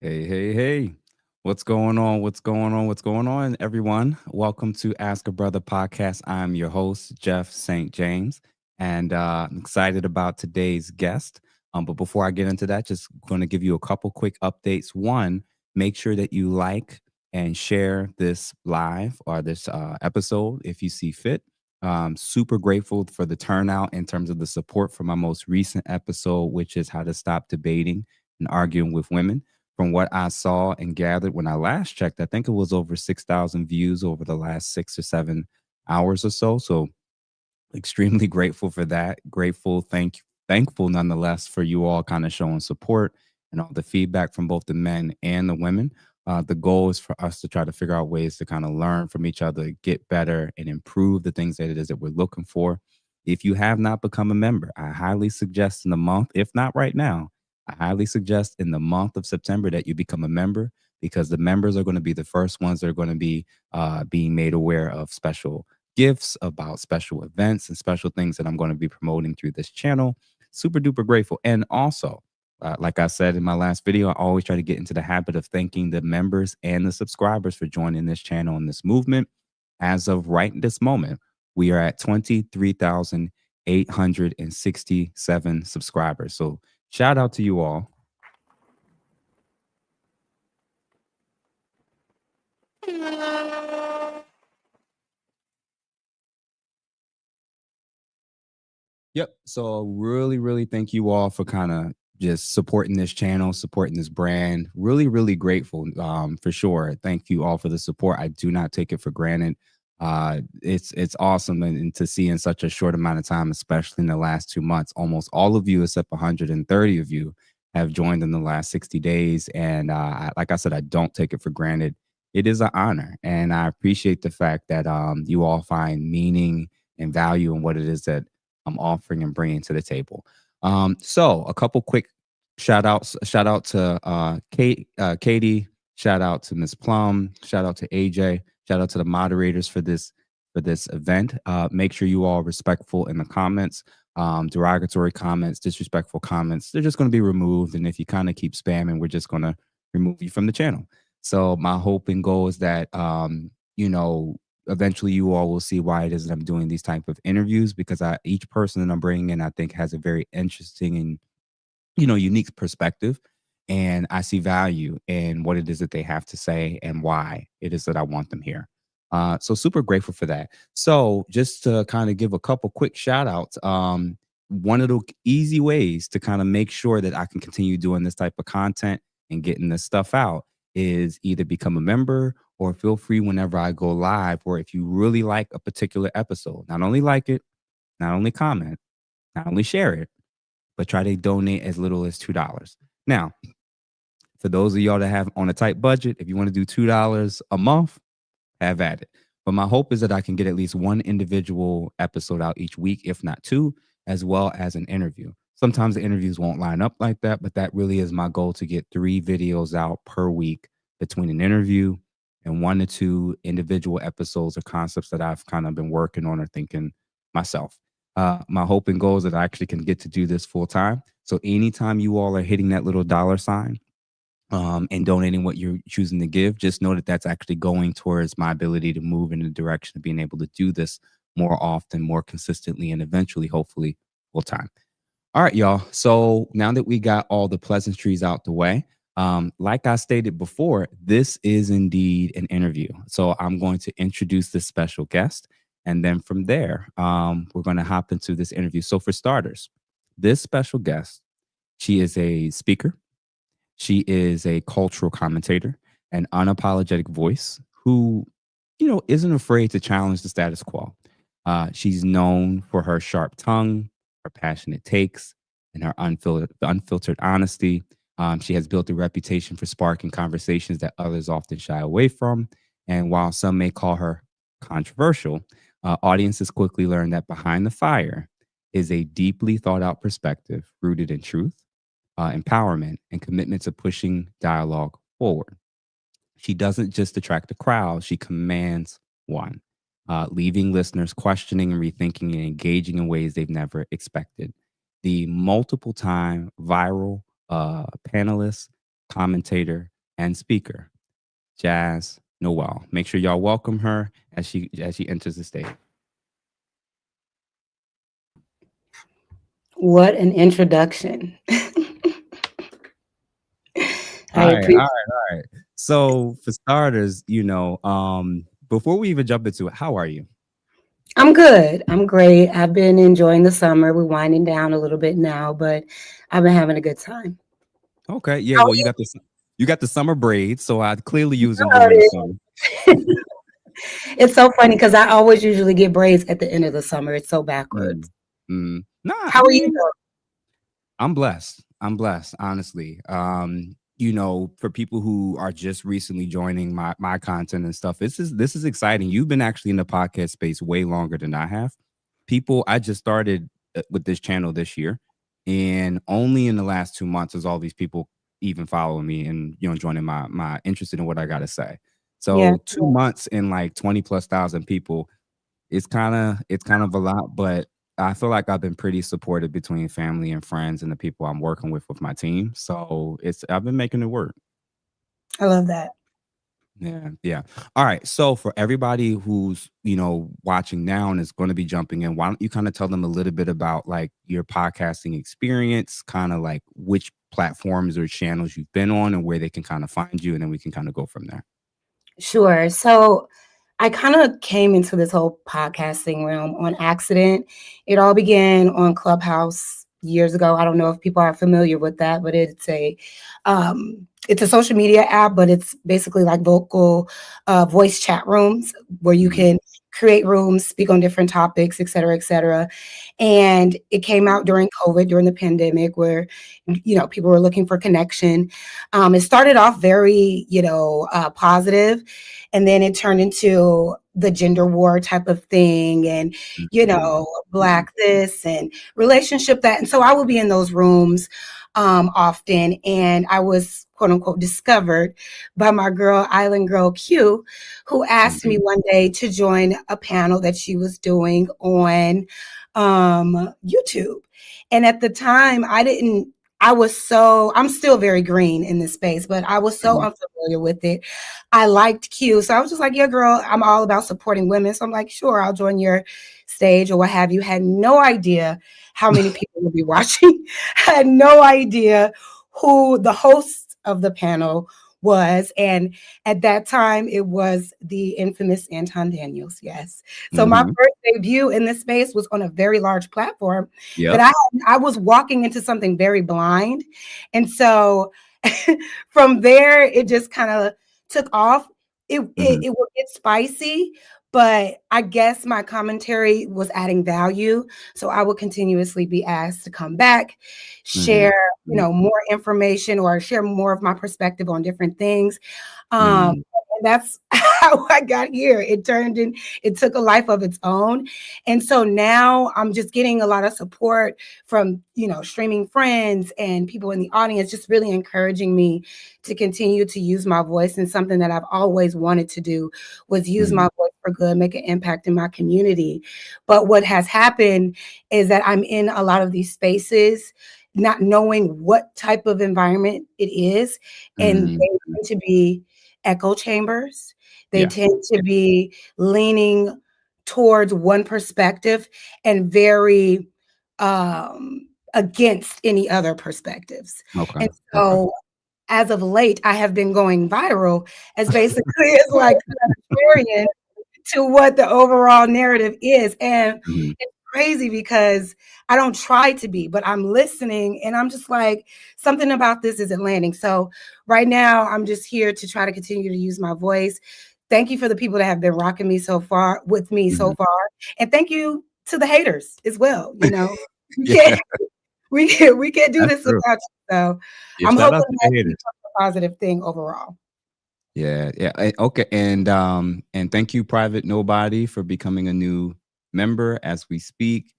Hey, hey, hey. What's going on? What's going on? What's going on, everyone? Welcome to Ask a Brother podcast. I'm your host, Jeff St. James, and I'm excited about today's guest. But before I get into that, just going to give you a couple quick updates. One, make sure that you like and share this live or this episode if you see fit. Super grateful for the turnout in terms of the support for my most recent episode, which is how to stop debating and arguing with women. From what I saw and gathered when I last checked, I think it was over 6,000 views over the last 6 or 7 hours or so. So extremely grateful for that. Grateful, thankful nonetheless for you all kind of showing support and all the feedback from both the men and the women. The goal is for us to try to figure out ways to kind of learn from each other, get better, and improve the things that it is that we're looking for. If you have not become a member, I highly suggest in the month, if not right now, I highly suggest in the month of September that you become a member because the members are going to be the first ones that are going to be being made aware of special gifts, about special events and special things that I'm going to be promoting through this channel. Super duper grateful. And also, like I said in my last video, I always try to get into the habit of thanking the members and the subscribers for joining this channel and this movement. As of right this moment, we are at 23,867 subscribers. So shout out to you all. Yep. So really, really thank you all for kind of just supporting this channel, supporting this brand. Really, really grateful for sure. Thank you all for the support. I do not take it for granted. It's awesome and to see in such a short amount of time, especially in the last 2 months, almost all of you except 130 of you have joined in the last 60 days. And like I said, I don't take it for granted. It is an honor, and I appreciate the fact that you all find meaning and value in what it is that I'm offering and bringing to the table. So a couple quick shout outs. Shout out to Katie. Shout out to Miss Plum. Shout out to AJ. Shout out to the moderators for this event. Make sure you all respectful in the comments. Derogatory comments, disrespectful comments, they're just going to be removed. And if you kind of keep spamming, we're just going to remove you from the channel. So my hope and goal is that eventually you all will see why it is that I'm doing these type of interviews because each person that I'm bringing in, I think has a very interesting and, unique perspective. And I see value in what it is that they have to say and why it is that I want them here. So super grateful for that. So just to kind of give a couple quick shout outs, one of the easy ways to kind of make sure that I can continue doing this type of content and getting this stuff out is either become a member or feel free whenever I go live, or if you really like a particular episode, not only like it, not only comment, not only share it, but try to donate as little as $2. Now, for those of y'all that have on a tight budget, if you want to do $2 a month, have at it. But my hope is that I can get at least one individual episode out each week, if not two, as well as an interview. Sometimes the interviews won't line up like that, but that really is my goal to get 3 videos out per week between an interview and 1 to 2 individual episodes or concepts that I've kind of been working on or thinking myself. My hope and goal is that I actually can get to do this full time. So anytime you all are hitting that little dollar sign, and donating what you're choosing to give, just know that that's actually going towards my ability to move in the direction of being able to do this more often, more consistently, and eventually, hopefully, full time. All right, y'all. So now that we got all the pleasantries out the way, like I stated before, this is indeed an interview. So I'm going to introduce this special guest. And then from there, we're going to hop into this interview. So for starters, this special guest, she is a speaker. She is a cultural commentator, an unapologetic voice who, isn't afraid to challenge the status quo. She's known for her sharp tongue, her passionate takes, and her unfiltered honesty. She has built a reputation for sparking conversations that others often shy away from. And while some may call her controversial, audiences quickly learn that behind the fire is a deeply thought out perspective rooted in truth, empowerment, and commitment to pushing dialogue forward. She doesn't just attract a crowd, she commands one, leaving listeners questioning and rethinking and engaging in ways they've never expected. The multiple time viral panelist, commentator, and speaker, Jas Noelle. Make sure y'all welcome her as she enters the stage. What an introduction. I All right, all appreciate. right, all right. So for starters, before we even jump into it, how are you? I'm good. I'm great. I've been enjoying the summer. We're winding down a little bit now, but I've been having a good time. Okay, yeah. How are Well, you got the summer braids, so I clearly use them during the you? summer. It's so funny because I always usually get braids at the end of the summer. It's so backwards. Mm, Nah, How I are you mean, doing? I'm blessed. I'm blessed, honestly. For people who are just recently joining my content and stuff, this is exciting. You've been actually in the podcast space way longer than I have. I just started with this channel this year, and only in the last 2 months is all these people even following me and joining my interested in what I got to say. Yeah. So 2 months and like 20 plus thousand people, it's kind of a lot, but I feel like I've been pretty supported between family and friends and the people I'm working with my team. So I've been making it work. I love that. Yeah, yeah. All right. So for everybody who's watching now and is going to be jumping in, why don't you kind of tell them a little bit about like your podcasting experience, kind of like which platforms or channels you've been on and where they can kind of find you, and then we can kind of go from there. Sure. So I kind of came into this whole podcasting realm on accident. It all began on Clubhouse years ago. I don't know if people are familiar with that, but it's a social media app, but it's basically like vocal voice chat rooms where you Hmm. can create rooms, speak on different topics, et cetera, et cetera. And it came out during COVID, during the pandemic, where people were looking for connection. It started off very positive, and then it turned into the gender war type of thing, and Hmm. black this and relationship that. And so I would be in those rooms often, and I was quote unquote discovered by my girl, Island Girl Q, who asked me Hmm. one day to join a panel that she was doing on YouTube. And at the time, I'm still very green in this space, but I was so Hmm. unfamiliar with it. I liked Q. So I was just like, yeah, girl, I'm all about supporting women. So I'm like, sure, I'll join your stage or what have you. Had no idea how many people would be watching. Had no idea who the host of the panel was. And at that time, it was the infamous Anton Daniels. Yes. So my Hmm. first debut in this space was on a very large platform that Yep. I was walking into something very blind. And so from there, it just kind of took off. Hmm. It would get spicy, but I guess my commentary was adding value. So I would continuously be asked to come back, Hmm. share, more information or share more of my perspective on different things. Hmm. And that's how I got here. It took a life of its own. And so now I'm just getting a lot of support from, streaming friends and people in the audience, just really encouraging me to continue to use my voice. And something that I've always wanted to do was use Hmm. my voice for good, make an impact in my community. But what has happened is that I'm in a lot of these spaces not knowing what type of environment it is. And Hmm. they tend to be echo chambers. They Yeah. tend to be leaning towards one perspective and very against any other perspectives. Okay. And Okay. so as of late, I have been going viral as basically as like contrarian to what the overall narrative is. And Mhm. it's crazy because I don't try to be, but I'm listening and I'm just like, something about this isn't landing. So right now, I'm just here to try to continue to use my voice. Thank you for the people that have been rocking me so far with me so Mhm. far. And thank you to the haters as well. We Yeah, can't we can't do that's this true. without you. So Yeah, I'm shout hoping out to that the it haters. becomes a positive thing overall. Yeah, yeah. Okay, and thank you, Private Nobody, for becoming a new member as we speak.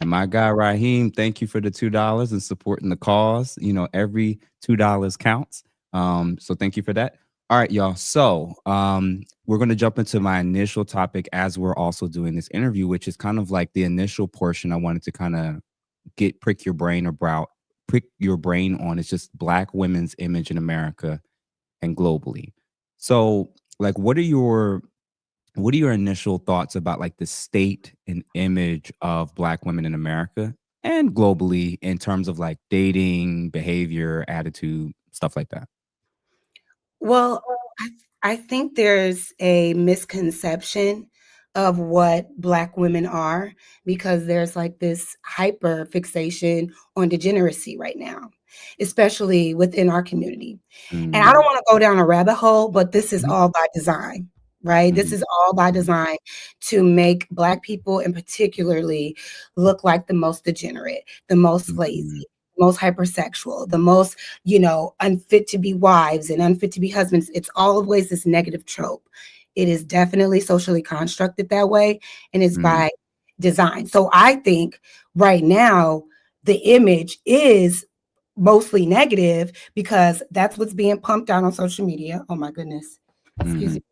And my guy Raheem, thank you for the $2 and supporting the cause. Every $2 counts. So thank you for that. All right, y'all. So we're gonna jump into my initial topic as we're also doing this interview, which is kind of like the initial portion I wanted to kind of get prick your brain on. It's just Black women's image in America and globally. So, like, what are your initial thoughts about like the state and image of Black women in America and globally in terms of like dating, behavior, attitude, stuff like that? Well, I I think there's a misconception of what Black women are because there's like this hyper fixation on degeneracy right now, especially within our community. And I don't Mm, wanna go down a rabbit hole, but this is mhm, all by design, right? This mhm, is all by mhm, design to make Black people, and particularly, look like the most degenerate, the most mhm, lazy, most hypersexual, the most, unfit to be wives and unfit to be husbands. It's always this negative trope. It is definitely socially constructed that way, and it's mhm, by design. So I think right now, the image is mostly negative because that's what's being pumped out on social media. Oh my goodness. Excuse mhm, me.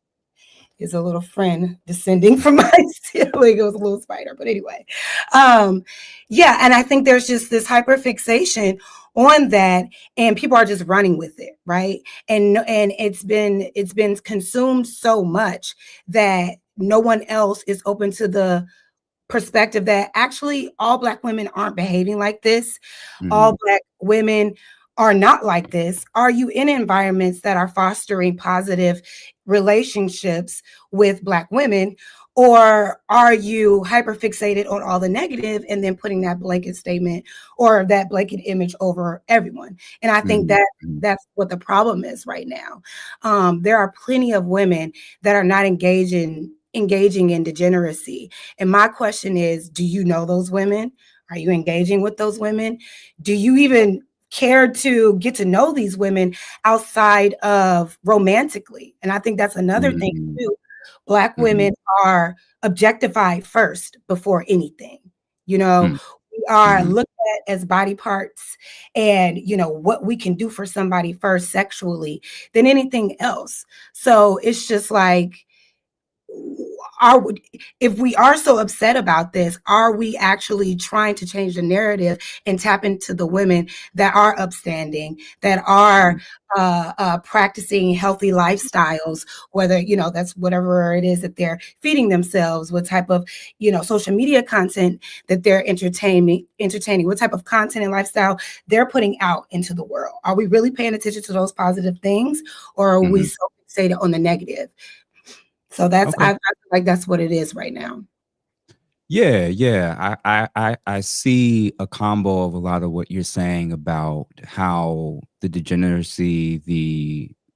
Is a little friend descending from my ceiling. It was a little spider, but anyway. Um, yeah, and I think there's just this hyper fixation on that, and people are just running with it, right? And it's been consumed so much that no one else is open to the perspective that actually all Black women aren't behaving like this. All mhm, Black women are not like this. Are you in environments that are fostering positive relationships with Black women? Or are you hyperfixated on all the negative and then putting that blanket statement or that blanket image over everyone? And I think mhm, that mhm, that's what the problem is right now. There are plenty of women that are not engaging in degeneracy. And my question is, do you know those women? Are you engaging with those women? Do you even care to get to know these women outside of romantically? And I think that's another thing mhm, too. Black mhm, women are objectified first before anything. You know, mhm, we are mhm, looked at as body parts and, what we can do for somebody first sexually than anything else. So it's just like, are if we are so upset about this, are we actually trying to change the narrative and tap into the women that are upstanding, that are practicing healthy lifestyles, whether that's whatever it is that they're feeding themselves, what type of social media content that they're entertaining, what type of content and lifestyle they're putting out into the world? Are we really paying attention to those positive things, or are we mhm. so fixated on the negative? So that's Okay. I feel like that's what it is right now. Yeah, yeah. I see a combo of a lot of what you're saying about how the degeneracy,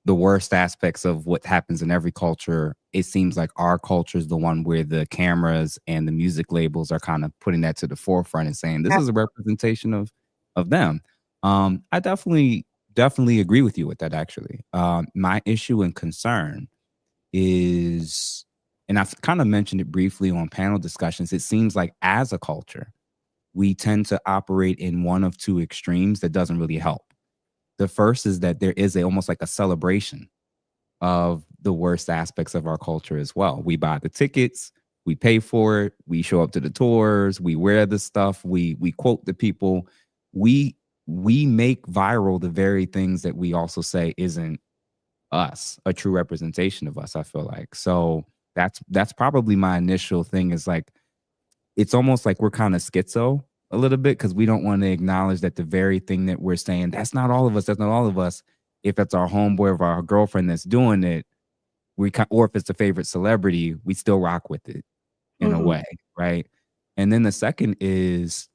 the worst aspects of what happens in every culture. It seems like our culture is the one where the cameras and the music labels are kind of putting that to the forefront and saying this is a representation of them. I definitely agree with you with that actually. My issue and concern is, and I've kind of mentioned it briefly on panel discussions, it seems like as a culture, we tend to operate in one of two extremes that doesn't really help. The first is that there is almost like a celebration of the worst aspects of our culture as well. We buy the tickets, we pay for it, we show up to the tours, we wear the stuff, we quote the people, we we make viral the very things that we also say isn't us, a true representation of us, I feel like. So that's probably my initial thing is like it's almost like we're kind of schizo a little bit because we don't want to acknowledge that the very thing that we're saying, that's not all of us, that's not all of us. If it's our homeboy or our girlfriend that's doing it, or if it's a favorite celebrity, we still rock with it in a Mhm, way, right? And then the second is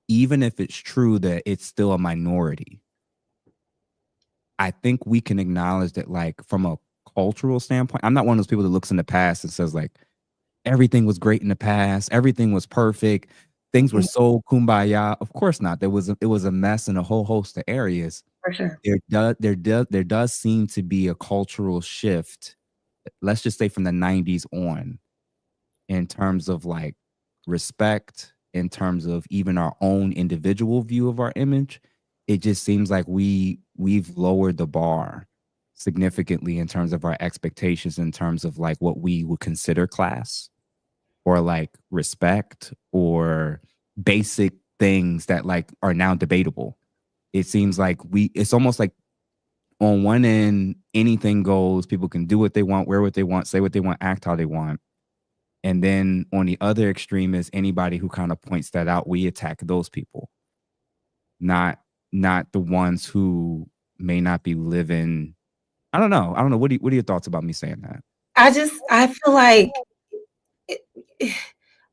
even if it's true that it's still a minority, I think we can acknowledge that, like, from a cultural standpoint, I'm not one of those people that looks in the past and says, like, everything was great in the past, everything was perfect, things were mhm, so kumbaya. Of course not. It was a mess in a whole host of areas. for sure. There does seem to be a cultural shift, let's just say from the 90s on, in terms of like respect, in terms of even our own individual view of our image. It just seems like we've lowered the bar significantly in terms of our expectations, in terms of like what we would consider class or like respect or basic things that like are now debatable. It seems like it's almost like on one end, anything goes. People can do what they want, wear what they want, say what they want, act how they want. And then on the other extreme is anybody who kind of points that out. We attack those people, not the ones who may not be living. I don't know. What are your thoughts about me saying that? I feel like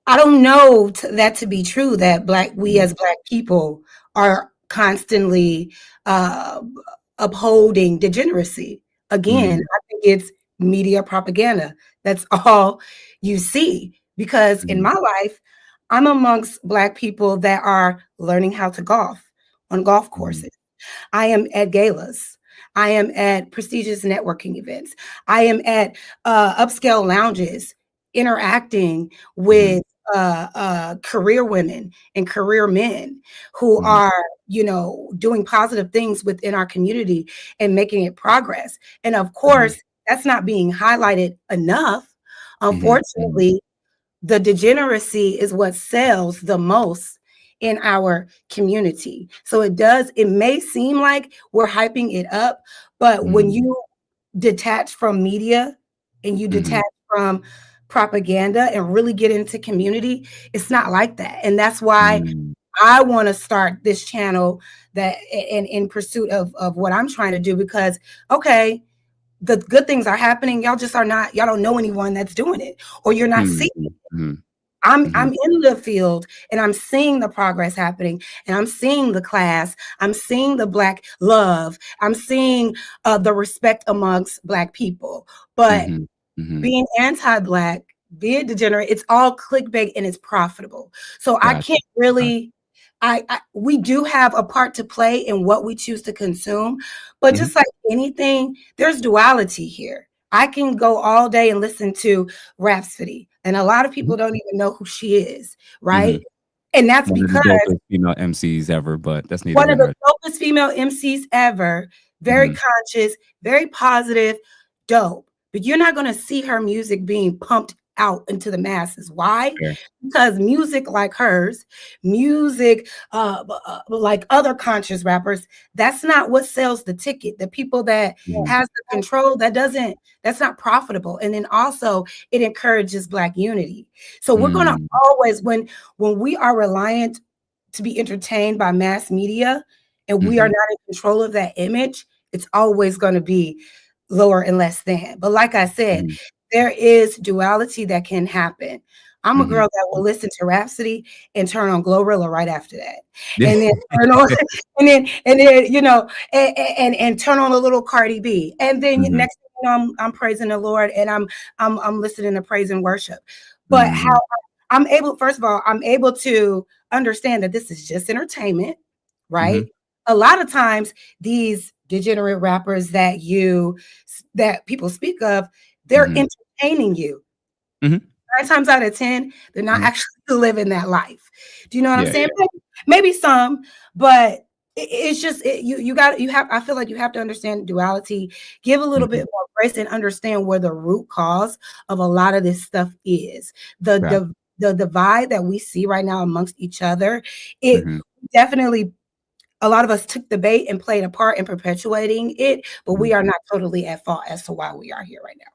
I don't know that to be true, that we Mm, as Black people are constantly uh, upholding degeneracy. Again, mm, I think it's media propaganda. That's all you see. Because in mm, my life, I'm amongst Black people that are learning how to golf on golf mm, courses. I am at galas. I am at prestigious networking events. I am at upscale lounges interacting mm, with career women and career men who mm, are, doing positive things within our community and making it progress. And of mm, course, that's not being highlighted enough. mm, mm, Unfortunately, the degeneracy is what sells the most in our community. So it may seem like we're hyping it up, but when mm, you detach from media and you mhm, detach from propaganda and really get into community, it's not like that. And that's why mm, I want to start this channel that in pursuit of what I'm trying to do, because okay, the good things are happening. Y'all don't know anyone that's doing it, or you're not mm, seeing. mhm, I'm mhm, in the field and I'm seeing the progress happening, and I'm seeing the class, I'm seeing the Black love, I'm seeing the respect amongst Black people. But mhm, mhm. being anti-Black, be it degenerate, it's all clickbait and it's profitable. So I Gotcha. can't Okay. really. We do have a part to play in what we choose to consume, but Mhm, just like anything, there's duality here. I can go all day and listen to Rhapsody, and a lot of mhm, people don't even know who she is, right? mhm. And that's One of the because dopest female MCs ever, but that's neither one here of the nor dopest female MCs ever, very mhm. conscious, very positive, dope. But you're not going to see her music being pumped out into the masses. Why? Fair. Because music like hers, music like other conscious rappers, that's not what sells the ticket. The people that Mhm, has the control, that's not profitable. And then also it encourages Black unity. So we're going to mm, always, when we are reliant to be entertained by mass media and we are mhm, not in control of that image, it's always going to be lower and less than. But like I said, mhm, there is duality that can happen. I'm a mhm. girl that will listen to Rhapsody and turn on Glorilla right after that. And then turn on and then and turn on a little Cardi B. And then Mhm, next thing you know, I'm praising the Lord, and I'm listening to praise and worship. But how mhm, I'm able, first of all, I'm able to understand that this is just entertainment, mhm, right? A lot of times these degenerate rappers that people speak of, they're mhm, entertaining you. mhm, 9 times out of 10, they're not mhm. actually living that life. Do you know what I'm Yeah. saying? Maybe some, but it's just you have. I feel like you have to understand duality, give a little Mhm. bit more grace, and understand where the root cause of a lot of this stuff is. The Right. the divide that we see right now amongst each other, it Mhm, definitely, a lot of us took the bait and played a part in perpetuating it, but mhm. we are not totally at fault as to why we are here right now.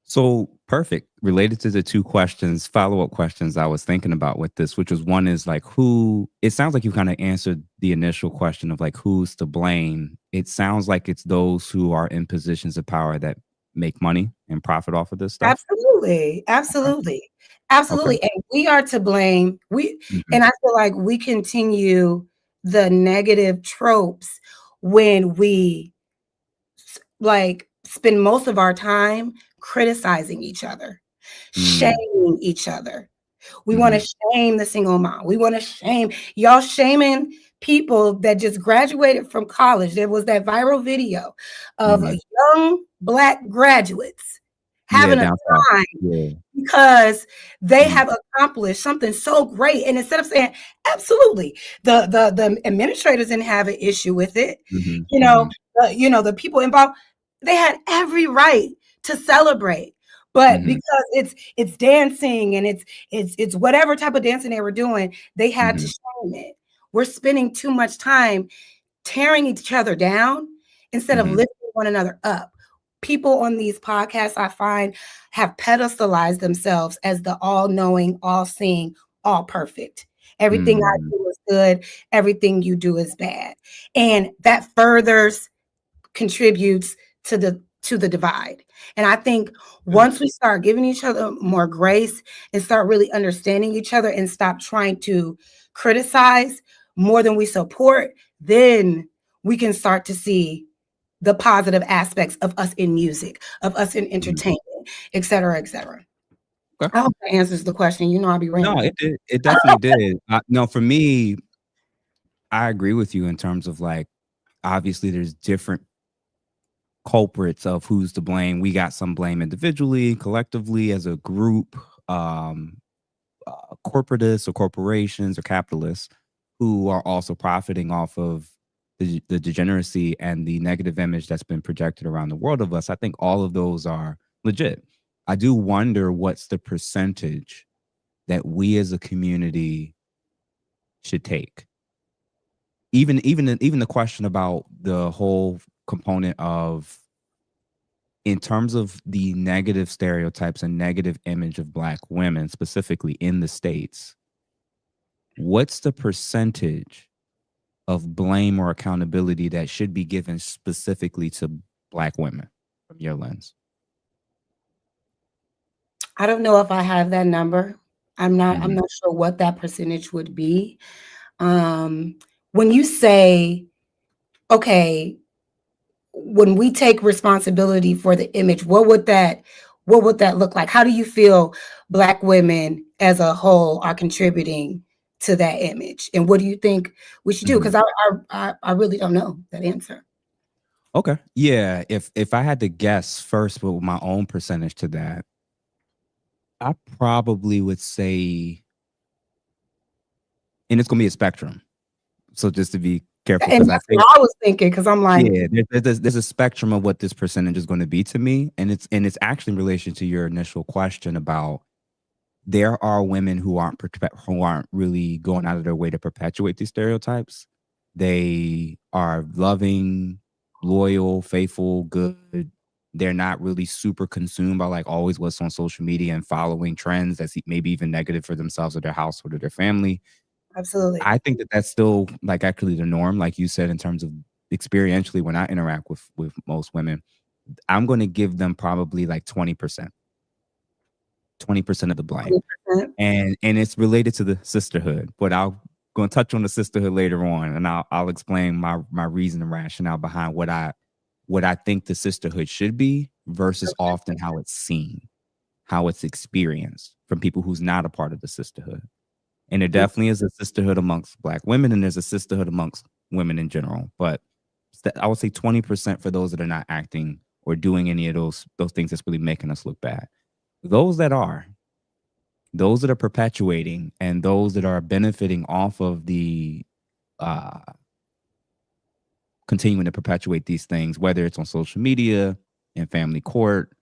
So perfect. Related to the two questions, follow-up questions I was thinking about with this, which was one is like who it sounds like you kind of answered the initial question of like who's to blame. It sounds like it's those who are in positions of power that make money and profit off of this stuff. Absolutely, Okay. absolutely, Okay. absolutely, and we are to blame. Mhm. And I feel like we continue the negative tropes when we like spend most of our time criticizing each other, Mm. shaming each other. We want Mhm. to shame the single mom. We want to shame y'all shaming people that just graduated from college. There was that viral video of Mhm. young Black graduates Yeah, having a down south. time Yeah. because they Mhm. have accomplished something so great. And instead of saying, absolutely, the administrators didn't have an issue with it, Mhm. you know, Mhm. the people involved, they had every right to celebrate. But Mhm. because it's dancing and it's whatever type of dancing they were doing, they had to Mhm. shame it. We're spending too much time tearing each other down instead of Mhm. lifting one another up. People on these podcasts, I find, have pedestalized themselves as the all-knowing, all-seeing, all perfect. Everything I Mm, do is good. Everything you do is bad. And that furthers contributes to the divide. And I think yeah. once we start giving each other more grace and start really understanding each other and stop trying to criticize more than we support, then we can start to see the positive aspects of us in music, of us in Mhm. entertainment, et cetera, et cetera. Okay. I hope that answers the question. You know, I'll be No, rambling. it did. It definitely did. No, for me, I agree with you in terms of like, obviously, there's different culprits of who's to blame. We got some blame individually, collectively, as a group, um, corporatists or corporations or capitalists who are also profiting off of the degeneracy and the negative image that's been projected around the world of us. I think all of those are legit. I do wonder what's the percentage that we as a community should take. Even the question about the whole component of, in terms of the negative stereotypes and negative image of Black women, specifically in the States, what's the percentage of blame or accountability that should be given specifically to Black women from your lens? I don't know if I have that number. I'm Mhm, not sure what that percentage would be. Um, when you say, okay, when we take responsibility for the image, what would that look like? How do you feel Black women as a whole are contributing to that image? And what do you think we should do? mhm. Because I really don't know that answer. Okay. Yeah, if I had to guess first with my own percentage to that, I probably would say, and it's gonna be a spectrum. So just to be careful, And because I that's think, what I was thinking, because I'm like, yeah, there's a spectrum of what this percentage is gonna be to me, and it's actually in relation to your initial question about, there are women who aren't really going out of their way to perpetuate these stereotypes. They are loving, loyal, faithful, good. They're not really super consumed by like always what's on social media and following trends that's maybe even negative for themselves or their household or their family. absolutely. I think that that's still like actually the norm, like you said, in terms of experientially when I interact with most women. I'm going to give them probably like 20% of the blame. 20%. And it's related to the sisterhood, but I'll gonna touch on the sisterhood later on, and I'll explain my reason and rationale behind what I think the sisterhood should be versus often how it's seen, how it's experienced from people who's not a part of the sisterhood. And there definitely is a sisterhood amongst Black women, and there's a sisterhood amongst women in general. But I would say 20% for those that are not acting or doing any of those things that's really making us look bad. Those that are, those that are perpetuating and those that are benefiting off of the uh, continuing to perpetuate these things, whether it's on social media, in family court,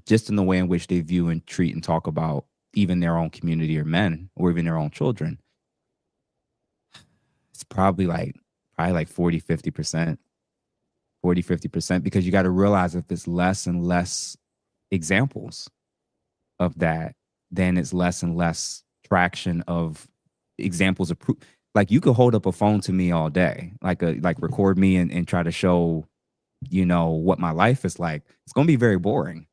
just in the way in which they view and treat and talk about even their own community or men or even their own children, it's probably like 40, 50%, 40, 50%, because you got to realize if it's less and less examples of that, then it's less and less traction of examples of proof. Like you could hold up a phone to me all day, like record me and try to show, what my life is like. It's gonna be very boring.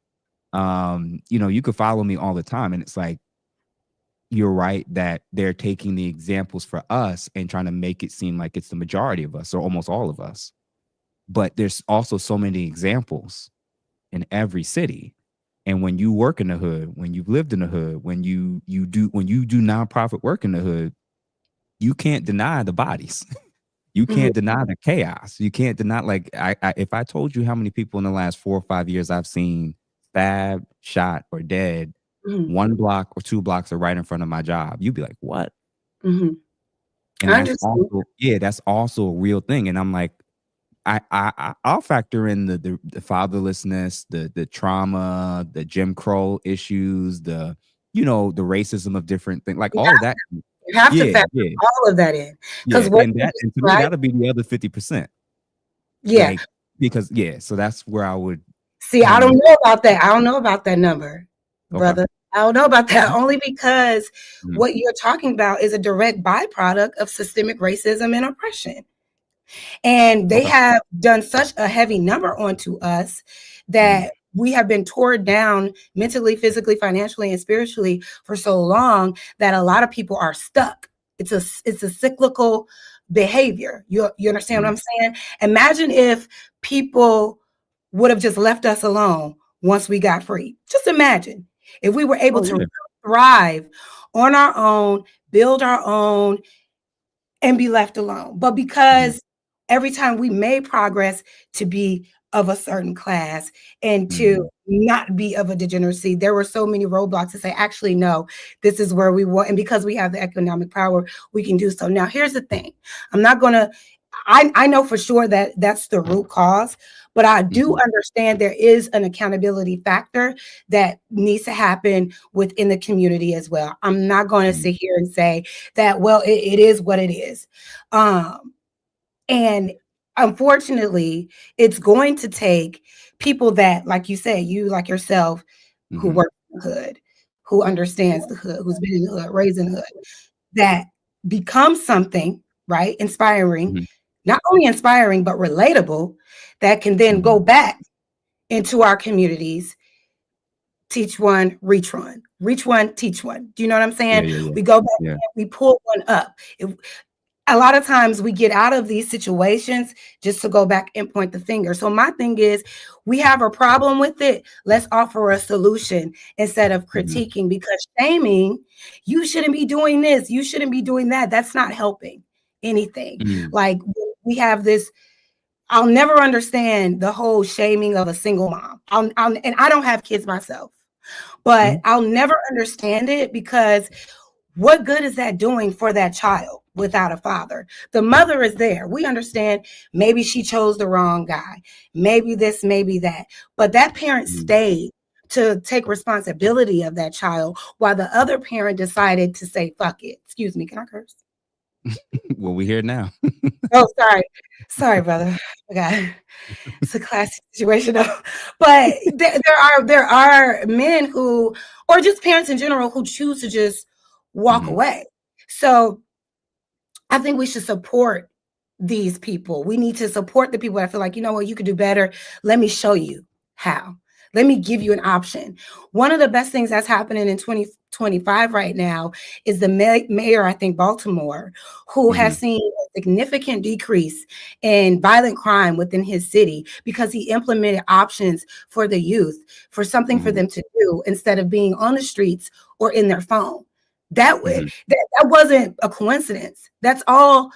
You could follow me all the time, and it's like, you're right that they're taking the examples for us and trying to make it seem like it's the majority of us or almost all of us. But there's also so many examples in every city. And when you work in the hood, when you've lived in the hood, when you do nonprofit work in the hood, you can't deny the bodies. You Mhm, can't deny the chaos. You can't deny, like, if I told you how many people in the last 4 or 5 years I've seen stabbed, shot, or dead, mhm, 1 block or 2 blocks are right in front of my job, you'd be like, what? mhm. And I that's understand. also, yeah, that's also a real thing. And I'm like, I'll factor in the fatherlessness, the trauma, the Jim Crow issues, the racism of different things, like You all of that. have to Yeah, factor yeah, all of that in, because yeah. what And you that, and to me, described, that'll be the other 50%. yeah, Like, because yeah, so that's where I would See, I kind don't of know about that. I don't know about that number, okay. brother. I don't know about that Mhm, only because mhm, what you're talking about is a direct byproduct of systemic racism and oppression. And they okay. have done such a heavy number onto us Mhm, that we have been torn down mentally, physically, financially, and spiritually for so long that a lot of people are stuck. It's a cyclical behavior. You understand what mhm. I'm saying? Imagine if people would have just left us alone once we got free. Just imagine if we were able Oh to yeah. thrive on our own, build our own, and be left alone. But Mhm, because every time we made progress to be of a certain class and to mhm, not be of a degeneracy, there were so many roadblocks to say, actually, no, this is where we want. And because we have the economic power, we can do so. Now, here's the thing. I'm not going to, I know for sure that that's the root cause, but I do mhm, understand there is an accountability factor that needs to happen within the community as well. I'm not going to mhm, sit here and say that, well, it is what it is. And unfortunately, it's going to take people that, like you say, you like yourself, who mhm, work in the hood, who understands the hood, who's been in the hood, raised in the hood, that becomes something, right? Inspiring, mhm, not only inspiring, but relatable, that can then go mhm. back into our communities, teach one, reach one, teach one. Do you know what I'm Yeah, saying? yeah, yeah. We go back Yeah. and we pull one up. If, a lot of times we get out of these situations just to go back and point the finger. So my thing is, we have a problem with it. Let's offer a solution instead of Mhm, critiquing, because shaming, you shouldn't be doing this, you shouldn't be doing that. That's not helping anything. mhm, Like, we have this, I'll never understand the whole shaming of a single mom. And I don't have kids myself, but mhm, I'll never understand it because what good is that doing for that child without a father? The mother is there. We understand maybe she chose the wrong guy, maybe this, maybe that, but that parent mhm. stayed to take responsibility of that child while the other parent decided to say, fuck it. Excuse me, can I curse? Well, we here now. Oh, sorry. Sorry, brother. Okay. It's a classic situation though. But there are men who, or just parents in general, who choose to just walk Mhm, away. So I think we should support these people. We need to support the people that feel like, you know what, you could do better. Let me show you how. Let me give you an option. One of the best things that's happening in 2025 right now is the mayor, I think, Baltimore, who has mhm, seen a significant decrease in violent crime within his city because he implemented options for the youth, for something for mhm, them to do instead of being on the streets or in their phone. That way, mhm. that wasn't a coincidence. That's all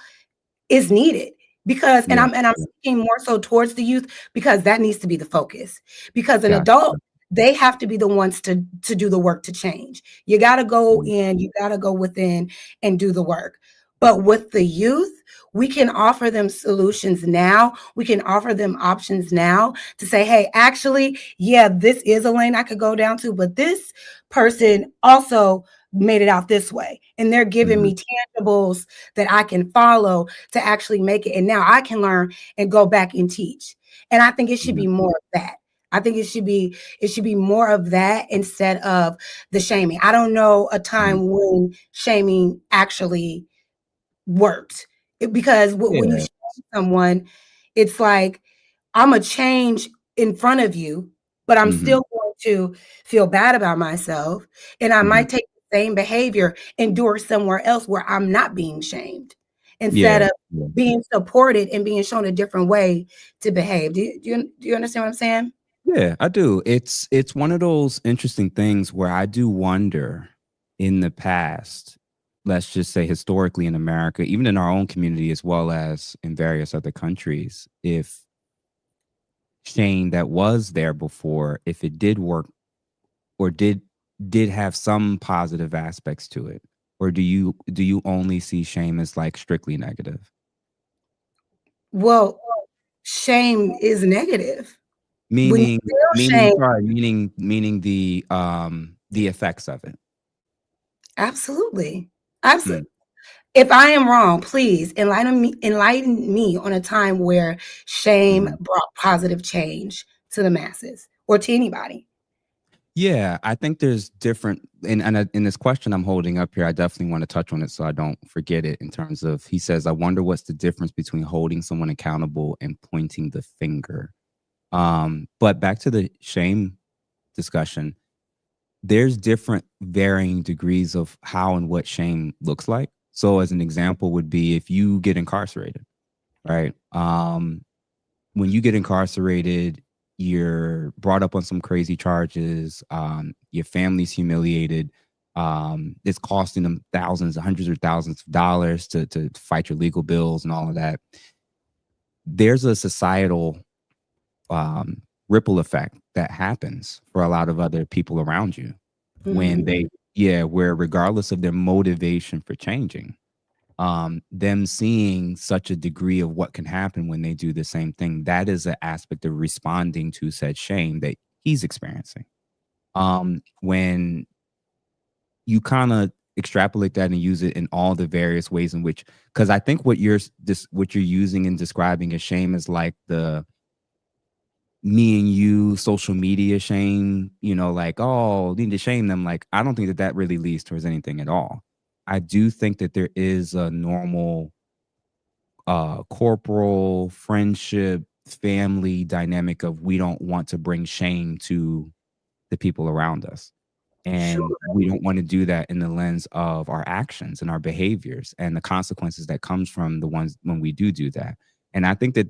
is needed, because and Yeah, I'm yeah, speaking more so towards the youth, because that needs to be the focus. Because an gotcha. adult, they have to be the ones to do the work to change. You got to go Mhm, in, you got to go within and do the work. But with the youth, we can offer them solutions now. We can offer them options now to say, hey, actually, yeah, this is a lane I could go down to, but this person also made it out this way. And they're giving mhm, me tangibles that I can follow to actually make it. And now I can learn and go back and teach. And I think it should mhm, be more of that. I think it should be more of that instead of the shaming. I don't know a mhm. time when shaming actually worked. Because when you Yeah. shame someone, it's like, I'm a change in front of you, but I'm Mhm, still going to feel bad about myself. And I mhm. might take the same behavior and do it somewhere else where I'm not being shamed instead Yeah, of yeah. being supported and being shown a different way to behave. Do you understand what I'm saying? Yeah, I do. It's one of those interesting things where I do wonder in the past, let's just say historically in America, even in our own community as well as in various other countries, if shame that was there before, if it did work or did have some positive aspects to it, or do you only see shame as like strictly negative? Well, shame is negative. When you Meaning, feel meaning, shame, sorry, meaning the effects of it. absolutely. Absolutely. Mm, If I am wrong, please enlighten me on a time where shame Mhm. brought positive change to the masses or to anybody. Yeah, I think there's different in this question I'm holding up here, I definitely want to touch on it so I don't forget it in terms of he says, I wonder what's the difference between holding someone accountable and pointing the finger. But back to the shame discussion, there's different varying degrees of how and what shame looks like. So as an example would be if you get incarcerated, right? When you get incarcerated, you're brought up on some crazy charges. Your family's humiliated. It's costing them thousands, hundreds of thousands of dollars to fight your legal bills and all of that. There's a societal ripple effect that happens for a lot of other people around you when Mhm. they, yeah, where regardless of their motivation for changing, them seeing such a degree of what can happen when they do the same thing, that is an aspect of responding to said shame that he's experiencing. When you kind of extrapolate that and use it in all the various ways in which, because I think what you're using and describing as shame is like the me and you social media shame, like, oh, need to shame them. Like, I don't think that that really leads towards anything at all. I do think that there is a normal corporal friendship family dynamic of we don't want to bring shame to the people around us, and Sure. we don't want to do that in the lens of our actions and our behaviors and the consequences that comes from the ones when we do that. And I think that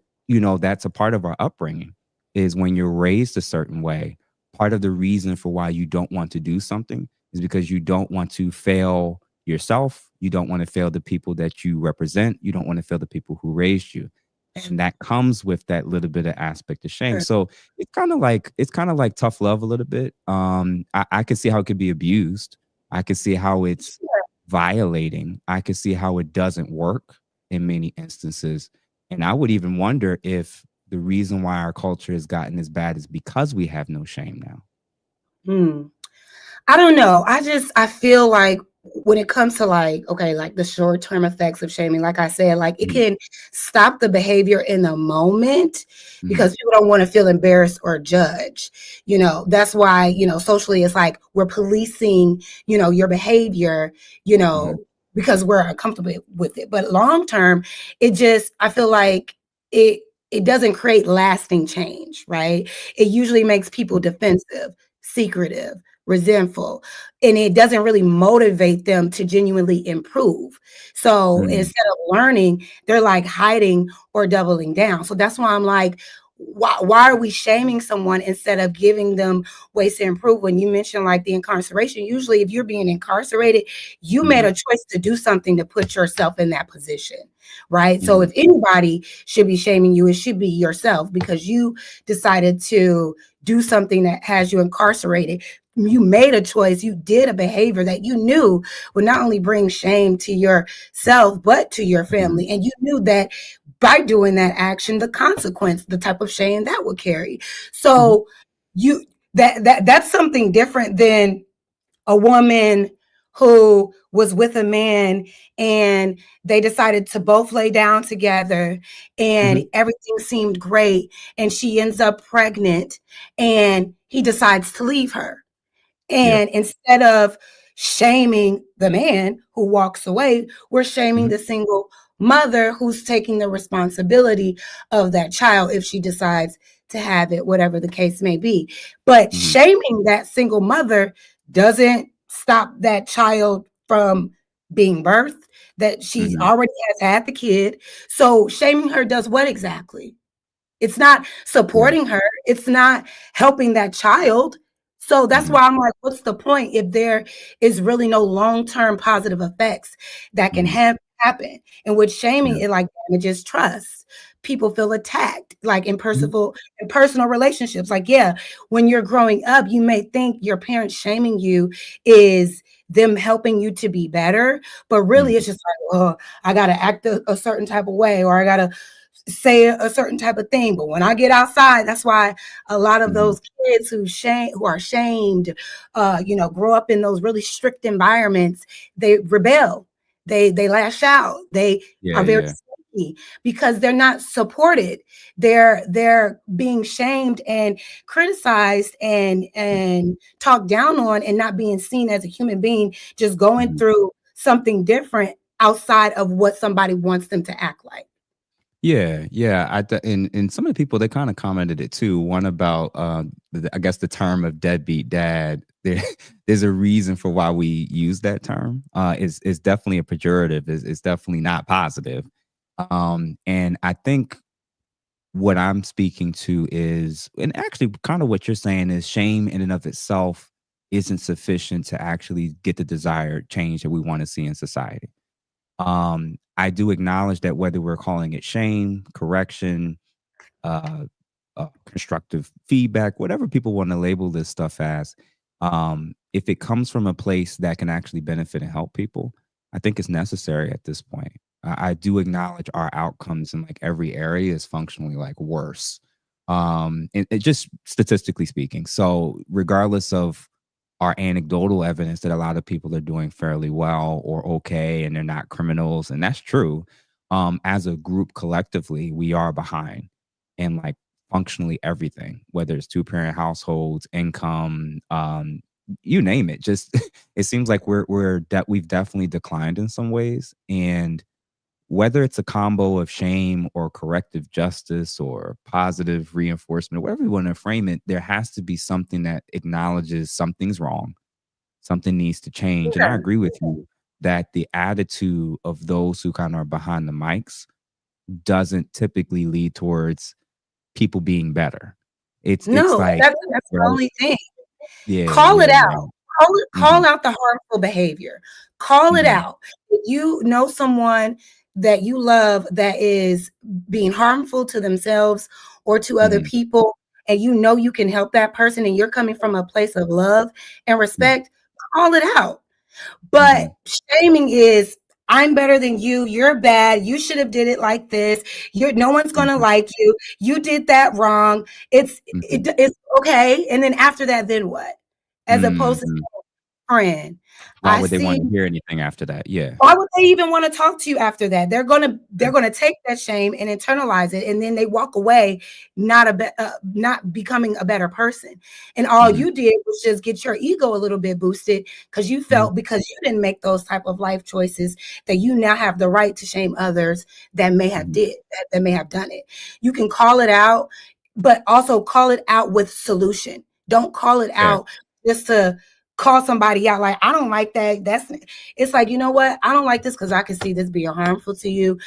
that's a part of our upbringing, is when you're raised a certain way, part of the reason for why you don't want to do something is because you don't want to fail yourself, you don't want to fail the people that you represent, you don't want to fail the people who raised you, and that comes with that little bit of aspect of shame. Sure. So it's kind of like tough love a little bit. I can see how it could be abused. I can see how it's violating. I can see how it doesn't work in many instances. And I would even wonder if the reason why our culture has gotten as bad is because we have no shame now. Hmm. I don't know. I feel like when it comes to like, okay, like the short term effects of shaming, like I said, like it Mhm, can stop the behavior in the moment mhm, because people don't want to feel embarrassed or judged. That's why, socially it's like we're policing, your behavior, you mhm, know, because we're uncomfortable with it. But long term, I feel like it, it doesn't create lasting change, right? It usually makes people defensive, secretive, resentful, and it doesn't really motivate them to genuinely improve. So mhm, instead of learning, they're like hiding or doubling down. So that's why I'm like, why are we shaming someone instead of giving them ways to improve? When you mentioned like the incarceration, usually if you're being incarcerated, you made mhm, a choice to do something to put yourself in that position, right? So if mhm, anybody should be shaming you, it should be yourself because you decided to do something that has you incarcerated. You made a choice, you did a behavior that you knew would not only bring shame to yourself but to your mhm, family, and you knew that by doing that action the consequence, the type of shame that would carry. mhm, So you that's something different than a woman who was with a man and they decided to both lay down together and mhm. everything seemed great, and she ends up pregnant and he decides to leave her. Yeah. And instead of shaming the man who walks away, we're shaming Mhm, the single mother who's taking the responsibility of that child if she decides to have it, whatever the case may be. But mhm, shaming that single mother doesn't stop that child from being birthed, that she's mhm. already has had the kid. So shaming her does what exactly? It's not Yeah. supporting her. It's not helping that child. So that's Mhm, why I'm like, what's the point if there is really no long-term positive effects that can mhm. happen? And with shaming, Yeah. it like damages trust. People feel attacked, like Mhm, in personal relationships. Like, yeah, when you're growing up, you may think your parents shaming you is them helping you to be better, but really mhm, it's just like, oh, I gotta act a certain type of way, or I gotta say a certain type of thing. But when I get outside, that's why a lot of mhm, those kids who are shamed, grow up in those really strict environments, they rebel. they lash out. They Yeah, are very yeah. sneaky because they're not supported. They're being shamed and criticized and talked down on, and not being seen as a human being, just going Mhm. through something different outside of what somebody wants them to act like. Yeah, yeah. And some of the people, they kind of commented it too. One about I guess the term of deadbeat dad. There's a reason for why we use that term. It's definitely a pejorative. It's definitely not positive. And I think what I'm speaking to is, and actually kind of what you're saying is, shame in and of itself isn't sufficient to actually get the desired change that we want to see in society. I do acknowledge that whether we're calling it shame, correction, uh, constructive feedback, whatever people want to label this stuff as, if it comes from a place that can actually benefit and help people, I think it's necessary at this point. I do acknowledge our outcomes in like every area is functionally like worse. And it just statistically speaking. So regardless of our anecdotal evidence that a lot of people are doing fairly well or okay and they're not criminals, and that's true. As a group collectively, we are behind in like functionally everything, whether it's two-parent households, income, you name it. Just it seems like we've definitely declined in some ways. And whether it's a combo of shame or corrective justice or positive reinforcement, whatever you want to frame it, there has to be something that acknowledges something's wrong, something needs to change. And I Yeah. agree with you that the attitude of those who kind of are behind the mics doesn't typically lead towards people being better. It's No, like, that's the right? only thing. Yeah, Call it yeah, out. right. Call Mhm, out the harmful behavior. Call it mhm, out. If you know someone that you love that is being harmful to themselves or to other mhm, people, and you know you can help that person, and you're coming from a place of love and yeah, respect, call it out. But mhm, shaming is, I'm better than you. You're bad. You should have did it like this. You're no one's gonna mhm, like you. You did that wrong. mhm, It's okay. And then after that, then what? As opposed to, mhm. friend, Why I would they see. wanna hear anything after that? Yeah. Why would they even want to talk to you after that? They're gonna take that shame and internalize it, and then they walk away not becoming a better person. And all Mhm, you did was just get your ego a little bit boosted because you mhm, felt, because you didn't make those type of life choices, that you now have the right to shame others mhm. that may have done it. You can call it out, but also call it out with solution. Don't call it Yeah. out just to call somebody out like, I don't like that. It's like, you know what? I don't like this because I can see this being harmful to you.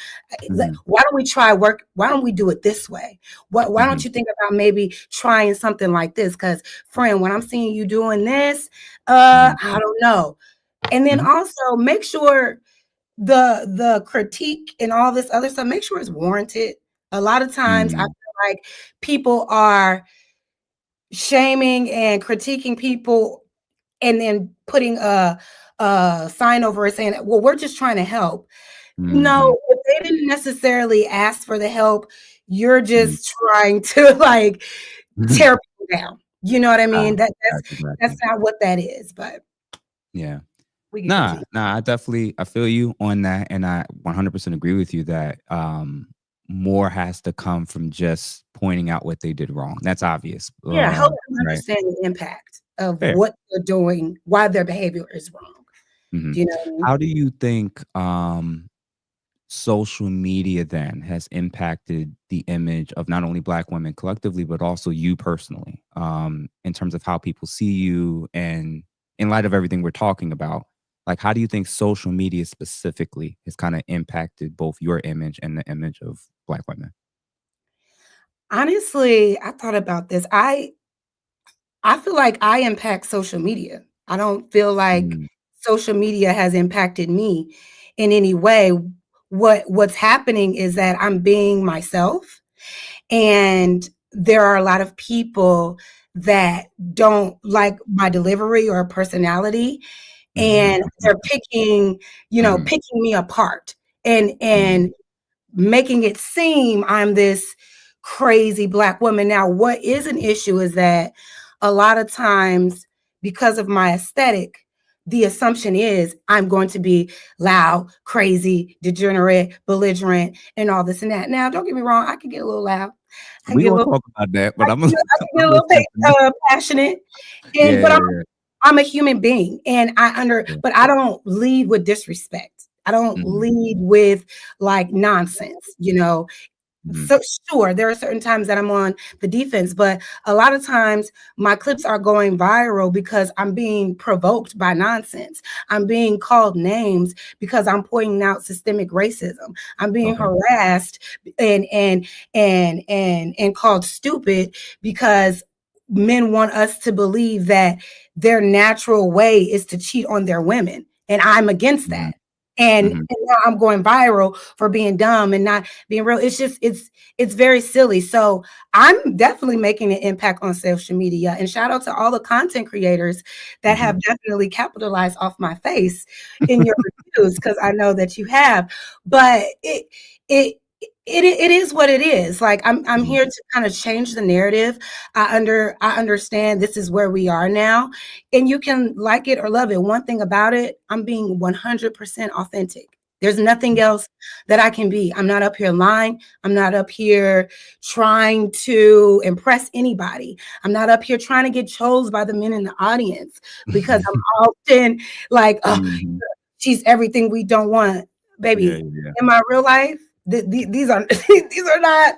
Mhm, Why don't we try work? Why don't we do it this way? Why don't mhm, you think about maybe trying something like this? Because, friend, when I'm seeing you doing this, mhm, I don't know. And then mhm, also make sure the critique and all this other stuff, make sure it's warranted. A lot of times I mhm, feel like people are shaming and critiquing people and then putting a sign over it saying, well, we're just trying to help. mhm, No, if they didn't necessarily ask for the help, you're mhm. just trying to like tear people down. You know what I mean? Facts, That's facts, that's exactly. not what that is, but Yeah. we can Nah, continue. nah, I feel you on that, and I 100% agree with you that, more has to come from just pointing out what they did wrong. That's obvious, Yeah, help them right? understand the impact of Fair. what they're doing, why their behavior is wrong. Mhm. Do you know what I mean? How do you think, social media then has impacted the image of not only Black women collectively, but also you personally, in terms of how people see you, and in light of everything we're talking about, like how do you think social media specifically has kind of impacted both your image and the image of Black women? Honestly, I thought about this. I feel like I impact social media. I don't feel like Mm, social media has impacted me in any way. What's happening is that I'm being myself, and there are a lot of people that don't like my delivery or personality, mhm, and they're mhm, picking me apart mhm, and making it seem I'm this crazy Black woman. Now, what is an issue is that a lot of times, because of my aesthetic, the assumption is I'm going to be loud, crazy, degenerate, belligerent, and all this and that. Now, don't get me wrong, I can get a little loud. I can We get a gonna little, talk about that, but I I'm can gonna get, I can get a I'm little listening to you. passionate, and Yeah, but yeah, I'm a human being, and yeah. but I don't lead with disrespect. I don't Mhm, lead with like nonsense, you know. mhm, So sure, there are certain times that I'm on the defense, but a lot of times my clips are going viral because I'm being provoked by nonsense. I'm being called names because I'm pointing out systemic racism. I'm being okay. harassed and and called stupid because men want us to believe that their natural way is to cheat on their women, and I'm against Mhm, that. And, mhm, now I'm going viral for being dumb and not being real. It's just it's very silly. So I'm definitely making an impact on social media. And shout out to all the content creators that mhm. have definitely capitalized off my face in your reviews, because I know that you have. But it it is what it is. Like I'm Mhm, here to kind of change the narrative. I understand this is where we are now, and you can like it or love it. One thing about it, I'm being 100% authentic. There's nothing else that I can be. I'm not up here lying. I'm not up here trying to impress anybody. I'm not up here trying to get chose by the men in the audience, because mhm. I'm often like, oh, Mhm. she's everything we don't want, Yeah, baby. yeah. In my real life, these are these are not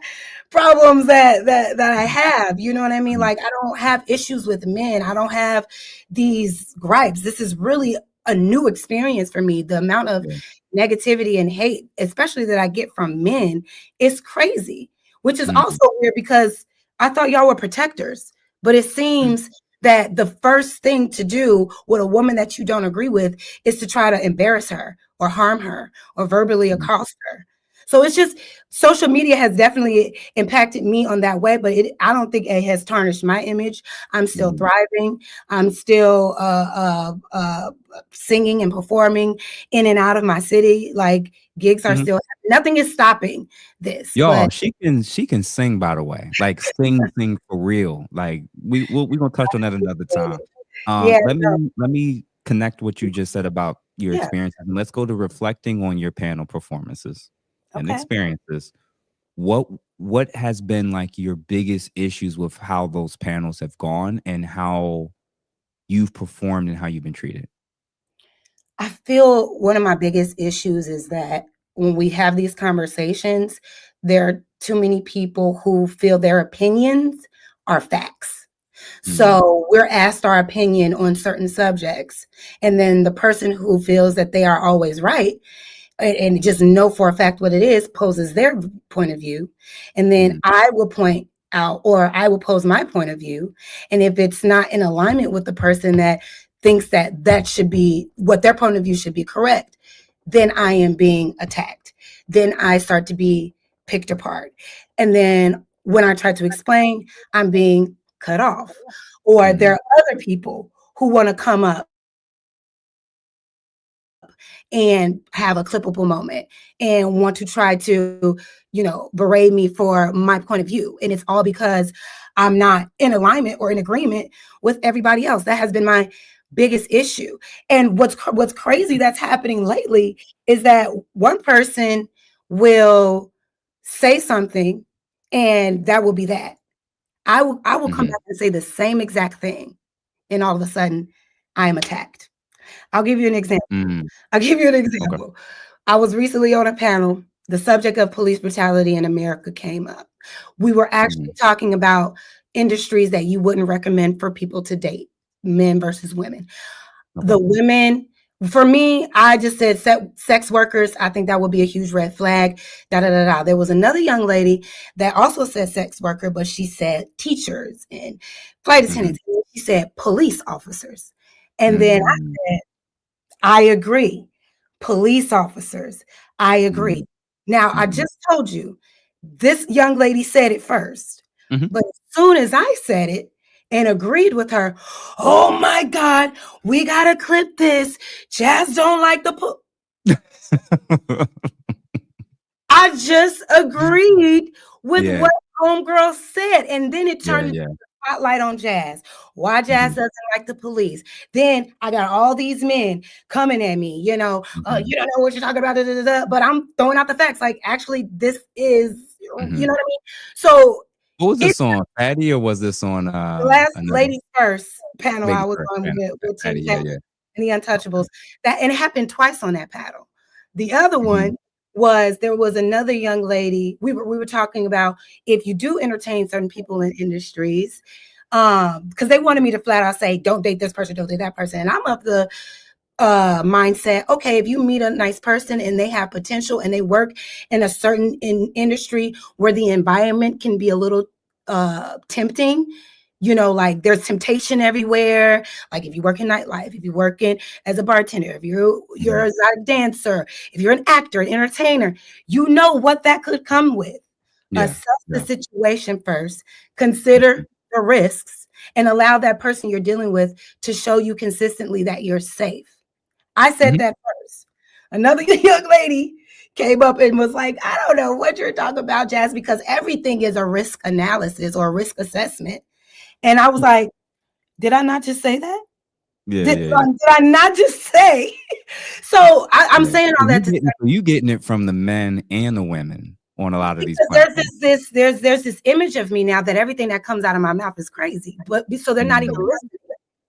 problems that I Mhm, have. You know what I mean? mhm. Like, I don't have issues with men. I don't have these gripes. This is really a new experience for me. The amount of Yeah. negativity and hate, especially that I get from men, is crazy. Which is Mhm, also weird because I thought y'all were protectors, but it mhm, seems that the first thing to do with a woman that you don't agree with is to try to embarrass her or harm her or verbally mhm, accost her. So it's just, social media has definitely impacted me on that way, but I don't think it has tarnished my image. I'm still mhm, thriving. I'm still singing and performing in and out of my city. Like, gigs are mhm. still, nothing is stopping this. Y'all, But she can sing, by the way, like sing for real. Like we gonna touch on that another time. yeah, Let me connect what you just said about your yeah, experiences, and let's go to reflecting on your panel performances and okay. experiences. What what has been like your biggest issues with how those panels have gone and how you've performed and how you've been treated? I feel one of my biggest issues is that when we have these conversations, there are too many people who feel their opinions are facts. Mhm, So we're asked our opinion on certain subjects, and then the person who feels that they are always right and just know for a fact what it is poses their point of view, and then mhm, I will point out, or I will pose my point of view, and if it's not in alignment with the person that thinks that that should be what their point of view should be correct, then I am being attacked. Then I start to be picked apart, and then when I try to explain, I'm being cut off, or there mhm, are other people who want to come up and have a clippable moment and want to try to, berate me for my point of view. And it's all because I'm not in alignment or in agreement with everybody else. That has been my biggest issue. And what's crazy that's happening lately is that one person will say something and that will be that. I will come mhm, back and say the same exact thing, and all of a sudden I am attacked. I'll give you an example. mm, I'll give you an okay. example. I was recently on a panel. The subject of police brutality in America came up. We were actually Mhm, talking about industries that you wouldn't recommend for people to date, men versus women. okay. The women, for me, I just said sex workers. I think that would be a huge red flag. Da da da da. There was another young lady that also said sex worker, but she said teachers and flight Mhm, attendants. She said police officers. And then mm, I agree. Police officers, I agree. mhm, Now, I mhm, just told you, this young lady said it first, mhm. but as soon as I said it and agreed with her, oh my God, we gotta clip this. Jazz don't like the I just agreed with Yeah, what homegirl said, and then it yeah, turned into yeah. a spotlight on Jas. Why Jas Mhm. doesn't like the police? Then I got all these men coming at me, Mhm. you don't know what you're talking about, da, da, da, da, but I'm throwing out the facts. Like, actually, this is, you Mhm. know what I mean? So What was it's this on? Patty, or was this on the last another ladies first panel I Lady was First on panel? Okay, with Tim Patty, yeah, Kaine yeah. and the Okay. Untouchables. That and it happened twice on that panel. The other Mhm. one was there was another young lady. We were talking about if you do entertain certain people in industries, because they wanted me to flat out say, don't date this person, don't date that person. And I'm of the mindset, okay, if you meet a nice person and they have potential and they work in a certain industry where the environment can be a little tempting, like there's temptation everywhere. Like if you work in nightlife, if you work in as a bartender, if you're Mhm. a dancer, if you're an actor, an entertainer, you know what that could come with. Yeah, Assess the yeah. situation first, consider Mhm. the risks, and allow that person you're dealing with to show you consistently that you're safe. I said Mhm. that first. Another young lady came up and was like, I don't know what you're talking about, Jas, because everything is a risk analysis or a risk assessment. And I was Yeah, like, did I not just say that? yeah, Did, yeah, yeah. did I not just say? So I'm Yeah. saying all that to say, So you getting it from the men and the women on a lot of these because there's platforms. this image of me now that everything that comes out of my mouth is crazy. But so they're not even Mhm. listening.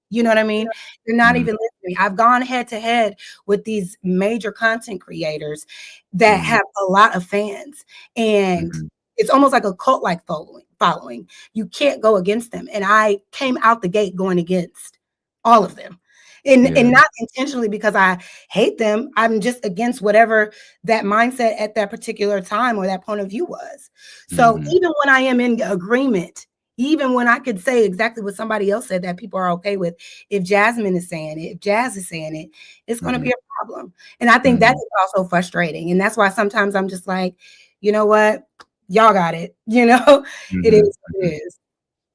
You know what I mean? They're not Mhm. even listening. I've gone head to head with these major content creators that Mhm. have a lot of fans, and Mhm. it's almost like a cult like following. You can't go against them. And I came out the gate going against all of them. And Yeah. not intentionally because I hate them. I'm just against whatever that mindset at that particular time or that point of view was. So Mhm. even when I am in agreement, even when I could say exactly what somebody else said that people are okay with, if Jasmine is saying it, if Jas is saying it, it's going to Mhm. be a problem. And I think that Mhm. is also frustrating. And that's why sometimes I'm just like, you know what? Y'all got it. It Mhm. is what it is.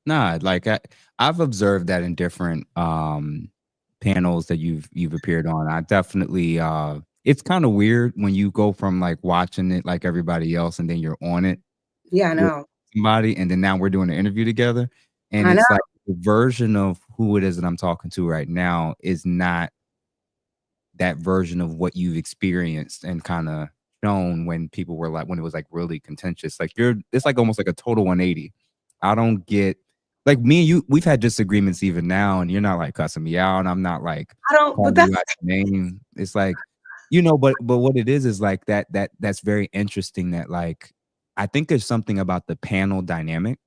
Nah, like I've observed that in different panels that you've appeared on. I definitely it's kind of weird when you go from like watching it like everybody else and then you're on it Yeah, I with know. somebody and then now we're doing an interview together and I know. it's like the version of who it is that I'm talking to right now is not that version of what you've experienced and kind of shown when people were like when it was like really contentious. Like it's like almost like a total 180. I don't get like me and you, we've had disagreements even now, and you're not like cussing me out, and I'm not like I don't, but calling you that's out your name. It's like, but what it is like that's very interesting that like I think there's something about the panel dynamic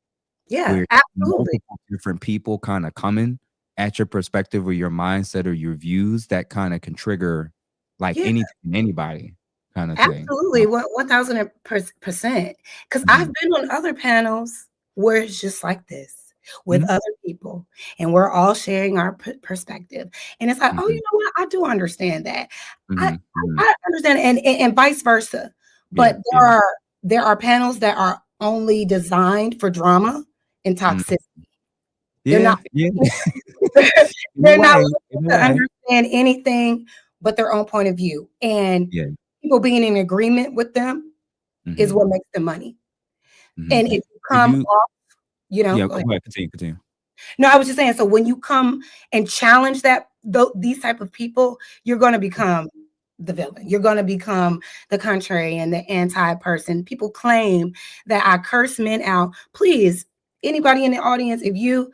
yeah, where absolutely. multiple different people kind of coming at your perspective or your mindset or your views that kind of can trigger like Yeah. anything, anybody kind of thing. Absolutely, 1000%. Because I've Mhm, been on other panels where it's just like this with mhm, other people, and we're all sharing our perspective. And it's like, oh, you mhm, know what? I do understand that. I mhm, mhm. I understand, and vice versa. Yeah, But yeah, there are panels that are only designed for drama and mm, toxicity. They're yeah, not yeah. In a they're not way, looking in a to way. understand anything but their own point of view. And Yeah, people being in agreement with them is mhm, what makes them money. mhm. And if you Did come you off, go go ahead. ahead, continue, continue. No, I was just saying, so when you come and challenge these type of people, you're going to become the villain. You're going to become the contrary and the anti person. People claim that I curse men out. Please, anybody in the audience, if you,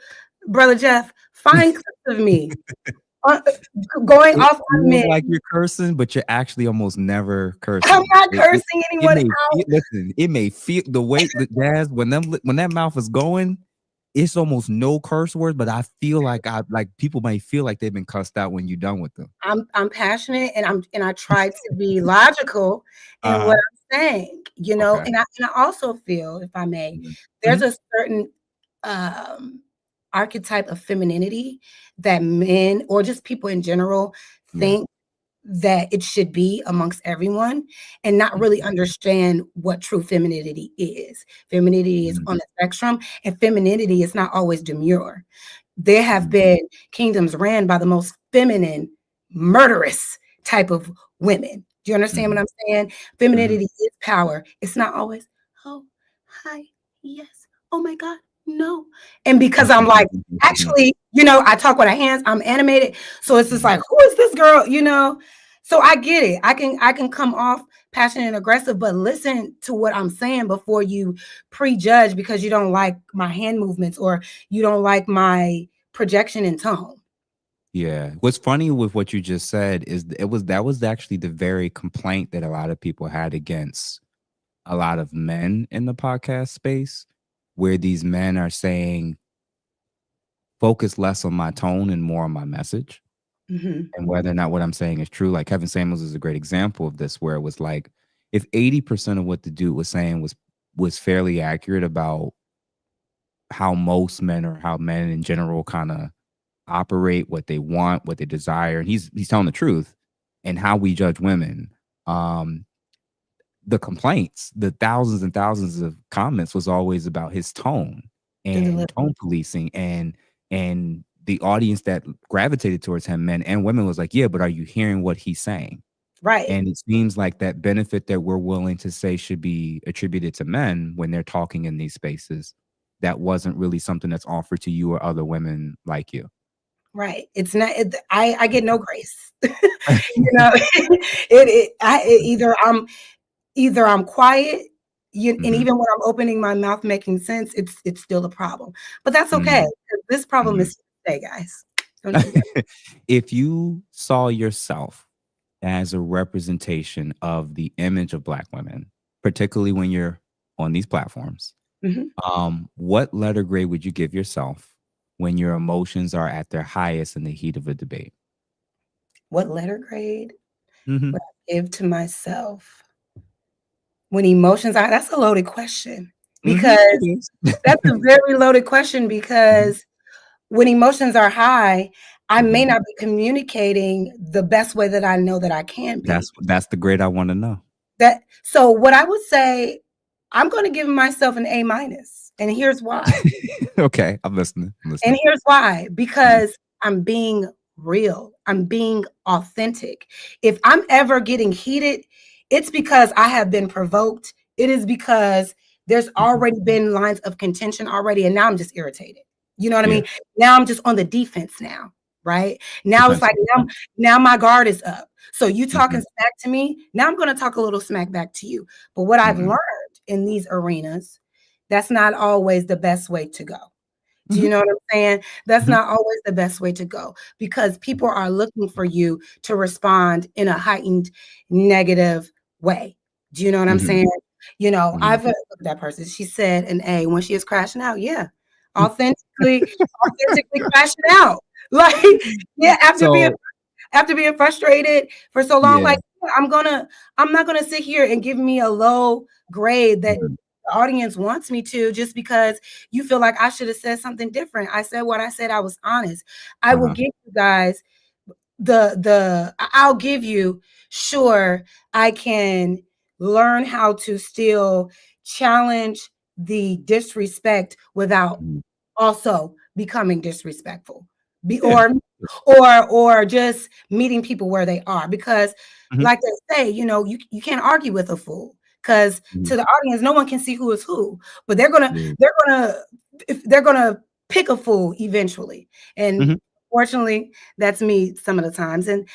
brother Jeff, find clips of me uh, going It off on feels men. like you're cursing, but you're actually almost never I'm cursing. not It cursing it anyone may out. feel listen, it may feel the way the jazz when that mouth is going, it's almost no curse words, but I feel like people may feel like they've been cussed out when you're done with them. I'm passionate and I try to be logical in what Uh-huh. I'm saying, Okay. and I also feel, if I may, Mhm. there's Mhm. a certain um archetype of femininity that men or just people in general Yeah. think that it should be amongst everyone and not really Mhm. understand what true femininity is. Femininity is Mhm. on a spectrum, and femininity is not always demure. There have Mhm. been kingdoms ran by the most feminine, murderous type of women. Do you understand what Mhm. I'm saying? Mhm. Femininity is power. It's not always, oh, hi, yes, oh my God. No. And because I'm like, actually, I talk with my hands, I'm animated. So it's just like, who is this girl? So I get it. I can come off passionate and aggressive, but listen to what I'm saying before you prejudge because you don't like my hand movements or you don't like my projection and tone. Yeah. What's funny with what you just said is that was actually the very complaint that a lot of people had against a lot of men in the podcast space, where these men are saying, focus less on my tone and more on my message. Mhm. And whether or not what I'm saying is true. Like Kevin Samuels is a great example of this, where it was like, if 80% of what the dude was saying was fairly accurate about how most men or how men in general kind of operate, what they want, what they desire, and he's telling the truth, and how we judge women. Um, the complaints, the thousands and thousands of comments was always about his tone The and delivery. tone policing and the audience that gravitated towards him, men and women, was like, yeah, but are you hearing what he's saying? Right. And it seems like that benefit that we're willing to say should be attributed to men when they're talking in these spaces, that wasn't really something that's offered to you or other women like you. Right. It's not. I get no grace. Either I'm quiet, and Mhm. even when I'm opening my mouth making sense, it's still a problem. But that's okay. Mm, 'Cause this problem mhm. is here to stay, guys. Don't you worry. If you saw yourself as a representation of the image of Black women, particularly when you're on these platforms, Mhm. what letter grade would you give yourself when your emotions are at their highest in the heat of a debate? What letter grade Mhm. would I give to myself when emotions are that's a loaded question Mhm. because It is. that's a very loaded question Mhm. because when emotions are high, I may Mhm. not be communicating the best way that I know that I can be. That's the grade I wanna know. So what I would say, I'm gonna give myself an A minus, and here's why. Okay, I'm listening, I'm And listening. here's why, Mhm. because I'm being real. I'm being authentic. If I'm ever getting heated, it's because I have been provoked. It is because there's Mhm. already been lines of contention already, and now I'm just irritated. You know what I Yeah, mean? Now I'm just on the defense now, right? Now it's like defensive, now, yeah. now my guard is up. So you talking Mhm. smack to me, now I'm gonna talk a little smack back to you. But what I've Mhm. learned in these arenas, that's not always the best way to go. Do you Mhm. know what I'm saying? That's Mhm. not always the best way to go because people are looking for you to respond in a heightened negative way. Do you know what I'm Mhm. saying? Mhm. I've look at that person. She said an A when she is crashing out. Yeah. Authentically crashing out. Like, yeah, after being So after being frustrated for so long, yeah. like I'm not gonna sit here and give me a low grade that Mhm. the audience wants me to just because you feel like I should have said something different. I said what I said, I was honest. I will Uh-huh. give you guys I'll give you, sure, I can learn how to still challenge the disrespect without Mhm. also becoming disrespectful. Be Yeah. or just meeting people where they are because Mhm. like they say, you can't argue with a fool because Mhm. to the audience no one can see who is who, but they're going to Yeah. they're going to if they're going to pick a fool eventually. And Mhm. fortunately, that's me some of the times and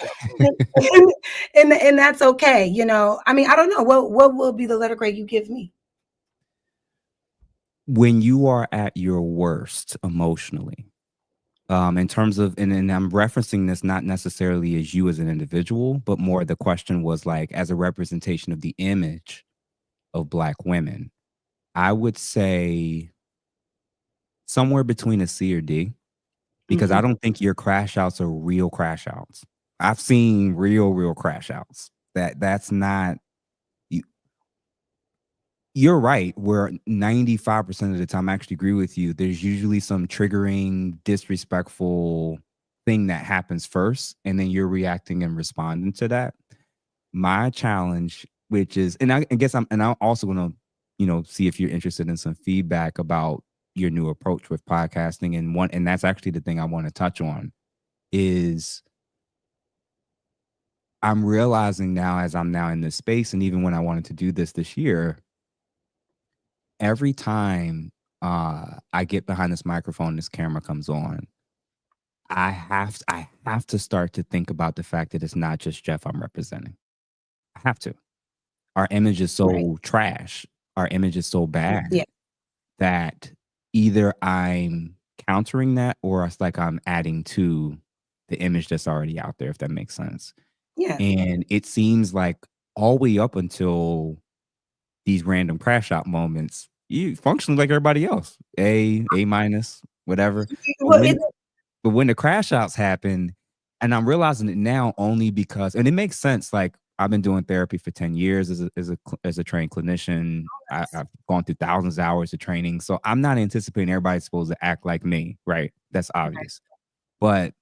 that's okay, I mean, I don't know what will be the letter grade you give me. When you are at your worst emotionally, in terms of, and I'm referencing this not necessarily as you as an individual, but more the question was like as a representation of the image of Black women. I would say somewhere between a C or D, because I Mhm. don't think your crash outs are real crash outs. I've seen real crash outs. That's not you, you're right, where 95% of the time I actually agree with you. There's usually some triggering, disrespectful thing that happens first, and then you're reacting and responding to that. My challenge, which is, and I guess I'm also gonna, see if you're interested in some feedback about your new approach with podcasting. And that's actually the thing I want to touch on is I'm realizing now as I'm now in this space, and even when I wanted to do this year, every time I get behind this microphone, this camera comes on, I have to start to think about the fact that it's not just Jeff I'm representing. I have to. Our image is Right. so trash. Our image is so Yeah. bad that either I'm countering that or it's like I'm adding to the image that's already out there, if that makes sense. Yeah. And it seems like all the way up until these random crash out moments, you function like everybody else. A minus, whatever. But Well, it when the crash outs happen, and I'm realizing it now only because, and it makes sense. Like I've been doing therapy for 10 years as a trained clinician. I've gone through thousands of hours of training, so I'm not anticipating everybody's supposed to act like me, right? That's obvious. But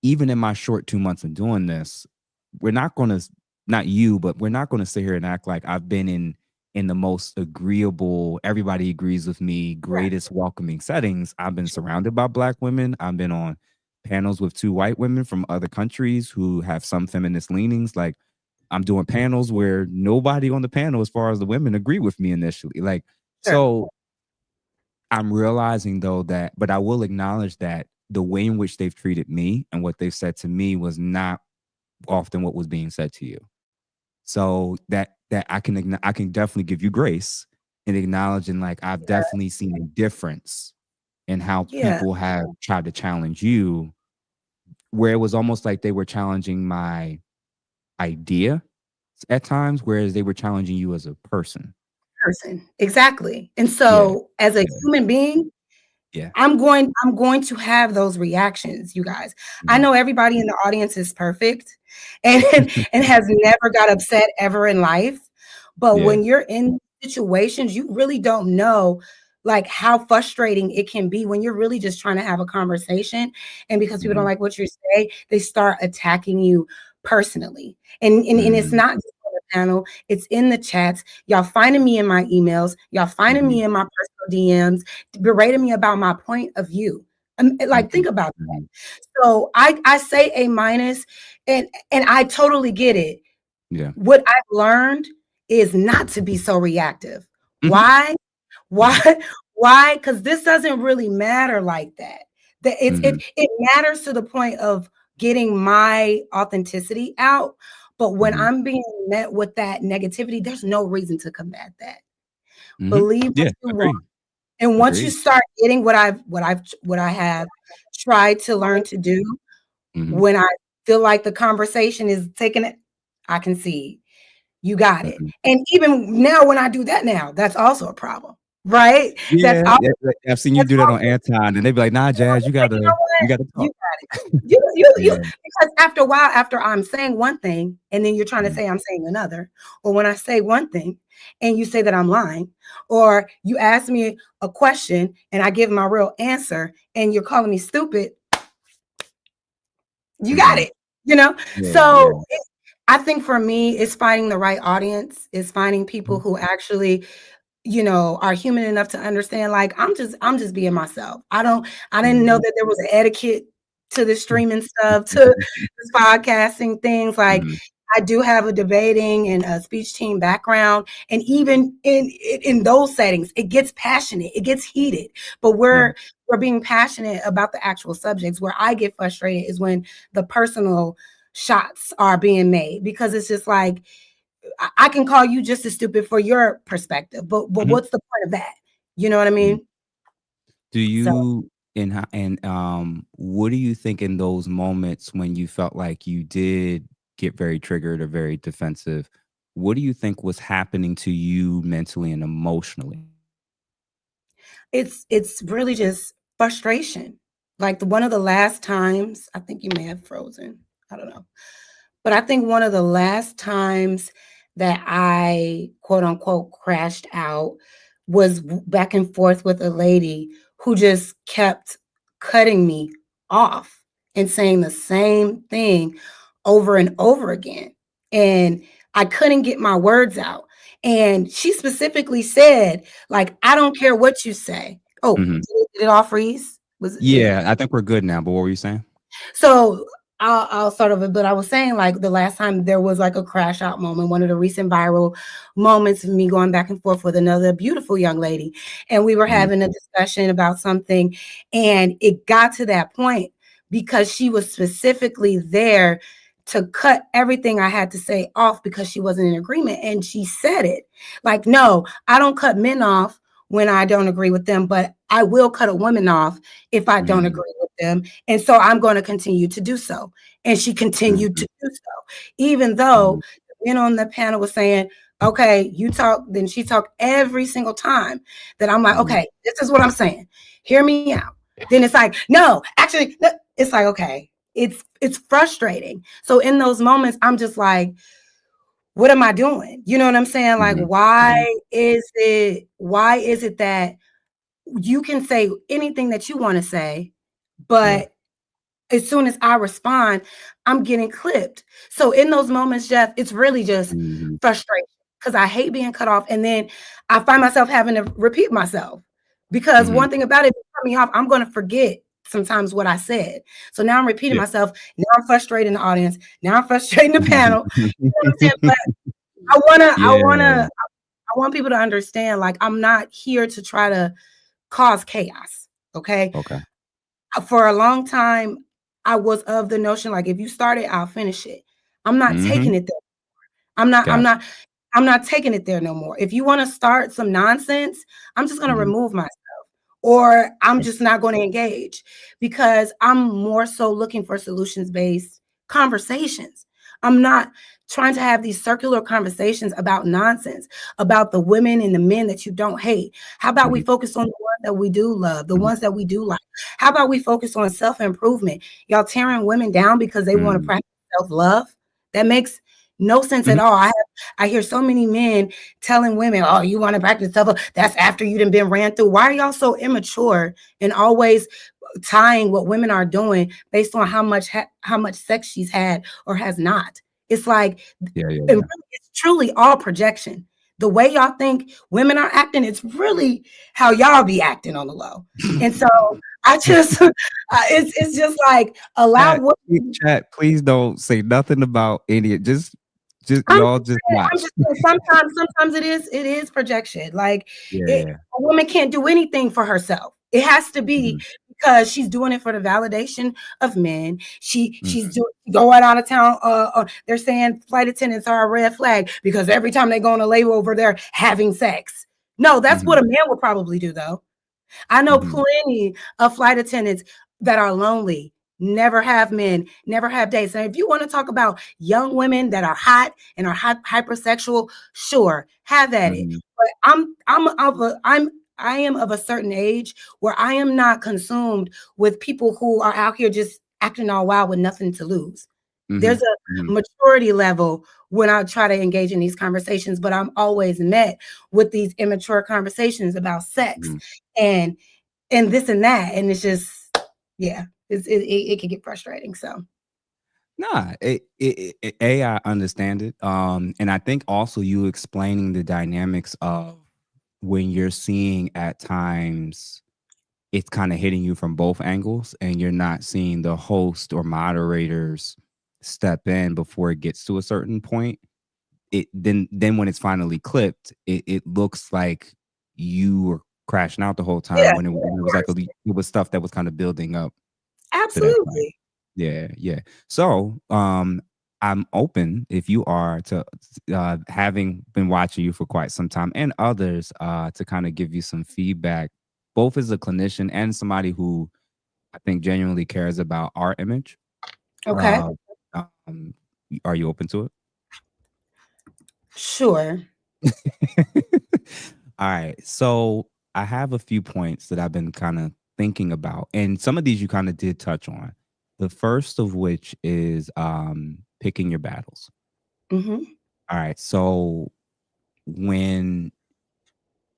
even in my short 2 months of doing this, we're not going to, not you, but we're not going to sit here and act like I've been in the most agreeable, everybody agrees with me, right. greatest welcoming settings. I've been surrounded by Black women. I've been on panels with 2 white women from other countries who have some feminist leanings. Like I'm doing panels where nobody on the panel, as far as the women, agree with me initially. Like, Sure. so I'm realizing though that, but I will acknowledge that the way in which they've treated me and what they've said to me was not often what was being said to you. So that I can definitely give you grace and acknowledging like I've definitely seen a difference in how Yeah. people have tried to challenge you, where it was almost like they were challenging my idea at times, whereas they were challenging you as a person. Person. Exactly. And Yeah, so as a yeah, human being, yeah. I'm going to have those reactions, you guys. I Mhm. know everybody in the audience is perfect and and has never got upset ever in life. But Yeah. when you're in situations, you really don't know like how frustrating it can be when you're really just trying to have a conversation. And because people don't Mhm. like what you say, they start attacking you personally. And it's Mhm. not just on the panel, it's in the chats. Y'all finding me in my emails, y'all finding me Mhm. in my personal DMs berating me about my point of view. Like, Mhm. think about that. Mhm. So I say A minus, and I totally get it. Yeah. What I've learned is not to be so reactive. Mhm. Why? Why? Mhm. Why? Because this doesn't really matter like that. That Mhm. it matters to the point of getting my authenticity out. But when Mhm. I'm being met with that negativity, there's no reason to combat that. Mhm. Believe what Yeah, you want. agreed. And once you Agreed. start getting what I have tried to learn to do, Mhm. when I feel like the conversation is taking it, I can see you got it. Mhm. And even now when I do that now, that's also a problem, right? That's Yeah, al yeah, like, I've seen you that's do that on also, Anton, and they be like, "Nah, Jazz, it's like, you know you what? gotta You talk." got it. You Yeah. because after a while, after I'm saying one thing, and then you're trying to Mhm. say I'm saying another, or when I say one thing and you say that I'm lying, or you ask me a question and I give my real answer and you're calling me stupid, you got Mhm. it, you know? Yeah, yeah. So I think for me, it's finding the right audience, is finding people Mhm. who actually, are human enough to understand, like, I'm just being myself. I didn't know Mhm. that there was an etiquette to the streaming stuff, to this podcasting things. Like, Mhm. I do have a debating and a speech team background, and even in those settings, it gets passionate, it gets heated, but Yeah. we're being passionate about the actual subjects. Where I get frustrated is when the personal shots are being made, because it's just like, I can call you just as stupid for your perspective, but Mhm. what's the point of that? You know what I Mhm. mean? Do So you what do you think in those moments when you felt like you did get very triggered or very defensive? What do you think was happening to you mentally and emotionally? it's really just frustration. Like one of the last times, I think you may have frozen. I don't know. But I think one of the last times that I quote unquote crashed out was back and forth with a lady who just kept cutting me off and saying the same thing over and over again. And I couldn't get my words out. And she specifically said, like, I don't care what you say. Oh, Mhm. did it all freeze? Was it? Yeah, I think we're good now, but what were you saying? So I'll sort of, but I was saying like the last time there was like a crash out moment, one of the recent viral moments of me going back and forth with another beautiful young lady. And we were Mhm, having a discussion about something, and it got to that point because she was specifically there to cut everything I had to say off because she wasn't in agreement. And she said it like, no, I don't cut men off when I don't agree with them, but I will cut a woman off if I don't mhm, agree with them. And so I'm going to continue to do so. And she continued mhm, to do so, even though mhm, the men on the panel was saying, okay, you talk, then she talked every single time that I'm like, mhm, okay, this is what I'm saying. Hear me out. Then it's like, no, actually, no. It's like, okay, it's frustrating. So in those moments, I'm just like, what am I doing? You know what I'm saying? Like, mhm, mhm. why is it that you can say anything that you want to say, Yeah. but as soon as I respond, I'm getting clipped. So in those moments, Jeff, it's really just Mhm, frustration because I hate being cut off. And then I find myself having to repeat myself because mhm. one thing about it, if you cut me off, I'm going to forget sometimes what I said. So now I'm repeating Yeah. myself. Now I'm frustrating the audience. Now I'm frustrating the panel. You know what I'm saying? But I wanna, I Yeah. wanna, I want people to understand, like, I'm not here to try to cause chaos. Okay. Okay. For a long time, I was of the notion, like, if you start it, I'll finish it. I'm not Mhm. taking it there. I'm not, I'm Gotcha. not, I'm not taking it there no more. If you want to start some nonsense, I'm just gonna Mhm. remove myself. Or I'm just not going to engage because I'm more so looking for solutions based conversations. I'm not trying to have these circular conversations about nonsense, about the women and the men that you don't hate. How about we Mhm, focus on the ones that we do love, the mhm, ones that we do like? How about we focus on self improvement? Y'all tearing women down because they want to mhm, practice self love? That makes no sense at mhm. all. I hear so many men telling women, "Oh, you want to practice self? That's after you done been ran through." Why are y'all so immature and always tying what women are doing based on how much sex she's had or has not? It's like, Yeah, yeah, and yeah. really, it's truly all projection. The way y'all think women are acting, it's really how y'all be acting on the low. And so I just, it's just like allow Chat, what. chat, please don't say nothing about any just I'm y'all just just saying, I'm watch. just saying sometimes it is projection. Like Yeah. a woman can't do anything for herself. It has to be Mhm, because she's doing it for the validation of men. She's mhm, doing going out of town. They're saying flight attendants are a red flag because every time they go on a layover, they're having sex. No, that's what mhm, a man would probably do though. I know mhm, plenty of flight attendants that are lonely, never have men, never have dates. And if you want to talk about young women that are hot and are hypersexual, sure, have at it. mhm, But I am of a certain age where I am not consumed with people who are out here just acting all wild with nothing to lose. There's mhm, a mhm, maturity level when I try to engage in these conversations, but I'm always met with these immature conversations about sex mhm. and and this and that, and it's just yeah, it can get frustrating. So Nah, I understand it. And I think also you explaining the dynamics of when you're seeing at times it's kind of hitting you from both angles and you're not seeing the host or moderators step in before it gets to a certain point. It then when it's finally clipped, it looks like you were crashing out the whole time yeah, when yeah, it of was like course, it was stuff that was kind of building up to that point. absolutely. Yeah, yeah. So, I'm open if you are to having been watching you for quite some time and others to kind of give you some feedback, both as a clinician and somebody who I think genuinely cares about our image. Okay, Uh, um, are you open to it? sure. All right. So I have a few points that I've been kind of thinking about, and some of these you kind of did touch on. The first of which is picking your battles. Hmm. All right. So when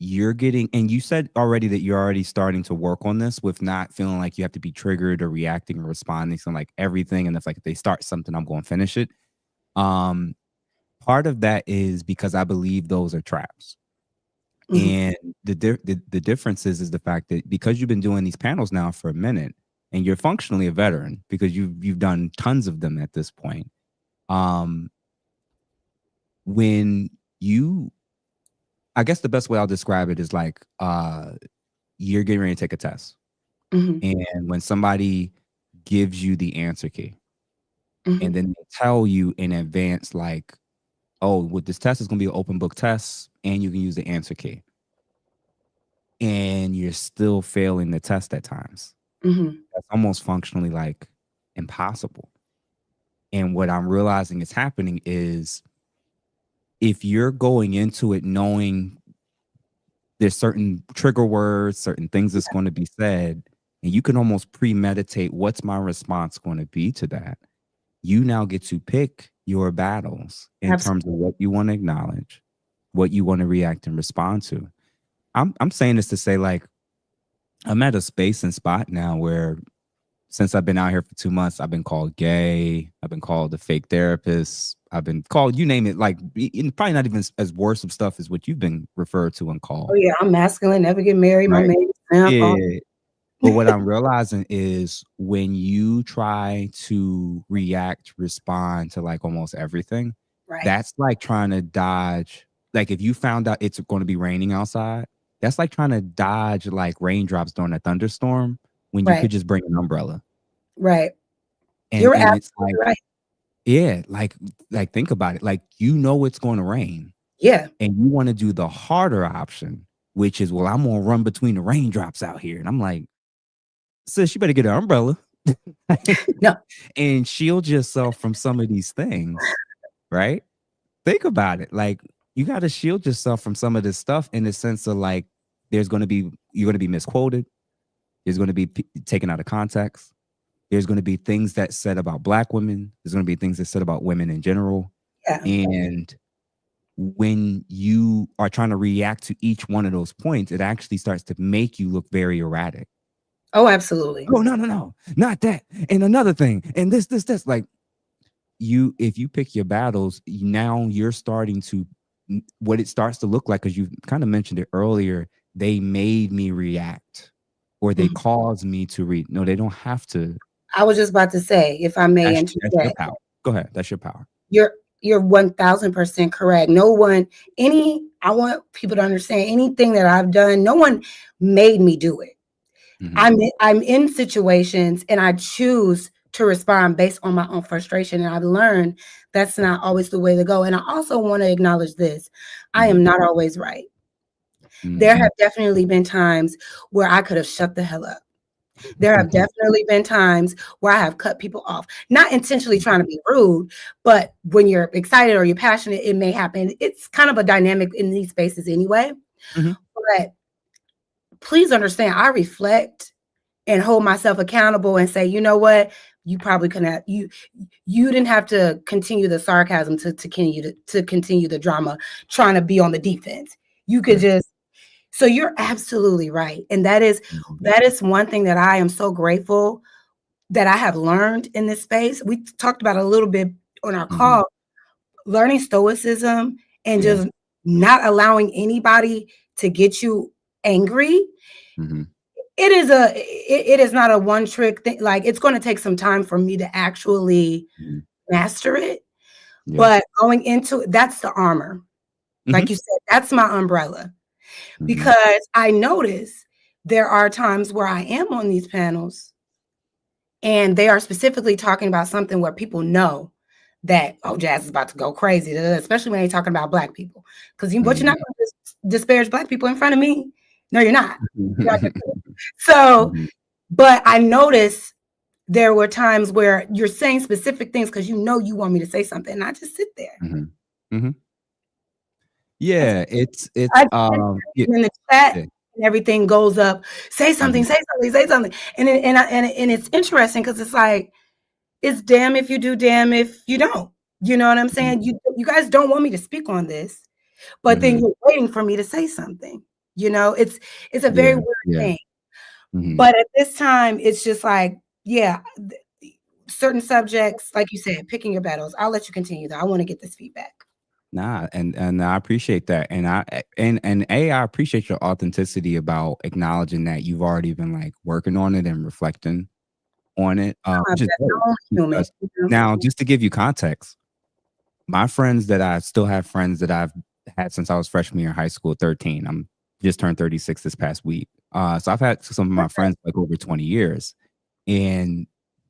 you're getting, and you said already that you're already starting to work on this with not feeling like you have to be triggered or reacting or responding to like everything. And if like they start something, I'm going to finish it. Um, Part of that is because I believe those are traps. Hmm. And the difference is the fact that because you've been doing these panels now for a minute and you're functionally a veteran because you've done tons of them at this point. Um, when you, I guess the best way I'll describe it is like you're getting ready to take a test, Mhm. and when somebody gives you the answer key, and Mhm. then they tell you in advance, like, oh, with this test, it's going to be an open book test, and you can use the answer key, and you're still failing the test at times. Mhm. That's almost functionally like impossible. And what I'm realizing is happening is if you're going into it knowing there's certain trigger words, certain things that's going to be said, and you can almost premeditate what's my response going to be to that. You now get to pick your battles in terms of Absolutely. what you want to acknowledge, what you want to react and respond to. I'm saying this to say, like, I'm at a space and spot now where since I've been out here for 2 months, I've been called gay. I've been called a fake therapist. I've been called, you name it, like probably not even as worse of stuff as what you've been referred to and Oh called. yeah, I'm masculine, never get married. My Right. man is simp. Yeah. But what I'm realizing is when you try to react, respond to like almost everything, Right. that's like trying to dodge. Like if you found out it's going to be raining outside, that's like trying to dodge like raindrops during a thunderstorm when you Right. could just bring an umbrella. Right. And You're and it's absolutely like, right. yeah, like think about it. Like you know it's going to rain Yeah. and you want to do the harder option, which is, well, I'm gonna run between the raindrops out here. And I'm like, sis, you better get an umbrella No. and shield yourself from some of these things, right? Think about it. Like you got to shield yourself from some of this stuff in the sense of like, you're going to be misquoted. There's going to be taken out of context. There's going to be things that said about Black women. There's going to be things that said about women in general. Yeah. And when you are trying to react to each one of those points, it actually starts to make you look very erratic. Oh, absolutely. Oh, no, not that. And another thing. And this. Like if you pick your battles, now you're starting to, what it starts to look like, because you kind of mentioned it earlier, they made me react or they Mhm. caused me to read. No, they don't have to. I was just about to say, if I may That's your interject, power. Go ahead. That's your power. you're you're 1000% correct. No one, I want people to understand anything that I've done, no one made me do it. Mm-hmm. I'm in situations and I choose to respond based on my own frustration. And I've learned that's not always the way to go. And I also want to acknowledge this. I Mm-hmm. am not always right. There Mm-hmm. have definitely been times where I could have shut the hell up. There have definitely been times where I have cut people off, not intentionally trying to be rude, but when you're excited or you're passionate, it may happen. It's kind of a dynamic in these spaces anyway. Mm-hmm. But please understand, I reflect and hold myself accountable and say, you know what, you probably couldn't have, you didn't have to continue the sarcasm to continue the drama, trying to be on the defense. You could Right. just, so you're absolutely right. And Mm-hmm. that is one thing that I am so grateful that I have learned in this space. We talked about a little bit on our Mm-hmm. call, learning stoicism and Yeah. just not allowing anybody to get you angry. Mm-hmm. It is not a one trick thing. Like it's going to take some time for me to actually Mm-hmm. master it. Yeah. But going into it, that's the armor. Mm-hmm. Like you said, that's my umbrella. Mm-hmm. Because I notice there are times where I am on these panels and they are specifically talking about something where people know that, oh, Jas is about to go crazy, especially when they're talking about Black people. Because what you're not going to disparage Black people in front of me. No, you're not. You're not gonna do it. So, Mm-hmm. but I notice there were times where you're saying specific things because you know you want me to say something, and I just sit there. Mm-hmm. Mm-hmm. I just, Yeah, it's I just sit yeah, there in the chat yeah. and everything goes up. Say Mm-hmm. something, say something, say something. And it's interesting because it's like, it's damn if you do, damn if you don't. You know what I'm saying? You guys don't want me to speak on this, but then Mm-hmm. you're waiting for me to say something. You know, it's a very Yeah, weird yeah. thing. Mm-hmm. But at this time, it's just like, yeah, certain subjects, like you said, picking your battles. I'll let you continue though. I want to get this feedback. Nah, and I appreciate that, and I appreciate your authenticity about acknowledging that you've already been like working on it and reflecting. on it, which is I'm dope only human, because you know? now just to give you context, my friends that I still have friends that I've had since I was freshman year in high school, 13. I'm just turned 36 this past week. So I've had some of my friends like over 20 years, and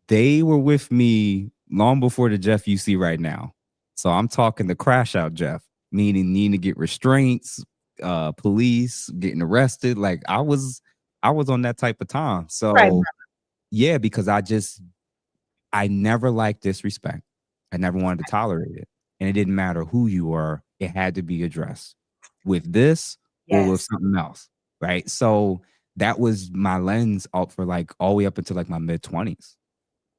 they were with me long before the Jeff you see right now. So I'm talking the crash out Jeff, meaning needing to get restraints, police, getting arrested. Like I was on that type of time. Right, So yeah, because I never liked disrespect. I never wanted to tolerate it. And it didn't matter who you were, it had to be addressed with this or with yes, something else. Right. So that was my lens out for like all the way up until like my mid 20s,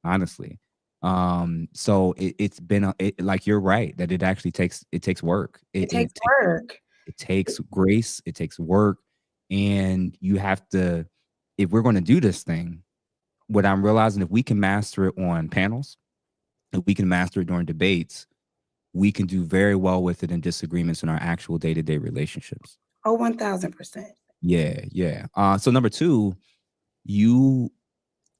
honestly. So it's been like you're right that it actually takes work. it takes It work. it takes grace, it takes work, and you have to, if we're going to do this thing, what I'm realizing, if we can master it on panels, if we can master it during debates, we can do very well with it in disagreements in our actual day-to-day relationships. Oh, 1000%. Yeah, yeah. So number two, you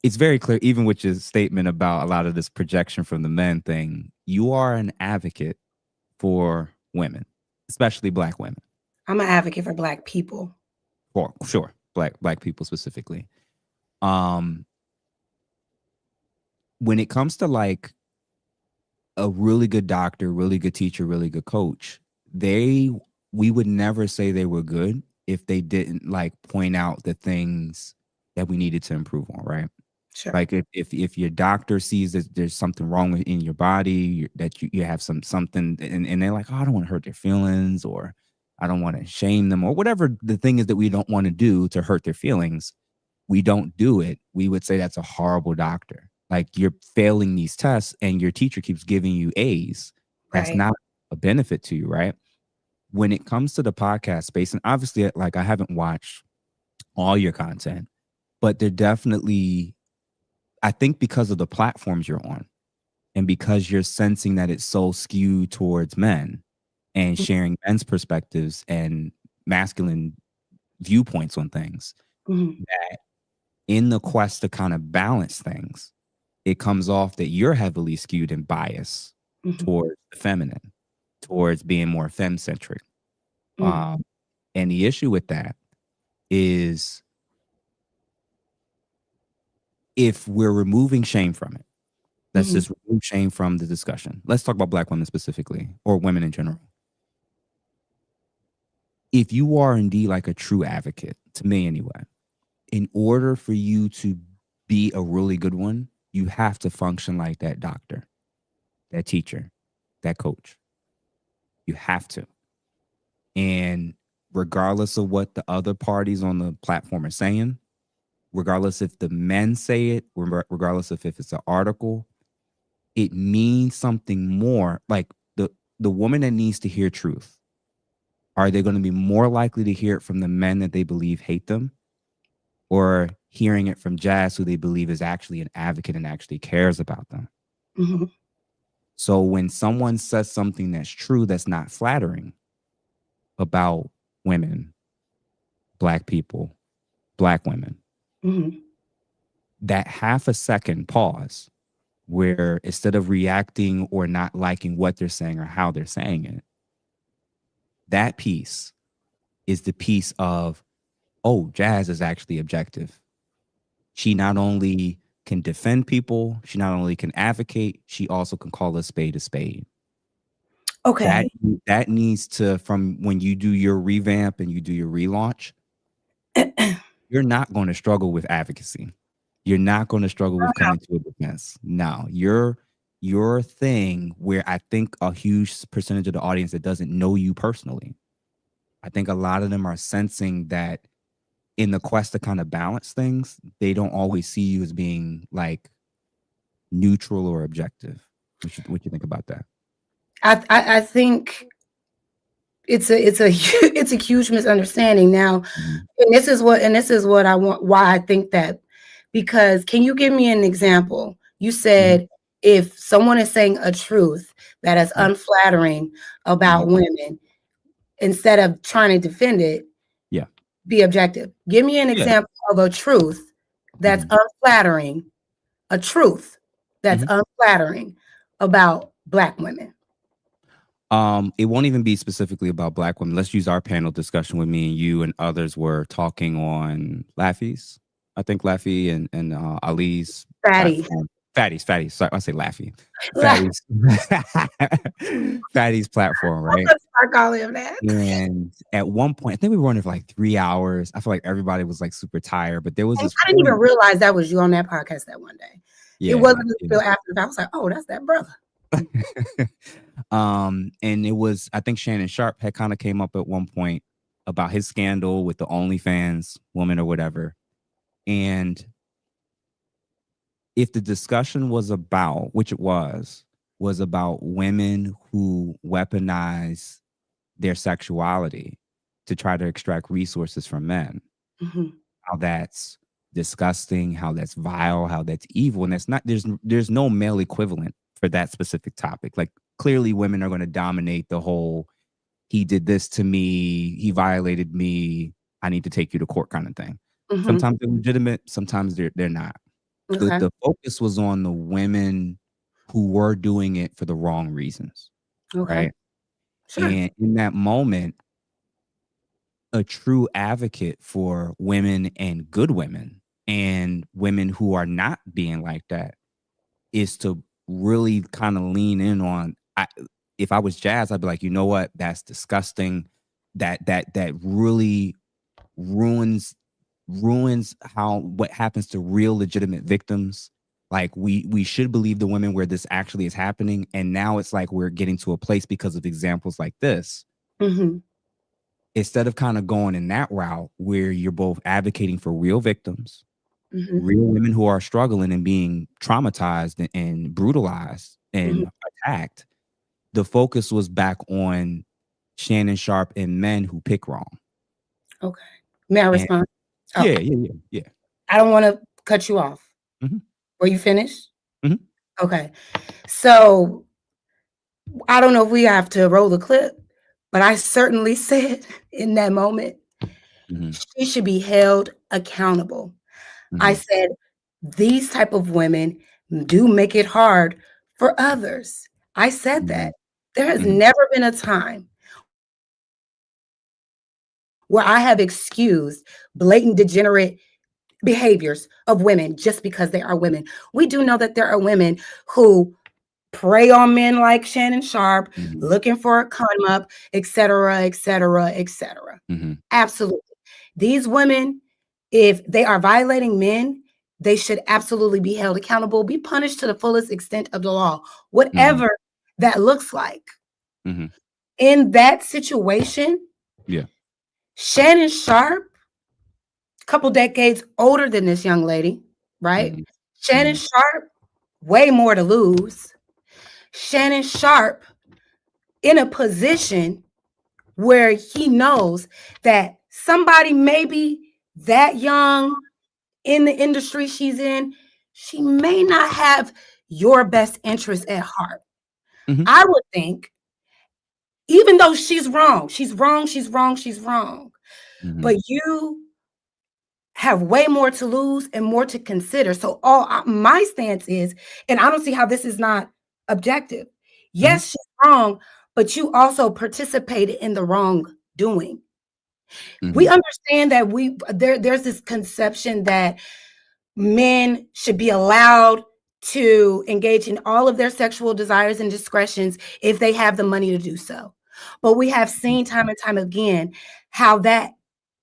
it's very clear, even with your statement about a lot of this projection from the men thing, you are an advocate for women, especially black women. I'm an advocate for Black people. For sure. Black people specifically. Um, when it comes to like a really good doctor, really good teacher, really good coach, they we would never say they were good if they didn't like point out the things that we needed to improve on, right? Sure. Like if your doctor sees that there's something wrong in your body, that you have something, and they're like, oh, I don't want to hurt their feelings, or I don't want to shame them, or whatever the thing is that we don't want to do to hurt their feelings, we don't do it. We would say that's a horrible doctor. Like you're failing these tests and your teacher keeps giving you A's. That's Right. not a benefit to you, right? When it comes to the podcast space, and obviously, like I haven't watched all your content, but they're definitely, I think because of the platforms you're on and because you're sensing that it's so skewed towards men and sharing men's perspectives and masculine viewpoints on things, Mhm, that in the quest to kind of balance things, it comes off that you're heavily skewed and biased mhm, towards the feminine, towards being more femme-centric. mm, Um, and the issue with that is if we're removing shame from it, let's mhm. just remove shame from the discussion. Let's talk about black women specifically, or women in general. If you are indeed like a true advocate, to me anyway, in order for you to be a really good one, you have to function like that doctor, that teacher, that coach. You have to. And regardless of what the other parties on the platform are saying, regardless if the men say it, regardless of if it's an article, it means something more. Like the woman that needs to hear truth, are they going to be more likely to hear it from the men that they believe hate them, or hearing it from Jas, who they believe is actually an advocate and actually cares about them? Mhm, So when someone says something that's true, that's not flattering about women, black people, black women, mhm, that half a second pause where instead of reacting or not liking what they're saying or how they're saying it, that piece is the piece of, oh, Jas is actually objective. She not only can defend people, she not only can advocate, she also can call a spade a spade. That okay. that needs to, from when you do your revamp and you do your relaunch, you're not going to struggle with advocacy. You're not going to struggle with coming to a defense. No, your thing, where I think a huge percentage of the audience that doesn't know you personally, I think a lot of them are sensing that in the quest to kind of balance things, they don't always see you as being like neutral or objective. What you think about that? I think it's a it's a huge misunderstanding now, Mhm. and this is what I want, why I think that, because can you give me an example? You Mhm. said if someone is saying a truth that is Yeah. unflattering Mhm. about women, instead of trying to defend it, Yeah. be objective. Give me an Yeah. example of a truth that's Mhm. unflattering a truth that's Mhm. unflattering about Black women? It won't even be specifically about Black women. Let's use our panel discussion with me and you and others were talking on Laffy's. I think Laffy and Ali's Fatty. platform. Fatty's. Sorry, I say Laffy. Fatty's Fatty's platform, right? Let's start calling him that. And at one point, I think we were on it for like 3 hours. I feel like everybody was like super tired, but there was And this I didn't even point. realize that was you on that podcast that one day. It Yeah, wasn't yeah. until after the fact. I was like, oh, that's that brother. And it was, I think Shannon Sharp had kind of came up at one point about his scandal with the OnlyFans woman or whatever. And if the discussion was about, which it was about women who weaponize their sexuality to try to extract resources from men, how that's disgusting, how that's vile, how that's evil. And that's not, there's no male equivalent for that specific topic. Like clearly women are going to dominate the whole, he did this to me, he violated me, I need to take you to court kind of thing. Sometimes they're legitimate, sometimes they're not. Okay. The focus was on the women who were doing it for the wrong reasons, Okay. right? Sure. And in that moment, a true advocate for women and good women and women who are not being like that is to really kind of lean in on, if I was Jazz, I'd be like, you know what, that's disgusting. That really ruins how what happens to real legitimate victims. Like we should believe the women where this actually is happening. And now it's like we're getting to a place because of examples like this. Instead of kind of going in that route where you're both advocating for real victims, real women who are struggling and being traumatized and brutalized and attacked, the focus was back on Shannon Sharp and men who pick wrong. Okay. May I And respond? yeah, Okay. yeah. I don't want to cut you off. Mm-hmm. Were you finished? Mm-hmm. Okay. So I don't know if we have to roll the clip, but I certainly said in that moment, Mm-hmm. she should be held accountable. I Mm-hmm. said, these type of women do make it hard for others. I said Mm-hmm. that. There has Mm-hmm. never been a time where I have excused blatant degenerate behaviors of women just because they are women. We do know that there are women who prey on men like Shannon Sharp, Mm-hmm. looking for a come up, et cetera, et cetera, et cetera. Mm-hmm. Absolutely. These women, if they are violating men, they should absolutely be held accountable, be punished to the fullest extent of the law, Mm-hmm. whatever that looks like. Mm-hmm. In that situation, Yeah. Shannon Sharp, a couple decades older than this young lady, right? Mm-hmm. Shannon Mm-hmm. Sharp, way more to lose. Shannon Sharp in a position where he knows that somebody maybe that young in the industry she's in, she may not have your best interest at heart. Mm-hmm. I would think, even though she's wrong, she's wrong, she's wrong, she's wrong, Mm-hmm. but you have way more to lose and more to consider. So all my stance is, and I don't see how this is not objective. Mm-hmm. Yes, she's wrong, but you also participated in the wrongdoing. We Mm-hmm. understand that there's this conception that men should be allowed to engage in all of their sexual desires and discretions if they have the money to do so. But we have seen time and time again how that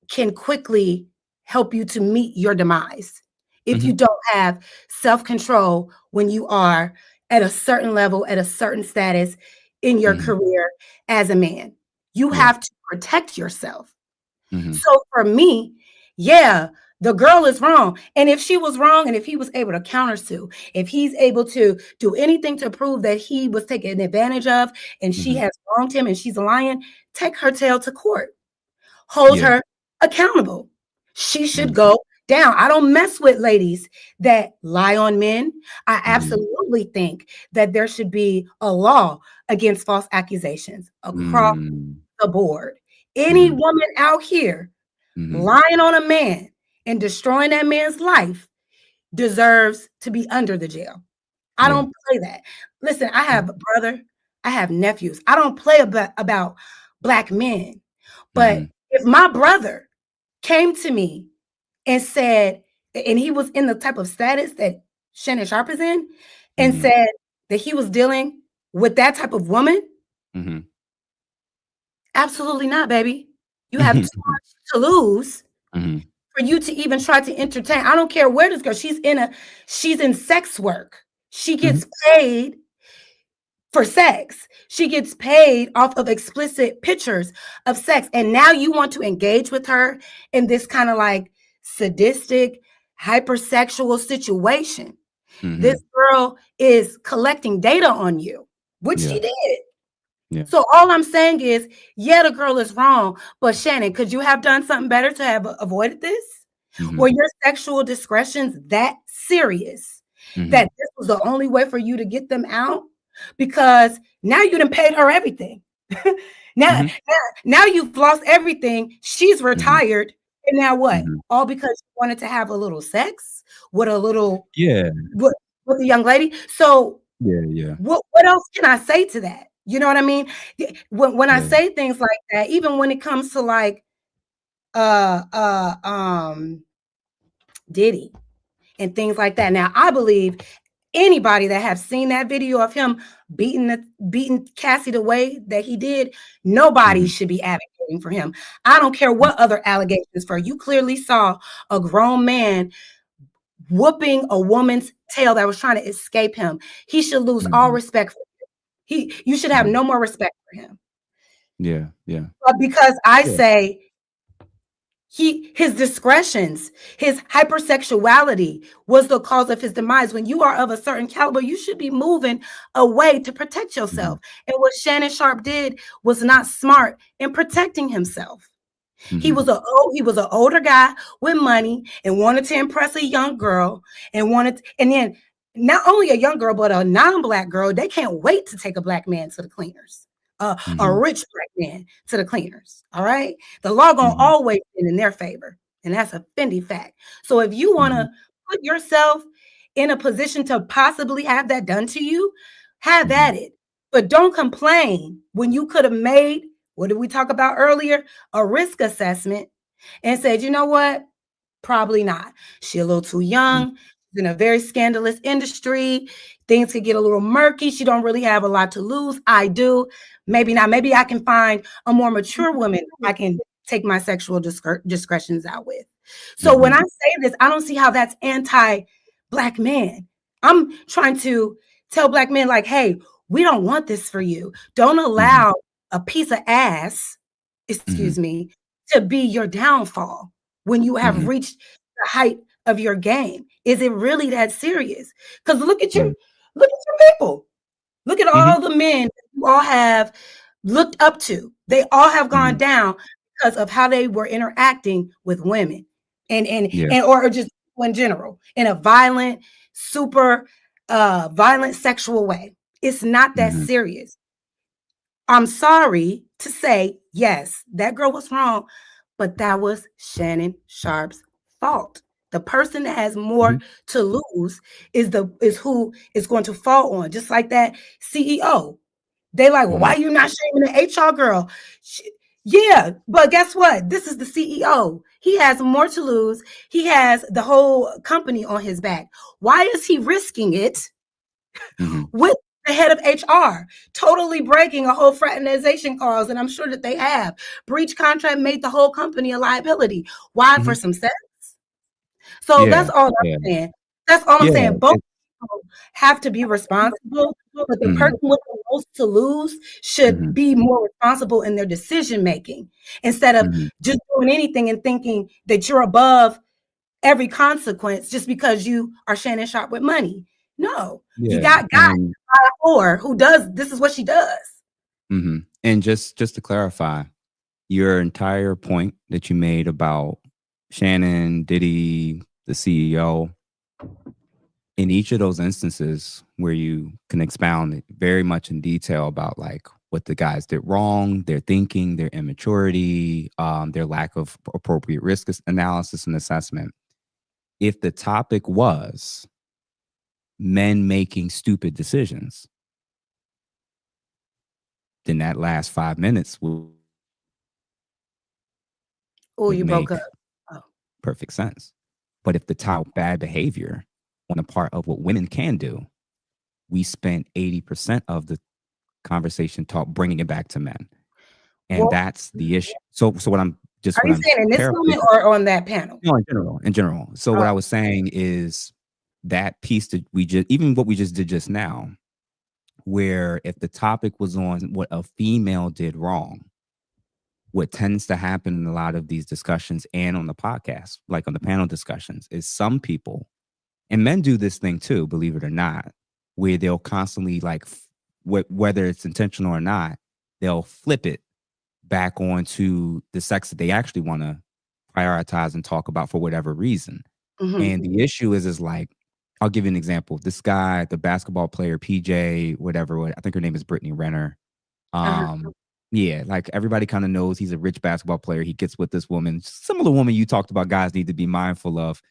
can quickly help you to meet your demise if Mm-hmm. you don't have self-control when you are at a certain level, at a certain status in your Mm-hmm. career as a man. You Yeah. have to protect yourself. Mm-hmm. So for me, yeah, the girl is wrong. And if she was wrong, and if he was able to countersue, if he's able to do anything to prove that he was taken advantage of and she Mm-hmm. has wronged him and she's lying, take her tail to court, hold Yeah. her accountable. She should Mm-hmm. go down. I don't mess with ladies that lie on men. I Mm-hmm. absolutely think that there should be a law against false accusations across Mm-hmm. the board. Any Mm-hmm. woman out here Mm-hmm. lying on a man and destroying that man's life, deserves to be under the jail. I Yeah. don't play that. Listen, I Yeah. have a brother, I have nephews. I don't play about Black men. But Mhm. if my brother came to me and said, and he was in the type of status that Shannon Sharp is in, and Mhm. said that he was dealing with that type of woman, Mhm. absolutely not, baby. You have too Mhm. much to lose Mhm. for you to even try to entertain. I don't care where this girl, she's in sex work. She Mhm. gets paid for sex. She gets paid off of explicit pictures of sex. And now you want to engage with her in this kind of like sadistic, hypersexual situation. This Mhm. girl is collecting data on you, which she Yeah. did. Yeah. So all I'm saying is, yeah, the girl is wrong, but Shannon, could you have done something better to have avoided this? Were Mhm. your sexual discretions that serious that Mhm. this was the only way for you to get them out? Because now you done paid her everything. now, Mhm. now you've lost everything. She's Mhm. retired. And now what? Mhm. All because you wanted to have a little sex with a little Yeah. with, with a young lady. So Yeah. Yeah. what else can I say to that? You know what I mean? When I Yeah. say things like that, even when it comes to like uh uh um Diddy and things like that. Now I believe anybody that have seen that video of him beating Cassie the way that he did, nobody Mhm. should be advocating for him. I don't care what other allegations for. You clearly saw a grown man whooping a woman's tail that was trying to escape him. He should lose all Mhm. respect for you should have Mhm. no more respect for him. Yeah. Yeah. But because I Yeah. say his discretions, his hypersexuality was the cause of his demise. When you are of a certain caliber, you should be moving away to protect yourself. Mhm. And what Shannon Sharp did was not smart in protecting himself. Mhm. He was an older guy with money and wanted to impress a young girl and then not only a young girl but a non-black girl. They can't wait to take a black man to the cleaners, a Mhm. rich black man to the cleaners. All right, the law gonna Mhm. always be in their favor, and that's a Fendi fact. So if you want Mhm. to put yourself in a position to possibly have that done to you, have Mhm. at it. But don't complain when you could have made, what did we talk about earlier? A risk assessment and said, you know what? Probably not. She a little too Mhm. young. She's in a very scandalous industry. Things could get a little murky. She don't really have a lot to lose. I do. Maybe not. Maybe I can find a more mature woman I can take my sexual discretions out with. So when I Mhm. say this, I don't see how that's anti-black man. I'm trying to tell black men like, hey, we don't want this for you. Don't Mhm. allow a piece of ass, excuse Mhm. me, to be your downfall when you have Mhm. reached the height of your game. Is it really that serious? Because Yeah. look at your people. Look at Mhm. all the men you all have looked up to. They all have gone Mhm. down because of how they were interacting with women Yeah. and or just in general in a violent, super violent sexual way. It's not that Mhm. serious. I'm sorry to say, yes, that girl was wrong, but that was Shannon Sharp's fault. The person that has more Mhm. to lose is who is going to fall on. Just like that CEO. They like, well, why Mhm. are you not shaming the HR girl? She, yeah, but guess what? This is the CEO. He has more to lose. He has the whole company on his back. Why is he risking it Mhm. with the head of HR, totally breaking a whole fraternization clause? And I'm sure that they have. Breach contract made the whole company a liability. Why? For Mhm. some sex? So that's Yeah. all I'm Yeah. saying. That's all I'm Yeah. saying. Both people have to be responsible, but the person Mhm. with the most to lose should Mhm. be more responsible in their decision making instead of Mhm. just doing anything and thinking that you're above every consequence just because you are Shannon Sharp with money. No, you Yeah. got God And or who does this is what she does. mhm. And just to clarify, your entire point that you made about Shannon, Diddy, the CEO, in each of those instances where you can expound it very much in detail about like what the guys did wrong, their thinking, their immaturity, their lack of appropriate risk analysis and assessment. If the topic was men making stupid decisions, then that last 5 minutes Oh, would you broke up. make Oh. perfect sense. But if the top bad behavior on the part of what women can do, we spent 80% of the conversation talk bringing it back to men. And Well, that's the issue. So what I'm are you saying in this paraphrasing. moment or on that panel? No, in general. So Oh, what I was saying is that piece that we just, even what we just did just now, where if the topic was on what a female did wrong, what tends to happen in a lot of these discussions and on the podcast, like on the panel discussions, is some people, and men do this thing too, believe it or not, where they'll constantly like, whether it's intentional or not, they'll flip it back onto the sex that they actually want to prioritize and talk about for whatever reason. mhm, And the issue is like, I'll give you an example. This guy, the basketball player, PJ, whatever, I think her name is Brittany Renner. uh-huh, Yeah, like everybody kind of knows he's a rich basketball player. He gets with this woman, similar woman you talked about, guys need to be mindful of.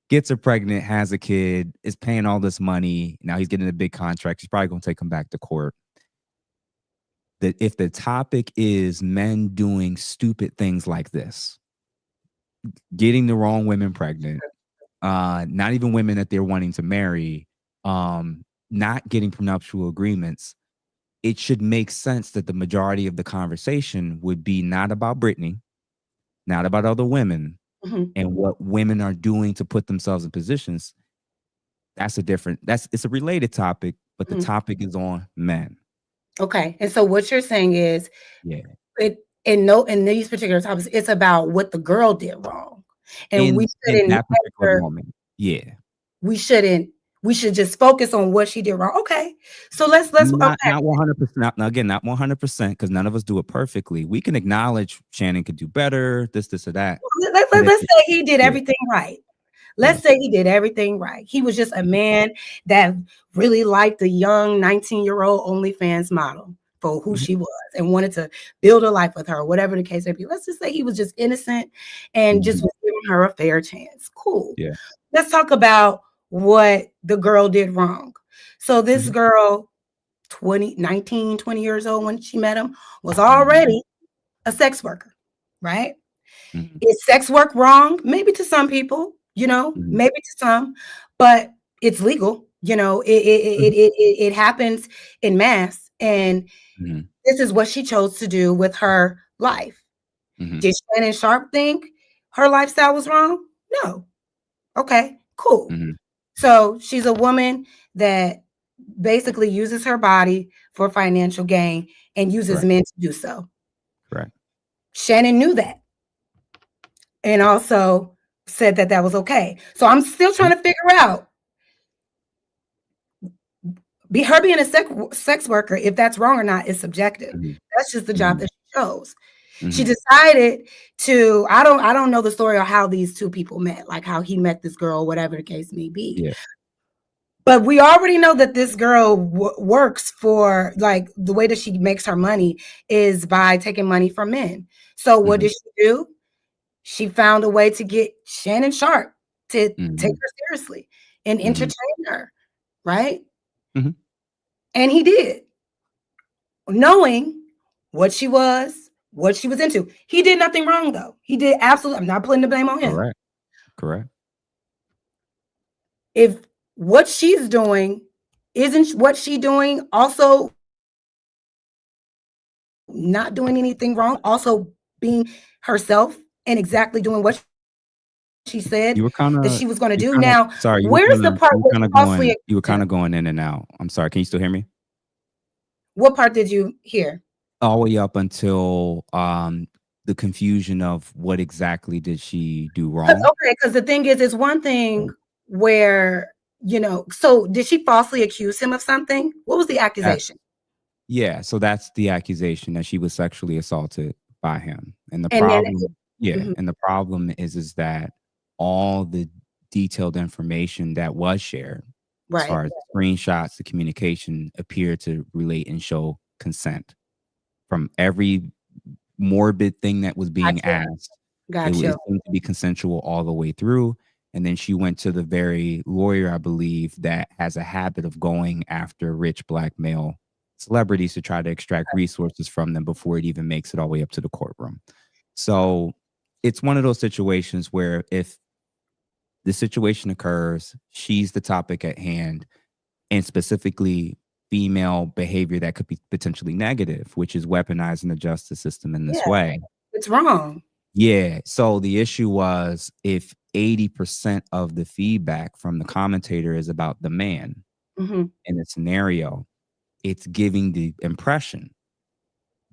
Gets her pregnant, has a kid, is paying all this money. Now he's getting a big contract. She's probably going to take him back to court. That if the topic is men doing stupid things like this, getting the wrong women pregnant, not even women that they're wanting to marry, not getting prenuptial agreements, it should make sense that the majority of the conversation would be not about Brittany, not about other women, mhm, and what women are doing to put themselves in positions. It's a related topic, but the mhm. topic is on men. Okay, and so what you're saying is Yeah. it in these particular topics, it's about what the girl did wrong, and In that particular moment. Yeah. we shouldn't we should just focus on what she did wrong. Okay, so let's unpack. Not 100%. Now, again, not 100% because none of us do it perfectly. We can acknowledge Shannon could do better, this or that. But Let's say he did yeah, everything right. yeah. Let's say he did everything right. He was just a Mhm, man that really liked the young 19-year-old OnlyFans model for who mhm, she was and wanted to build a life with her, whatever the case may be. Let's just say he was just innocent and just mhm. was giving her a fair chance. Cool. Yeah. Let's talk about what the girl did wrong. So this Mhm, girl, 20 years old when she met him, was mhm, already a sex worker, right? mhm, Is sex work wrong? Maybe to some people, mhm, maybe to some, but it's legal. mhm, It happens in mass, and mhm, this is what she chose to do with her life. mhm, Did Shannon Sharp think her lifestyle was wrong? No. Okay, cool. mhm. So she's a woman that basically uses her body for financial gain and uses Correct. men to do so. Correct. Shannon knew that and also said that that was okay. So I'm still Mhm, trying to figure out her being a sex worker, if that's wrong or not, is subjective. mhm, That's just the job mhm, that she chose. She mhm. decided to. I don't know the story of how these two people met, like how he met this girl, whatever the case may be. Yeah. But we already know that this girl works for, like, the way that she makes her money is by taking money from men. So what Mhm, did she do? She found a way to get Shannon Sharp to take mhm, her seriously and mhm, entertain her, right? mhm. And he did, knowing what she was into. He did nothing wrong though. He did absolutely. I'm not putting the blame on him. Correct. Correct. If what she's doing isn't what she doing, also not doing anything wrong, also being herself and exactly doing what she said You were that kinda she was going to you do. kinda Now, sorry, where's the part where falsely you were accused him? kinda going in and out. I'm sorry, can you still hear me? What part did you hear? All the way up until, the confusion of what exactly did she do wrong? Okay, because the thing is, it's one thing where, so did she falsely accuse him of something? What was the accusation? That's Yeah, so that's the accusation that she was sexually assaulted by him, and the And then problem yeah, mhm, and the problem is that all the detailed information that was shared, as right, far as screenshots, the communication appeared to relate and show consent. From every morbid thing that was got being you, asked, got it you. seemed to be consensual all the way through, And then she went to the very lawyer, I believe, that has a habit of going after rich black male celebrities to try to extract resources from them before it even makes it all the way up to the courtroom. So it's one of those situations where if the situation occurs, she's the topic at hand, and specifically female behavior that could be potentially negative, which is weaponizing the justice system in this Yeah, way. it's wrong. Yeah. So the issue was if 80% of the feedback from the commentator is about the man Mhm. in the scenario, it's giving the impression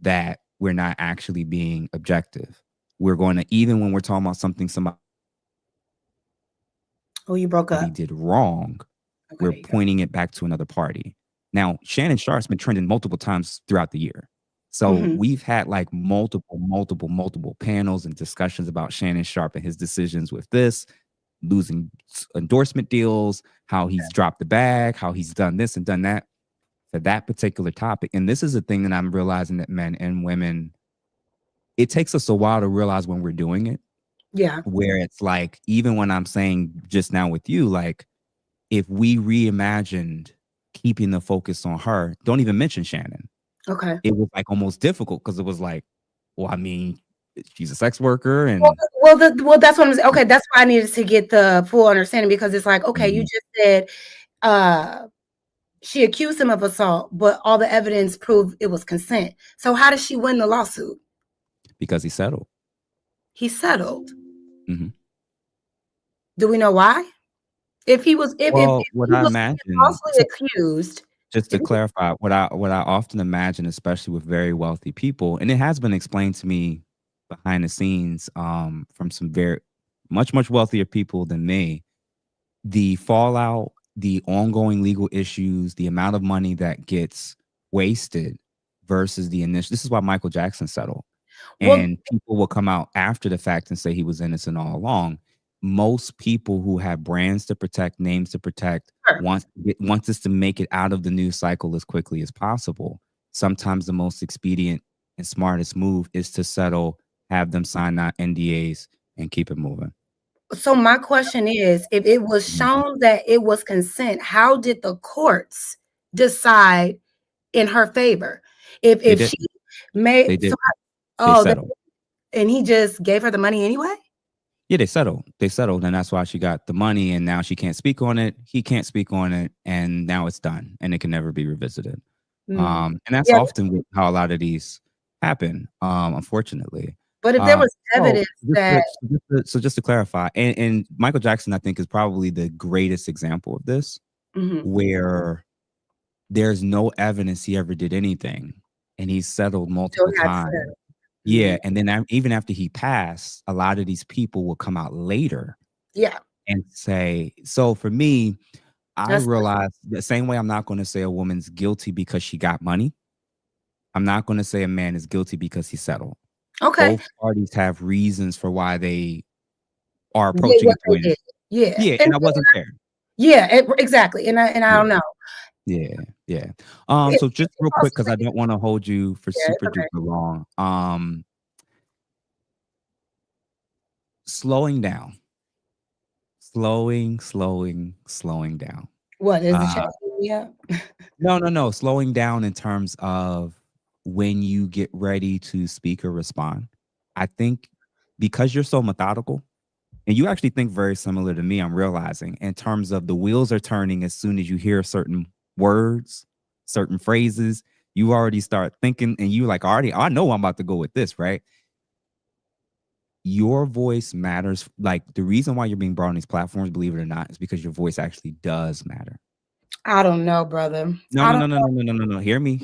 that we're not actually being objective. We're going to, even when we're talking about something somebody Oh, you broke up. did wrong, Okay, we're there you go. pointing it back to another party. Now, Shannon Sharp's been trending multiple times throughout the year. So Mhm. we've had like multiple panels and discussions about Shannon Sharp and his decisions with this, losing endorsement deals, how he's dropped the bag, how he's done this and done that for that particular topic. And this is a thing that I'm realizing that men and women, it takes us a while to realize when we're doing it, Yeah. where it's like, even when I'm saying just now with you, like, if we reimagined keeping the focus on her, don't even mention Shannon. Okay. It was like almost difficult because it was like, well, I mean, she's a sex worker Well, and that's what I'm saying. Okay, that's why I needed to get the full understanding because it's like, okay, you Mhm. just said uh she accused him of assault, but all the evidence proved it was consent. So how did she win the lawsuit? Because he settled. He settled. Hmm. Do we know why? If he was if Well, what he I was imagine, falsely so accused, just to if he, clarify, what I often imagine, especially with very wealthy people, and it has been explained to me behind the scenes, from some very much wealthier people than me, the fallout, the ongoing legal issues, the amount of money that gets wasted versus the initial. This is why Michael Jackson settled. well, And people will come out after the fact and say he was innocent all along. Most people who have brands to protect, names to protect, sure. wants us to make it out of the news cycle as quickly as possible. Sometimes the most expedient and smartest move is to settle, have them sign that NDAs, and keep it moving. So my question is, if it was Mhm. shown that it was consent, how did the courts decide in her favor? They If did. she made They so did. They oh, settled. and he just gave her the money anyway? Yeah, they settled. They settled, and that's why she got the money. And now she can't speak on it. He can't speak on it, and now it's done, and it can never be revisited. Mm. And that's Yeah, often how a lot of these happen, unfortunately. but if there was So evidence that just to clarify, and Michael Jackson, I think, is probably the greatest example of this, mhm, where there's no evidence he ever did anything, and he's settled he still multiple had times. said, Yeah, mhm, and then even after he passed, a lot of these people will come out later yeah, and say, so for me, I that's realized the same way I'm not going to say a woman's guilty because she got money. I'm not going to say a man is guilty because he settled. okay. Both parties have reasons for why they are Did approaching what it the they way it did. is. Yeah, Yeah, and I wasn't there. yeah, exactly, and I Yeah, don't know. yeah, yeah. If So just he real quick, because falsely I don't want to hold you for yeah, it's super duper okay. long. Slowing down, slowing down. What, is the chat Uh, eating me up? no. Slowing down in terms of when you get ready to speak or respond. I think because you're so methodical and you actually think very similar to me, I'm realizing in terms of the wheels are turning as soon as you hear certain words, certain phrases, you already start thinking and you like already, I know I'm about to go with this, right? Your voice matters. Like the reason why you're being brought on these platforms, believe it or not, is because your voice actually does matter. I don't know, brother. No, I no, don't no, no, no, no, no, no, no. Hear me.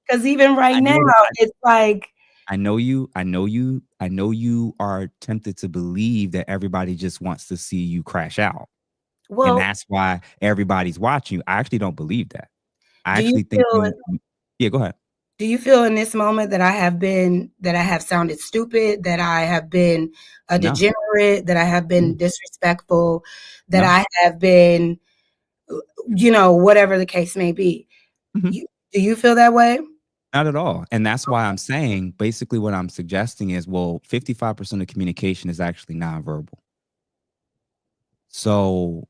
because even right I now, know that it's like, I know you. I know you are tempted to believe that everybody just wants to see you crash out. And well, that's why everybody's watching you. I actually don't believe that. I do you actually think feel you yeah, go ahead. do you feel in this moment that I have sounded stupid, that I have been a No, degenerate, that I have been no, disrespectful, that no. I have been, whatever the case may be? Mhm. Do you feel that way? Not at all. And that's why I'm saying basically what I'm suggesting is, well, 55% of communication is actually nonverbal. So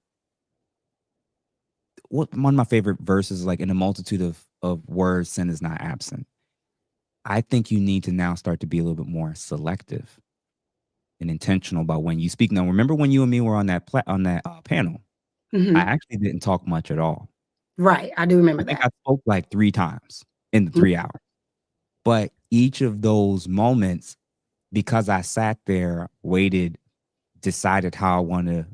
one of my favorite verses is like, in a multitude of words, sin is not absent. I think you need to now start to be a little bit more selective and intentional about when you speak. Now, remember when you and me were on that panel? I Mhm. actually didn't talk much at all. Right, I do I remember think that. I spoke like 3 times in the Mhm. 3 hours. But each of those moments, because I sat there, waited, decided how I want to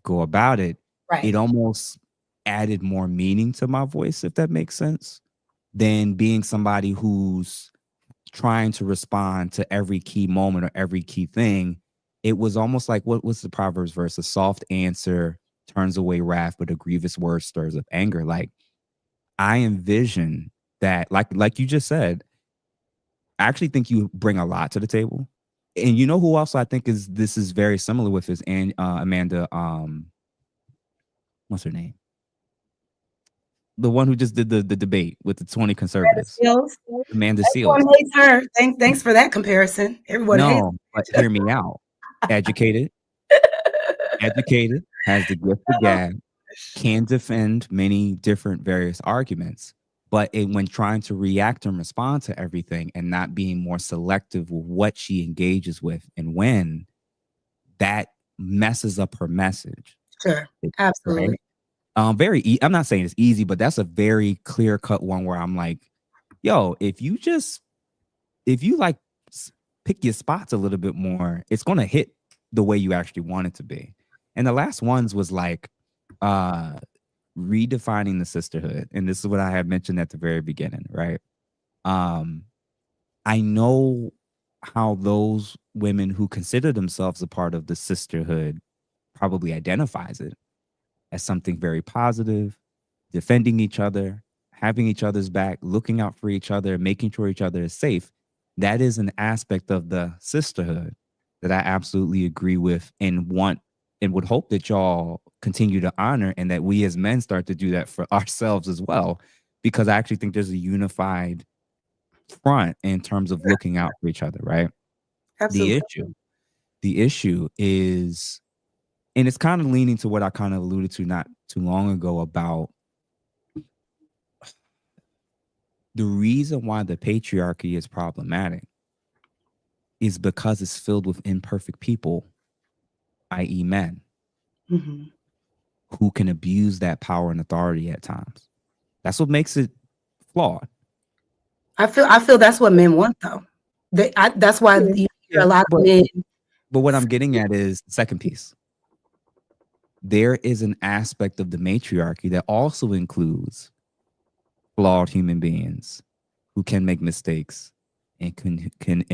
go about it, it Right. almost added more meaning to my voice, if that makes sense, than being somebody who's trying to respond to every key moment or every key thing. It was almost like, what's the Proverbs verse? A soft answer turns away wrath, but a grievous word stirs up anger. Like, I envision that, like you just said, I actually think you bring a lot to the table. And you know who else I think this is very similar with is Amanda, what's her name? The one who just did the debate with the 20 conservatives. Skills. Amanda Seals. Everyone hates her. Thanks for that comparison. Everyone hates No, but hear me out. Educated, educated, has the gift of gab, can defend many different various arguments. But when trying to react and respond to everything and not being more selective with what she engages with and when, that messes up her message. Sure. Right. Absolutely. I'm not saying it's easy, but that's a very clear cut one where I'm like, yo, if you like pick your spots a little bit more, it's going to hit the way you actually want it to be. And the last ones was like uh redefining the sisterhood. And this is what I had mentioned at the very beginning, right? Um, I know how those women who consider themselves a part of the sisterhood probably identifies it as something very positive, defending each other, having each other's back, looking out for each other, making sure each other is safe. That is an aspect of the sisterhood that I absolutely agree with and want and would hope that y'all continue to honor, and that we as men start to do that for ourselves as well. Because I actually think there's a unified front in terms of looking out for each other, right? The Absolutely. issue, the issue is, and it's kind of leaning to what I kind of alluded to not too long ago about the reason why the patriarchy is problematic is because it's filled with imperfect people, i.e., men, Mhm. who can abuse that power and authority at times. That's what makes it flawed. I feel that's what men want though. That's why Yeah. you hear Yeah. a lot of But men. what I'm getting at is the second piece. There is an aspect of the matriarchy that also includes flawed human beings who can make mistakes and can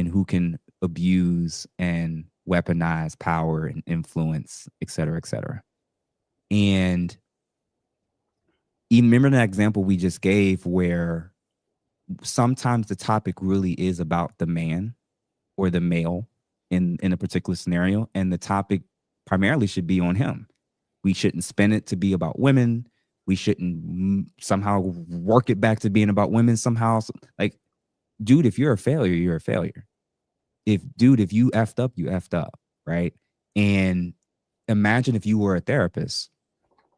who can abuse and weaponize power and influence, et cetera, et cetera. And even remember that example we just gave where sometimes the topic really is about the man or the male in a particular scenario, and the topic primarily should be on him. We shouldn't spin it to be about women. We shouldn't somehow work it back to being about women somehow. Like, dude, if you're a failure, you're a failure. If you effed up, you effed up, right? And imagine if you were a therapist,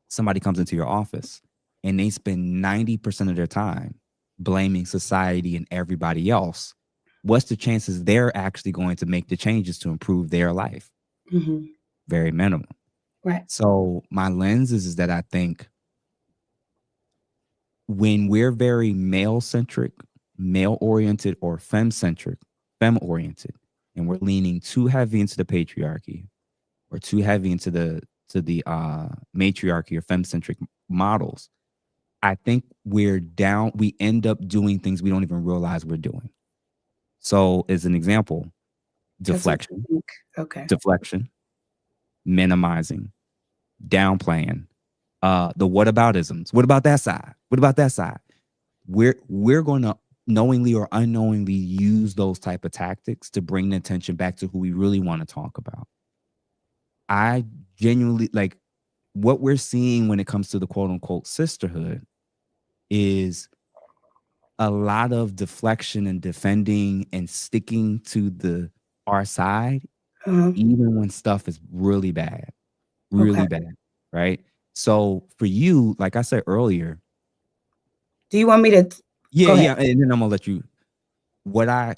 somebody comes into your office and they spend 90% of their time blaming society and everybody else. What's the chances they're actually going to make the changes to improve their life? Mhm. Very minimal. Right. So my lens is that I think when we're very male centric, male oriented, or fem oriented, and we're leaning too heavy into the patriarchy or too heavy into the matriarchy or fem centric models, I think we end up doing things we don't even realize we're doing. So, as an example, That's what deflection, you think. Okay. deflection, minimizing, downplaying, the whataboutisms. What about that side? What about that side? We're going to knowingly or unknowingly use those type of tactics to bring the attention back to who we really want to talk about. I genuinely like what we're seeing when it comes to the quote unquote sisterhood is a lot of deflection and defending and sticking to our side, Uh-huh. even when stuff is really bad. Okay. really bad, right? So for you, like I said earlier, Do you want me to yeah, go ahead? yeah, and then I'm gonna let you. What I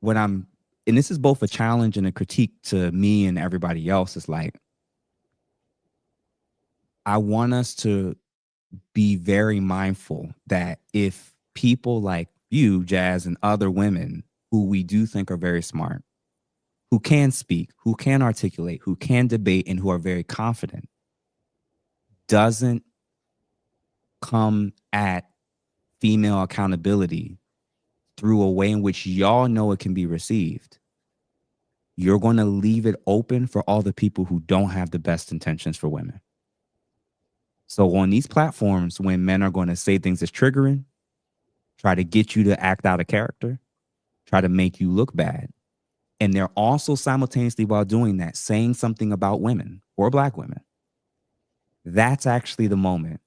what I'm, and this is both a challenge and a critique to me and everybody else. Is like I want us to be very mindful that if people like you, Jazz, and other women who we do think are very smart, who can speak, who can articulate, who can debate, and who are very confident, doesn't come at female accountability through a way in which y'all know it can be received, you're going to leave it open for all the people who don't have the best intentions for women. So on these platforms, when men are going to say things that's triggering, try to get you to act out of character, try to make you look bad, and they're also simultaneously, while doing that, saying something about women or Black women, that's actually the moment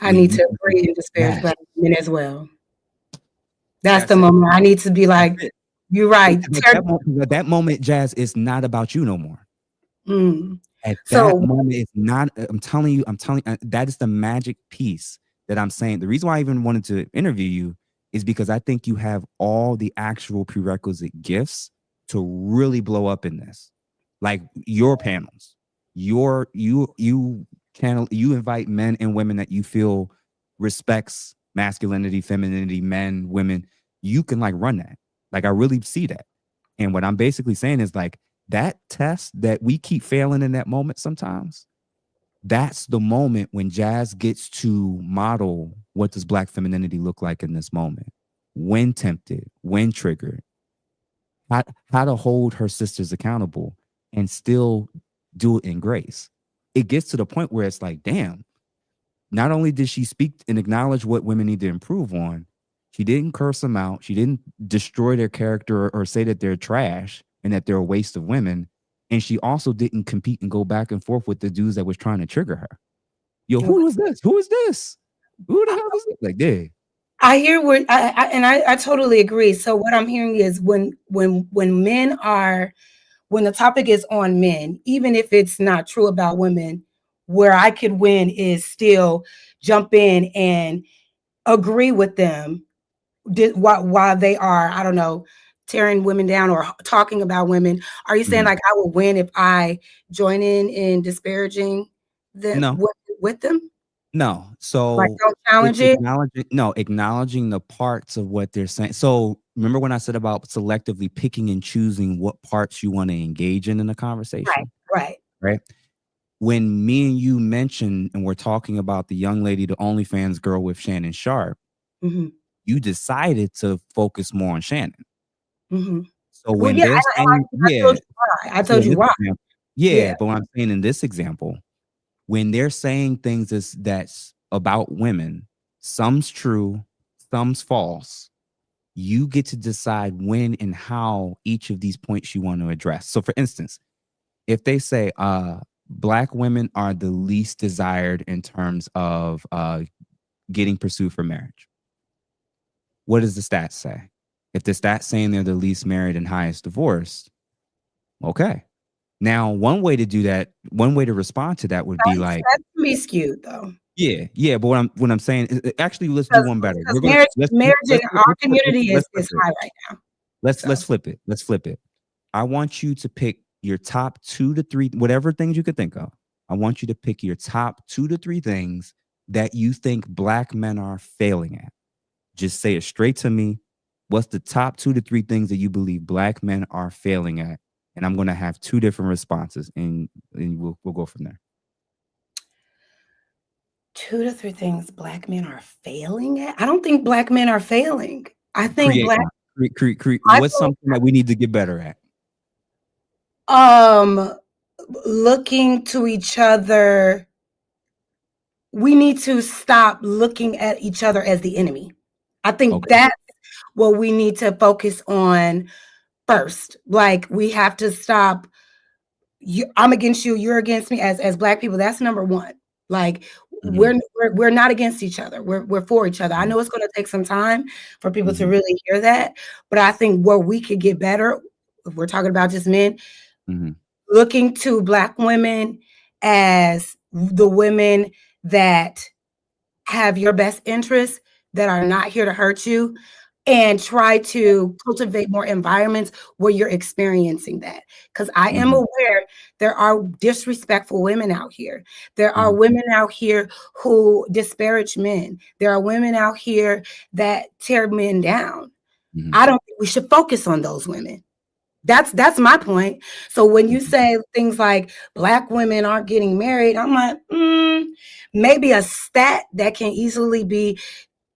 I when need you to can say, agree and disparage yes, Black women as well. That's the that's it. moment I need to be That's like, it. you're right. At that moment, Jazz, it's not about you no more. Mm. At that So moment, it's not. I'm telling you, that is the magic piece that I'm saying. The reason why I even wanted to interview you is because I think you have all the actual prerequisite gifts to really blow up in this. Like your panels, you invite men and women that you feel respects masculinity, femininity, men, women. You can like run that. Like I really see that. And what I'm basically saying is like that test that we keep failing in that moment sometimes, that's the moment when Jazz gets to model what does Black femininity look like in this moment, when tempted, when triggered, how to hold her sisters accountable and still do it in grace. It gets to the point where it's like, damn, not only did she speak and acknowledge what women need to improve on, she didn't curse them out. She didn't destroy their character or say that they're trash and that they're a waste of women. And she also didn't compete and go back and forth with the dudes that was trying to trigger her. Yo, okay. who was this? Who is this? Who the hell is it? Like, yeah. I hear what I totally agree. So what I'm hearing is when men are when the topic is on men, even if it's not true about women, where I could win is still jump in and agree with them while they are, I don't know, tearing women down or talking about women. Are you saying Mhm. like I will win if I join in disparaging them No, with them? no. Like So don't it's challenge it? acknowledging the parts of what they're saying. So remember when I said about selectively picking and choosing what parts you want to engage in a Right, conversation, right. right? When me and you mentioned and we're talking about the young lady, the OnlyFans girl with Shannon Sharp, Mhm, you decided to focus more on Shannon. mhm. So Well, when yeah, they're saying, I told yeah, you why. I so told in you this why. example, yeah, Yeah. but what I'm saying in this example, when they're saying things that's about women, some's true, some's false. You get to decide when and how each of these points you want to address. So, for instance, if they say Black women are the least desired in terms of getting pursued for marriage, what does the stats say? If the stats saying they're the least married and highest divorced, okay. Now, one way to do that, one way to respond to that would be like, That can be skewed though. yeah, yeah. But what I'm saying is, actually, let's do Because one better. because marriage in our Let's flip community let's flip is it. high right now. Let's So flip it. Let's flip it. I want you to pick your top 2 to 3, whatever things you could think of. I want you to pick your top 2 to 3 things that you think Black men are failing at. Just say it straight to me. What's the top 2 to 3 things that you believe Black men are failing at? And I'm going to have 2 different responses, and we'll go from there. 2 to 3 things Black men are failing at? I don't think Black men are failing. I think Create Black one. Create. I What's something that we need to get better at? think, looking to each other we need to stop looking at each other as the enemy. I think Okay. that's what we need to focus on first. Like, we have to stop I'm against you, you're against me as Black people. That's number one. Like Mhm, we're not against each other. We're for each other. I mhm, know it's going to take some time for people to mhm, really hear that, but I think where we could get better, if we're talking about just men, mhm, looking to Black women as the women that have your best interests, that are not here to hurt you, and try to cultivate more environments where you're experiencing that. Because I am Mhm. aware there are disrespectful women out here. There are Mhm. women out here who disparage men. There are women out here that tear men down. Mhm. I don't think we should focus on those women. That's my point. So when you Mhm. say things like Black women aren't getting married, I'm like, maybe a stat that can easily be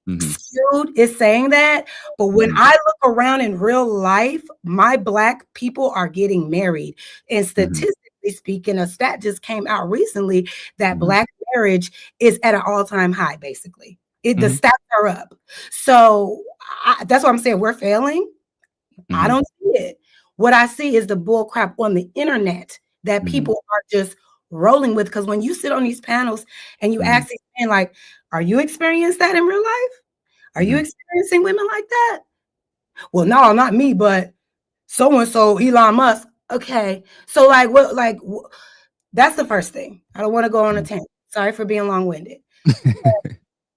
Mhm. skewed is saying that. But when Mhm. I look around in real life, my Black people are getting married. And Mhm. statistically speaking, a stat just came out recently that Mhm. Black marriage is at an all-time high, basically. The Mhm. stats are up. So that's what I'm saying. We're failing. I Mhm. don't see it. What I see is the bull crap on the internet that Mhm. people are just rolling with. Because when you sit on these panels and you Mhm. ask these men, like, are you experiencing that in real life? Are you Mhm. experiencing women like that? Well, no, not me, but so and so, Elon Musk. Okay, so like, what? Like, that's the first thing. I don't want to go on a Mhm. tangent. Sorry for being long winded.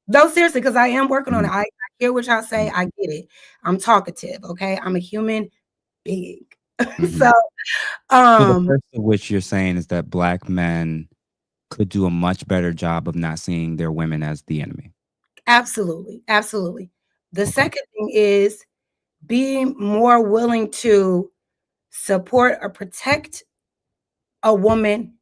No, seriously, because I am working on it. Mhm. I hear what y'all say. Mhm. I get it. I'm talkative. Okay, I'm a human being. So, Mhm. So the um, first of which you're saying is that Black men could do a much better job of not seeing their women as the enemy. absolutely, absolutely. The Okay. second thing is being more willing to support or protect a woman,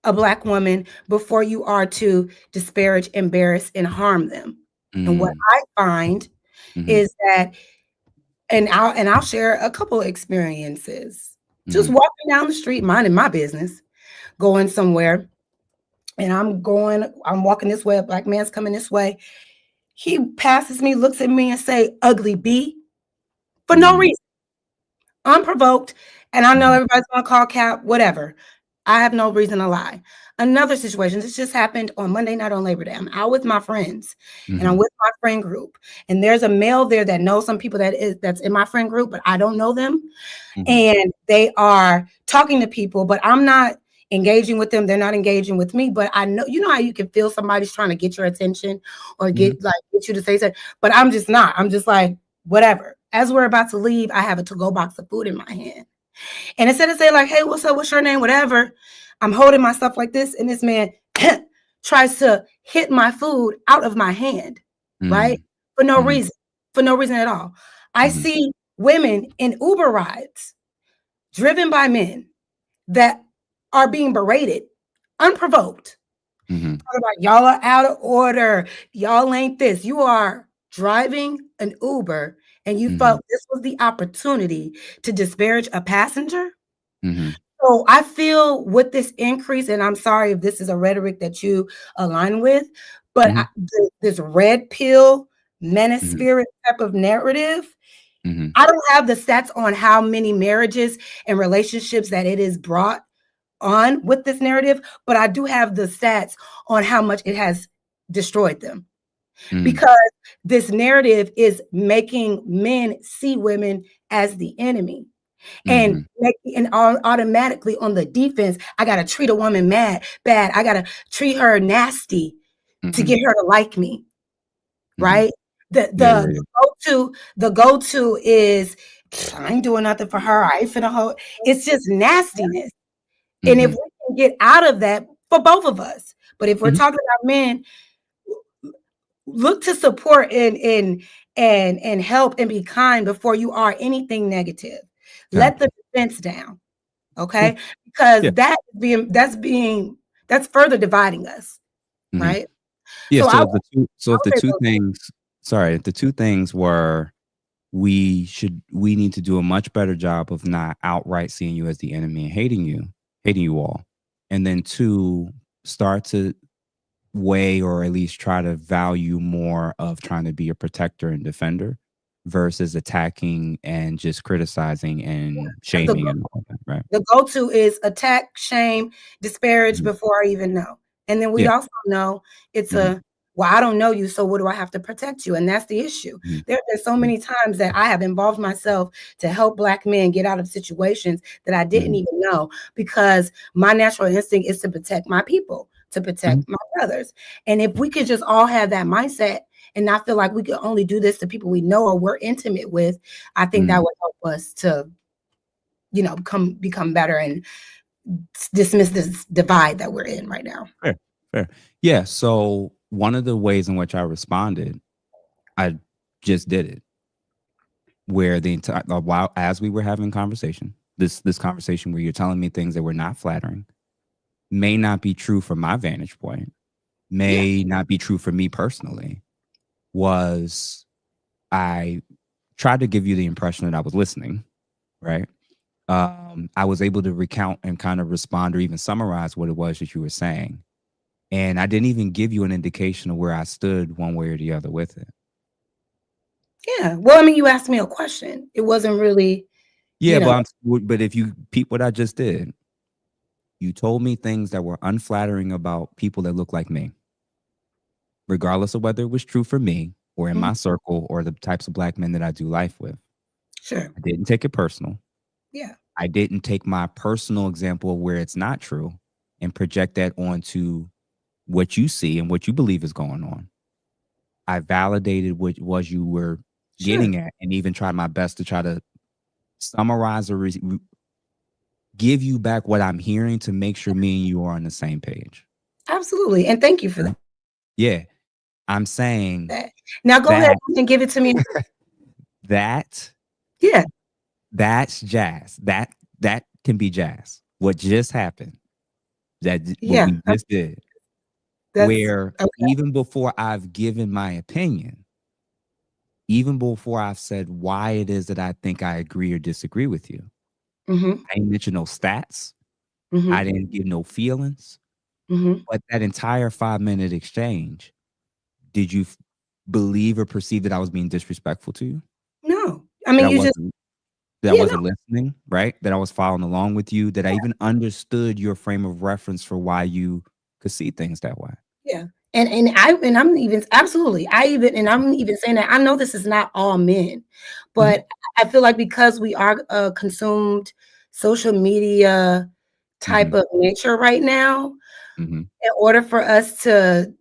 a Black woman, before you are to disparage, embarrass, and harm them. And what Mm. I find Mhm. is that, and I'll share a couple of experiences. Just Mhm. walking down the street, minding my business, going somewhere, and I'm walking this way, a Black man's coming this way. He passes me, looks at me, and say, "Ugly B," for no Mm. reason, unprovoked. And I know Mhm. everybody's gonna call cap, whatever. I have no reason to lie. Another situation, this just happened on Monday night on Labor Day. I'm out with my friends and I'm Mhm. with my friend group. And there's a male there that knows some people that's in my friend group, but I don't know them. Mhm. And they are talking to people, but I'm not engaging with them. They're not engaging with me. But I know, you know how you can feel somebody's trying to get your attention or Mhm. get you to say something, but I'm just not. I'm just like, whatever. As we're about to leave, I have a to-go box of food in my hand. And instead of saying, like, hey, what's up? What's your name? Whatever. I'm holding my stuff like this. And this man tries to hit my food out of my hand, right? Mm. For no Mhm. reason. For no reason at all. I Mhm. see women in Uber rides driven by men that are being berated, unprovoked. Mhm. Talking about y'all are out of order. Y'all ain't this. You are driving an Uber and you Mhm. felt this was the opportunity to disparage a passenger. Mhm. So I feel with this increase, and I'm sorry if this is a rhetoric that you align with, but Mhm. this red pill menace Mhm. spirit type of narrative, Mhm. I don't have the stats on how many marriages and relationships that it is brought on with this narrative, but I do have the stats on how much it has destroyed them, Mhm. because this narrative is making men see women as the enemy and Mhm. automatically on the defense. I got to treat a woman bad. I got to treat her nasty to Mhm. get her to like me, Mhm. right? The Yeah, the yeah, yeah. go to is, I ain't doing nothing for her. I ain't finna hold. It's just nastiness. And if Mhm. we can get out of that for both of us, but if we're Mhm. talking about men, look to support and help and be kind before you are anything negative. Let the Gotcha. defense down, Cool. okay? Because Yeah. that's further dividing us, Mhm. right? Yeah, So so if I'll the say 2 those things. things sorry, if the 2 things were we need to do a much better job of not outright seeing you as the enemy and hating you all. And then 2, start to weigh or at least try to value more of trying to be a protector and defender versus attacking and just criticizing and The shaming and all that, right? The go-to is attack, shame, disparage Mhm. before I even know. And then we Yeah. also know it's Mhm. a well, I don't know you, so what do I have to protect you? And that's the issue. Mhm. There have been so Yeah. many times that I have involved myself to help Black men get out of situations that I didn't Mhm. even know, because my natural instinct is to protect my people, to Mhm. protect my brothers. And if we could just all have that mindset and not feel like we could only do this to people we know or we're intimate with, I think that Mhm. would help us to, become better and dismiss this divide that we're in right now. Fair, fair. Yeah, so one of the ways in which I responded, I just did it, where the entire while as we were having conversation, this conversation where you're telling me things that were not flattering, may not be true from my vantage point, Yeah. may not be true for me personally, was I tried to give you the impression that I was listening, right? I was able to recount and kind of respond or even summarize what it was that you were saying. And I didn't even give you an indication of where I stood one way or the other with it. Yeah. Well, I mean, you asked me a question. It wasn't really, Yeah, you know, but if you peep what I just did, you told me things that were unflattering about people that look like me, regardless of whether it was true for me or in mhm, my circle or the types of black men that I do life with. sure. I didn't take it personal. Yeah. I didn't take my personal example of where it's not true and project that onto what you see and what you believe is going on. I validated what was you were Sure. getting at and even tried my best to try to summarize or give you back what I'm hearing to make sure me and you are on the same page. Absolutely. And thank you for Right? Yeah. I'm saying that. Now go ahead that and give it to me. that Yeah. that's jazz. That can be jazz. What just happened, what Yeah. we just did, That's where okay. even before I've given my opinion, even before I've said why it is that I think I agree or disagree with you, Mhm. I ain't mention no stats. I Mhm. didn't give no feelings. Mhm. But that entire 5-minute exchange, did you believe or perceive that I was being disrespectful to you? No. I That mean, I you just wasn't that I yeah, no. wasn't listening, right? That I was following along with you, that I even understood your frame of reference for why you could see things that way. Yeah. And I'm even absolutely. I'm even saying that I know this is not all men, Mhm, but I feel like because we are consumed social media type mhm, of nature right now, mhm. in order for us to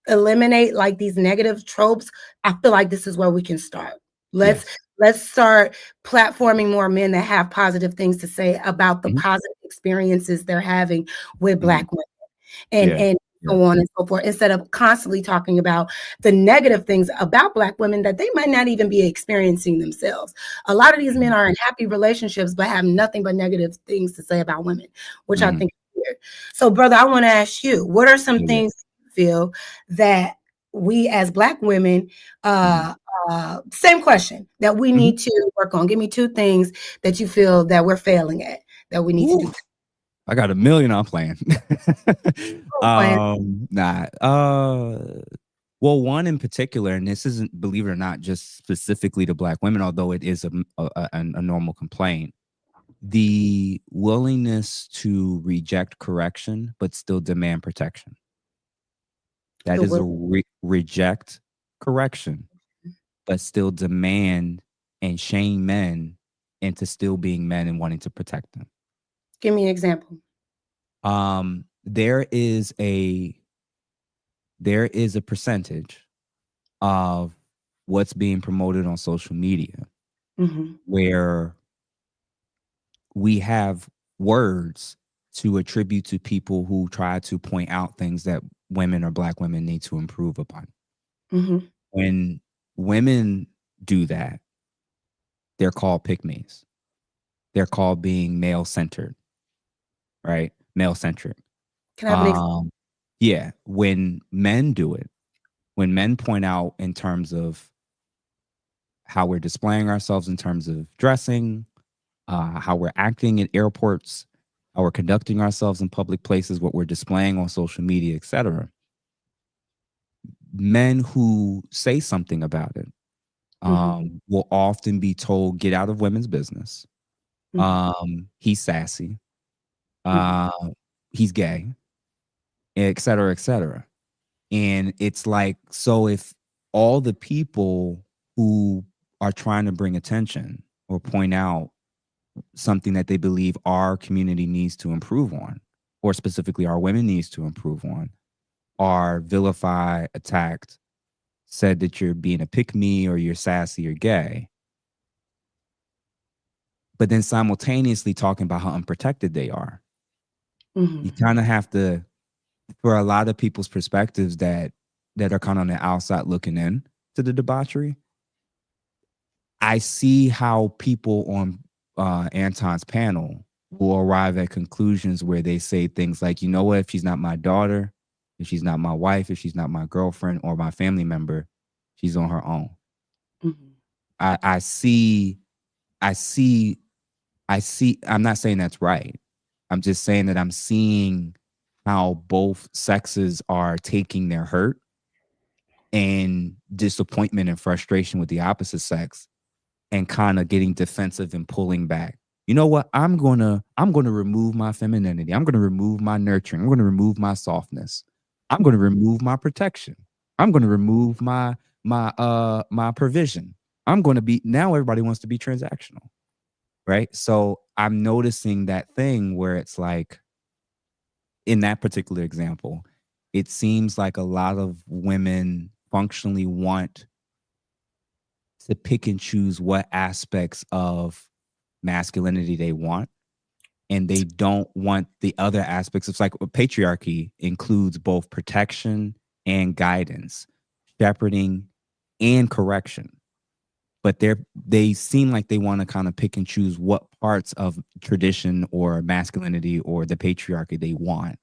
eliminate like these negative tropes, I feel like this is where we can start. Let's Yes. let's start platforming more men that have positive things to say about the Mhm, positive experiences they're having with mhm. Black women and Yeah, and yeah. so on and so forth, instead of constantly talking about the negative things about Black women that they might not even be experiencing themselves. A lot of these men Mhm, are in happy relationships but have nothing but negative things to say about women, which I mhm. think is weird. So, brother, I want to ask you, what are some Yeah, yeah. things you feel that we as Black women, Mhm, same question, that we mhm. need to work on? Give me two things that you feel that we're failing at, that we need to do. Ooh, I got a million on plan. Plan. Nah, well, one in particular, and this isn't, believe it or not, just specifically to black women, although it is a normal complaint. The willingness to reject correction, but still demand protection. That The is a will. reject correction, but still demand and shame men into still being men and wanting to protect them. Give me an example. There is a percentage of what's being promoted on social media Mhm, where we have words to attribute to people who try to point out things that women or black women need to improve upon. mhm. When women do that, they're called pick me's. They're called being male centered, right? Male centric. Can I have an example? Um, yeah, when men do it, when men point out in terms of how we're displaying ourselves in terms of dressing, how we're acting at airports, how we're conducting ourselves in public places, what we're displaying on social media, etc. Men who say something about it Mhm, will often be told, "Get out of women's business." mhm, He's sassy. mhm, Uh, he's gay, etc., etc. And it's like, so if all the people who are trying to bring attention or point out something that they believe our community needs to improve on, or specifically our women needs to improve on, are vilified, attacked, said that you're being a pick me or you're sassy or gay, but then simultaneously talking about how unprotected they are. You kind of have to, for a lot of people's perspectives that are kind of on the outside looking in to the debauchery, I see how people on Anton's panel will arrive at conclusions where they say things like, you know what, if she's not my daughter, if she's not my wife, if she's not my girlfriend or my family member, she's on her own. I see, I see, I see, I'm not saying that's right. I'm just saying that I'm seeing how both sexes are taking their hurt and disappointment and frustration with the opposite sex and kind of getting defensive and pulling back. You know what? I'm gonna remove my femininity. I'm gonna remove my nurturing. I'm gonna remove my softness. I'm gonna remove my protection. I'm gonna remove my provision. I'm gonna be, now everybody wants to be transactional. Right. So I'm noticing that thing where it's like, in that particular example, it seems like a lot of women functionally want to pick and choose what aspects of masculinity they want, and they don't want the other aspects. It's like patriarchy includes both protection and guidance, shepherding and correction, but they seem like they want to kind of pick and choose what parts of tradition or masculinity or the patriarchy they want.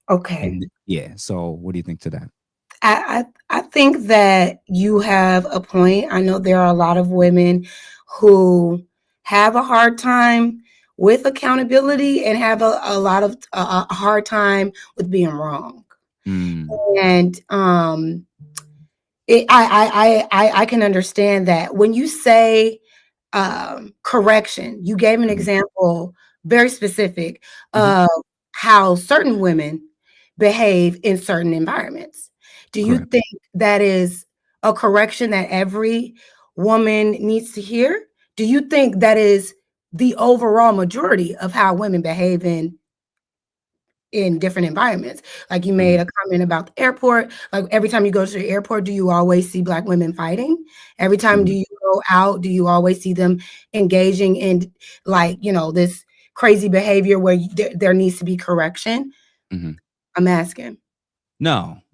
Okay. And yeah, so what do you think to that? I think that you have a point. I know there are a lot of women who have a hard time with accountability and have a lot of a hard time with being wrong. And I can understand that. When you say correction, you gave an example very specific of how certain women behave in certain environments. Do you Correct. think that is a correction that every woman needs to hear? Do you think that is the overall majority of how women behave in different environments? Like you made a comment about the airport. Like every time you go to the airport, do you always see Black women fighting? Every time do you go out, do you always see them engaging in, like, this crazy behavior where there needs to be correction? I'm asking.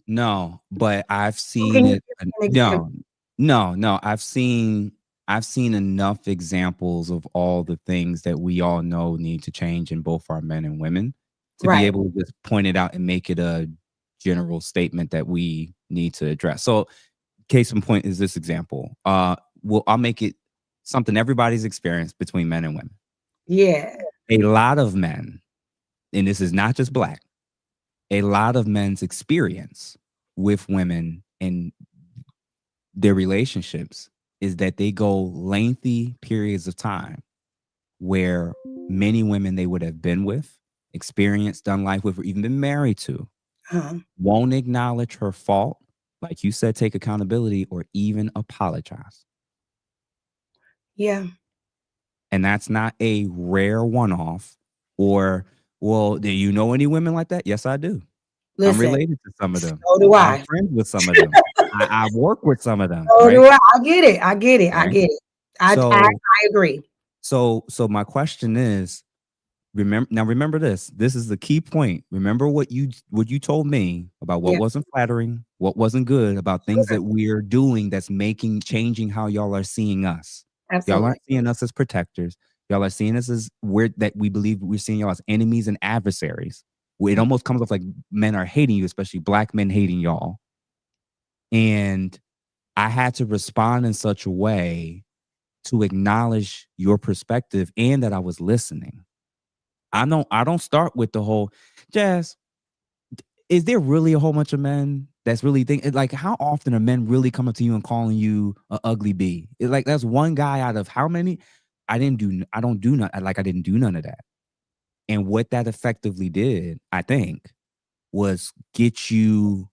No, but I've Can seen you it. give me an example? No. I've seen enough examples of all the things that we all know need to change in both our men and women to be Right. able to just point it out and make it a general statement that we need to address. So, case in point is this example. Well, I'll make it something everybody's experienced between men and women. Yeah. A lot of men, and this is not just Black, a lot of men's experience with women and their relationships is that they go lengthy periods of time where many women they would have been with, experienced, done life with, or even been married to, won't acknowledge her fault, like you said, take accountability or even apologize. Yeah. And that's not a rare one-off. Or, well, do you know any women like that? Yes, I do. I'm Listen, related to some of them. so do I'm I. friends with some of them. I work with some of them, So do right? I. I get it. I get it. I Right. get it. I So agree. so my question is, remember this. This is the key point. Remember what you told me about what Yeah. wasn't flattering, what wasn't good, about things that we're doing that's changing how y'all are seeing us. Y'all Absolutely. aren't seeing us as protectors. Y'all are seeing us as that we believe we're seeing y'all as enemies and adversaries. It almost comes off like men are hating you, especially Black men hating y'all. And I had to respond in such a way to acknowledge your perspective and that I was listening. I don't start with the whole, Jas, is there really a whole bunch of men that's really like, how often are men really coming up to you and calling you a ugly bee? It's like that's one guy out of how many? I didn't do none of that. And what that effectively did, I think, was get you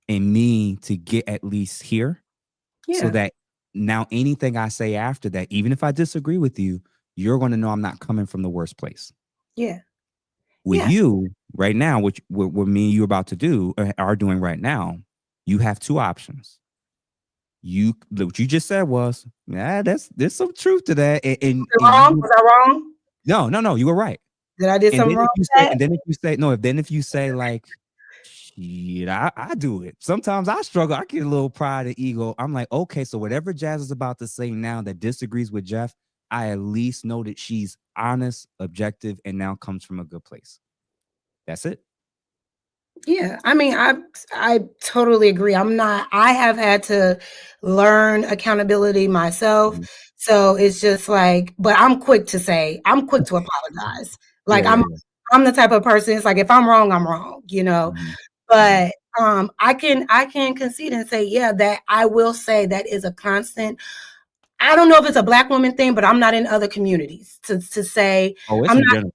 and me to get at least here, so Yeah. that now anything I say after that, even if I disagree with you, you're going to know I'm not coming from the worst place. Yeah. With Yeah. you right now, which what me and you about to do are doing right now, you have two options. You what you just said was, yeah, there's some truth to that, and Wrong? you Was I wrong? no, you were right. Did I did And something then if wrong you with say, that? and then if you say no, if then if you say like, shit, I do it. Sometimes I struggle. I get a little pride and ego. I'm like, okay, so whatever Jazz is about to say now that disagrees with Jeff, I at least know that she's honest, objective, and now comes from a good place. That's it. Yeah, I mean, I totally agree. I have had to learn accountability myself. Mhm. So it's just like, but I'm quick to apologize. Like Yeah, yeah, yeah. I'm the type of person, it's like if I'm wrong, I'm wrong, you know. Mhm. Mhm. But I can concede and say, yeah, that I will say that is a constant. I don't know if it's a black woman thing, but I'm not in other communities to say Oh, it's I'm in general.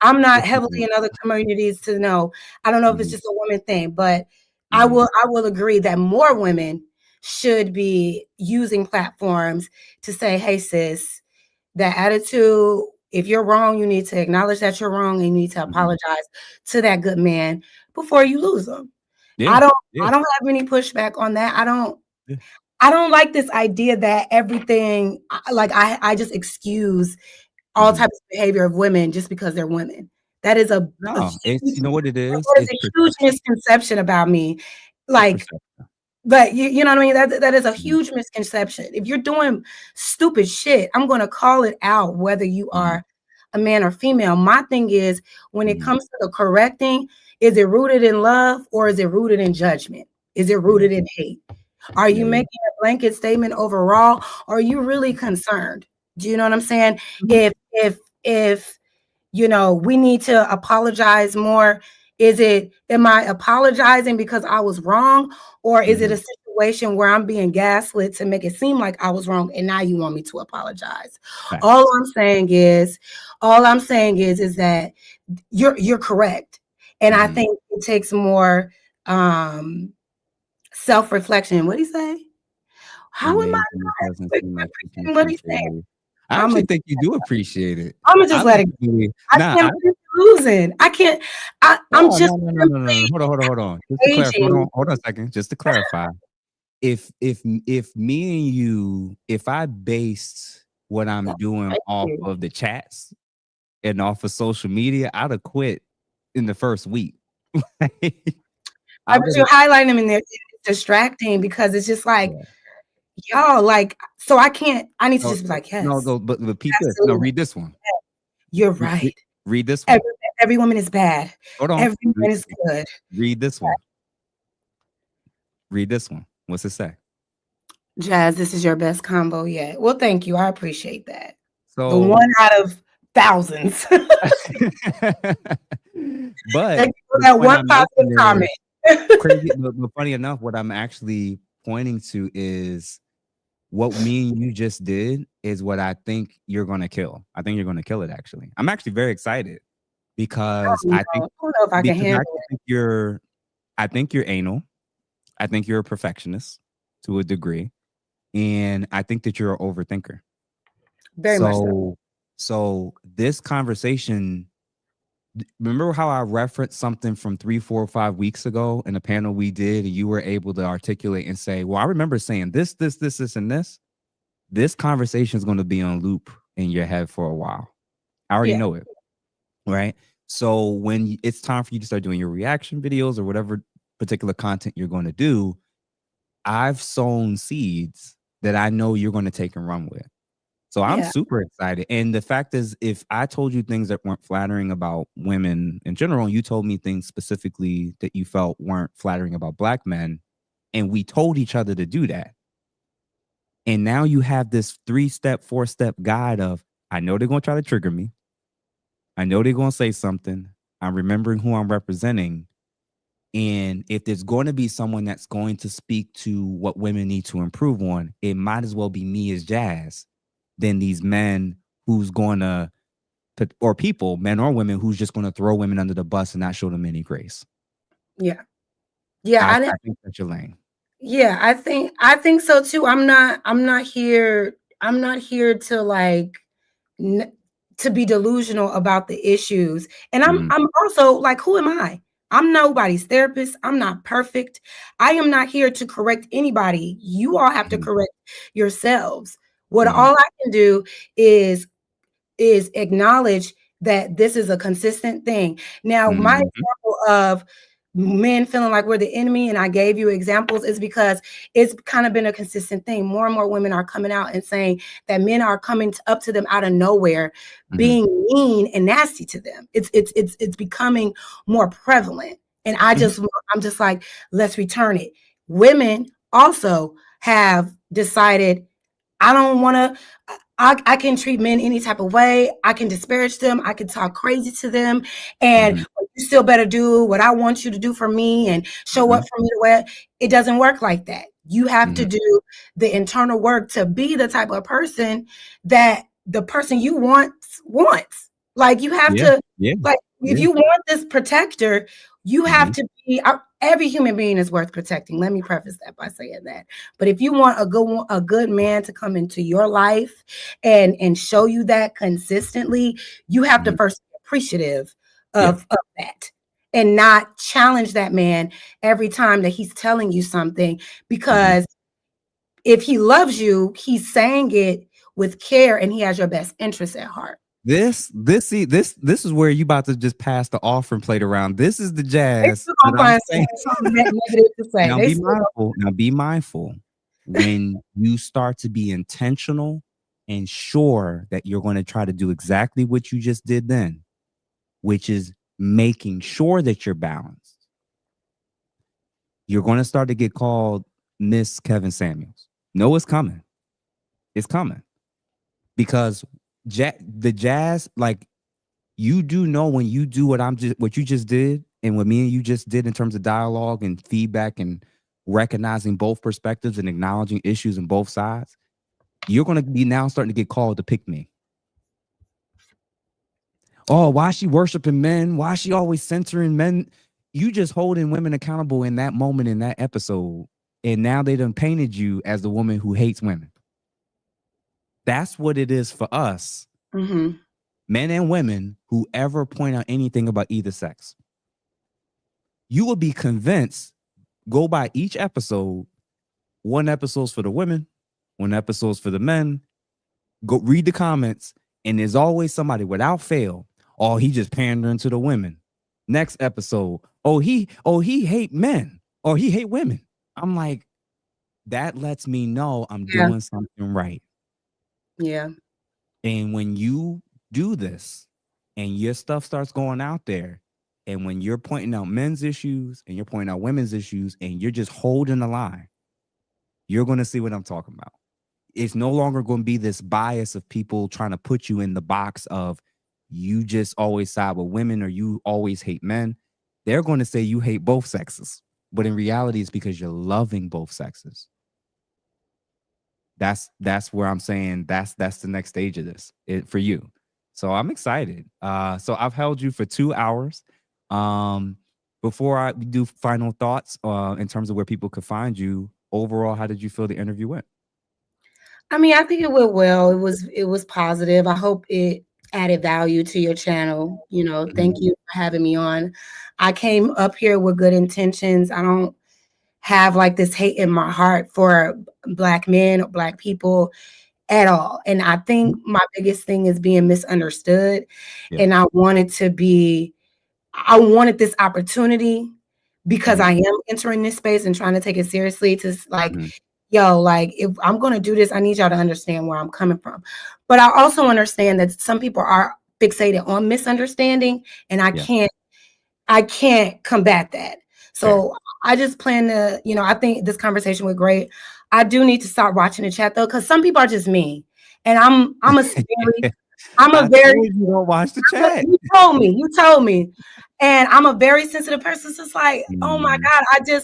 I'm not It's in heavily general. in other communities to know. I don't know if it's Mhm. just a woman thing, but Mhm. I will agree that more women should be using platforms to say, "Hey, sis, that attitude. If you're wrong, you need to acknowledge that you're wrong, and you need to Mhm. apologize to that good man before you lose him." I Yeah. don't. Yeah. I don't have any pushback on that. Yeah. I don't like this idea that everything like I just excuse all Mhm. types of behavior of women just because they're women. That is a No, it's, you know what it is? that is It's a huge perception. misconception about me. It's Like, perception. but you know what I mean? That is a Mhm. huge misconception. If you're doing stupid shit, I'm gonna call it out whether you Mhm. are a man or female. My thing is when it Mhm. comes to the correcting, is it rooted in love or is it rooted in judgment? Is it Yeah. rooted in hate? Are Yeah. you Yeah. making a blanket statement overall? Or are you really concerned? Do you know what I'm saying? Mhm. If you know, we need to apologize more. Am I apologizing because I was wrong? Or is it a Mhm. situation where I'm being gaslit to make it seem like I was wrong and now you want me to apologize? All Facts. I'm saying is, all I'm saying is that you're correct. And I Mhm. think it takes more self-reflection. What do you say? How am I Amazing. It not doesn't seem like you can appreciating what he's appreciate saying? me. I I'm actually gonna think you do appreciate it. I'ma I just let like it the way I nah, can't believe you're losing. I can't I'm no, just no, no, no, no, no, no. simply Hold on. Just to clarify, engaging. hold on a second. Just to clarify, if me and you, if I based what I'm doing Thank off you. of the chats and off of social media, I'd have quit in the first week. I Right, but would you're have. highlighting them and they're it's distracting because it's just like, Yeah. y'all, like, so I need to No, just be like, no, "Yes, no, but peep this. No, absolutely. read this one. You're Re- re- right. read this Every one. every woman is bad. Hold on. Every man is good." Read this one. Read this one. What's it say? Jazz, this is your best combo yet. Well, thank you. I appreciate that. The So, one out of thousands. but Thank you for the that point one I'm positive making comment. is crazy. But funny enough, what I'm actually pointing to is what me and you just did is what I think you're gonna kill. I think you're gonna kill it. Actually, I'm actually very excited because I don't know if I can I handle actually it. think you're anal. I think you're a perfectionist to a degree, and I think that you're an overthinker. Very much so. So, this conversation. Remember how I referenced something from 3, 4, 5 weeks ago in a panel we did, and you were able to articulate and say, "Well, I remember saying this, and this." This conversation is going to be on loop in your head for a while. I already Yeah. know it, right? So when it's time for you to start doing your reaction videos or whatever particular content you're going to do, I've sown seeds that I know you're going to take and run with. So I'm Yeah. super excited. And the fact is, if I told you things that weren't flattering about women in general, and you told me things specifically that you felt weren't flattering about black men, and we told each other to do that. And now you have this 3-step, 4-step guide of, I know they're going to try to trigger me. I know they're going to say something. I'm remembering who I'm representing. And if there's going to be someone that's going to speak to what women need to improve on, it might as well be me as Jazz than these men who's going to, or people, men or women, who's just going to throw women under the bus and not show them any grace. Yeah. Yeah, I think that's your lane. yeah, I think so too. I'm not here to like n- to be delusional about the issues. And I'm Mhm, I'm also like, who am I? I'm nobody's therapist. I'm not perfect. I am not here to correct anybody. You all have to mhm, correct yourselves. What mhm, all I can do is acknowledge that this is a consistent thing. Now, my mhm, example of men feeling like we're the enemy, and I gave you examples, is because it's kind of been a consistent thing. More and more women are coming out and saying that men are coming up to them out of nowhere, mhm, being mean and nasty to them. It's becoming more prevalent, and mhm. I'm just like, let's return it. Women also have decided I don't want to. I can treat men any type of way. I can disparage them. I can talk crazy to them. And Mhm, you still better do what I want you to do for me and show up mhm, for me the way. It doesn't work like that. You have to mhm. do the internal work to be the type of person that the person you wants. Like you have Yeah, to, yeah, like, if yeah. you want this protector, you have Mhm, to be. Every human being is worth protecting. Let me preface that by saying that. But if you want a good man to come into your life and show you that consistently, you have to mhm. first be appreciative Yeah. of that and not challenge that man every time that he's telling you something, Mhm. because if he loves you, he's saying it with care and he has your best interest at heart. This is where you about to just pass the offering plate around. This is the They jazz still that gonna I'm find saying. something negative to say. Now They be still mindful. Now be mindful when you start to be intentional and sure that you're going to try to do exactly what you just did then, which is making sure that you're balanced. You're going to start to get called Miss Kevin Samuels. No, it's coming. It's coming because the jazz, like you do know when you do what you just did and what me and you just did in terms of dialogue and feedback and recognizing both perspectives and acknowledging issues on both sides, you're going to be now starting to get called to pick me. Oh, why is she worshiping men? Why is she always censoring men? You just holding women accountable in that moment in that episode, and now they done painted you as the woman who hates women. That's what it is for us, Mhm. men and women who ever point out anything about either sex. You will be convinced, go by each episode. One episode's for the women, one episode's for the men. Go read the comments, and there's always somebody without fail. Oh, he just pandering to the women. Next episode, he hate men or he hate women. I'm like, that lets me know I'm Yeah. doing something right. Yeah. And when you do this and your stuff starts going out there, and when you're pointing out men's issues and you're pointing out women's issues and you're just holding the line, you're going to see what I'm talking about. It's no longer going to be this bias of people trying to put you in the box of you just always side with women or you always hate men. They're going to say you hate both sexes, but in reality, it's because you're loving both sexes. That's where I'm saying that's the next stage of this for you. So I'm excited. So I've held you for 2 hours. Um, before I do final thoughts, in terms of where people could find you, overall, how did you feel the interview went? I mean, I think it went well. It was positive. I hope it added value to your channel. Mhm. Thank you for having me on. I came up here with good intentions. I don't have like this hate in my heart for Black men or Black people at all. And I think my biggest thing is being misunderstood. Yeah. And I wanted this opportunity because Mhm. I am entering this space and trying to take it seriously to like, Mhm. yo, like if I'm going to do this, I need y'all to understand where I'm coming from. But I also understand that some people are fixated on misunderstanding, and I Yeah. can't combat that. Fair. So I just plan to, I think this conversation was great. I do need to start watching the chat though, because some people are just me. And I'm a I very told you don't watch the chat. you told me. And I'm a very sensitive person. So it's like, oh my Mhm. God,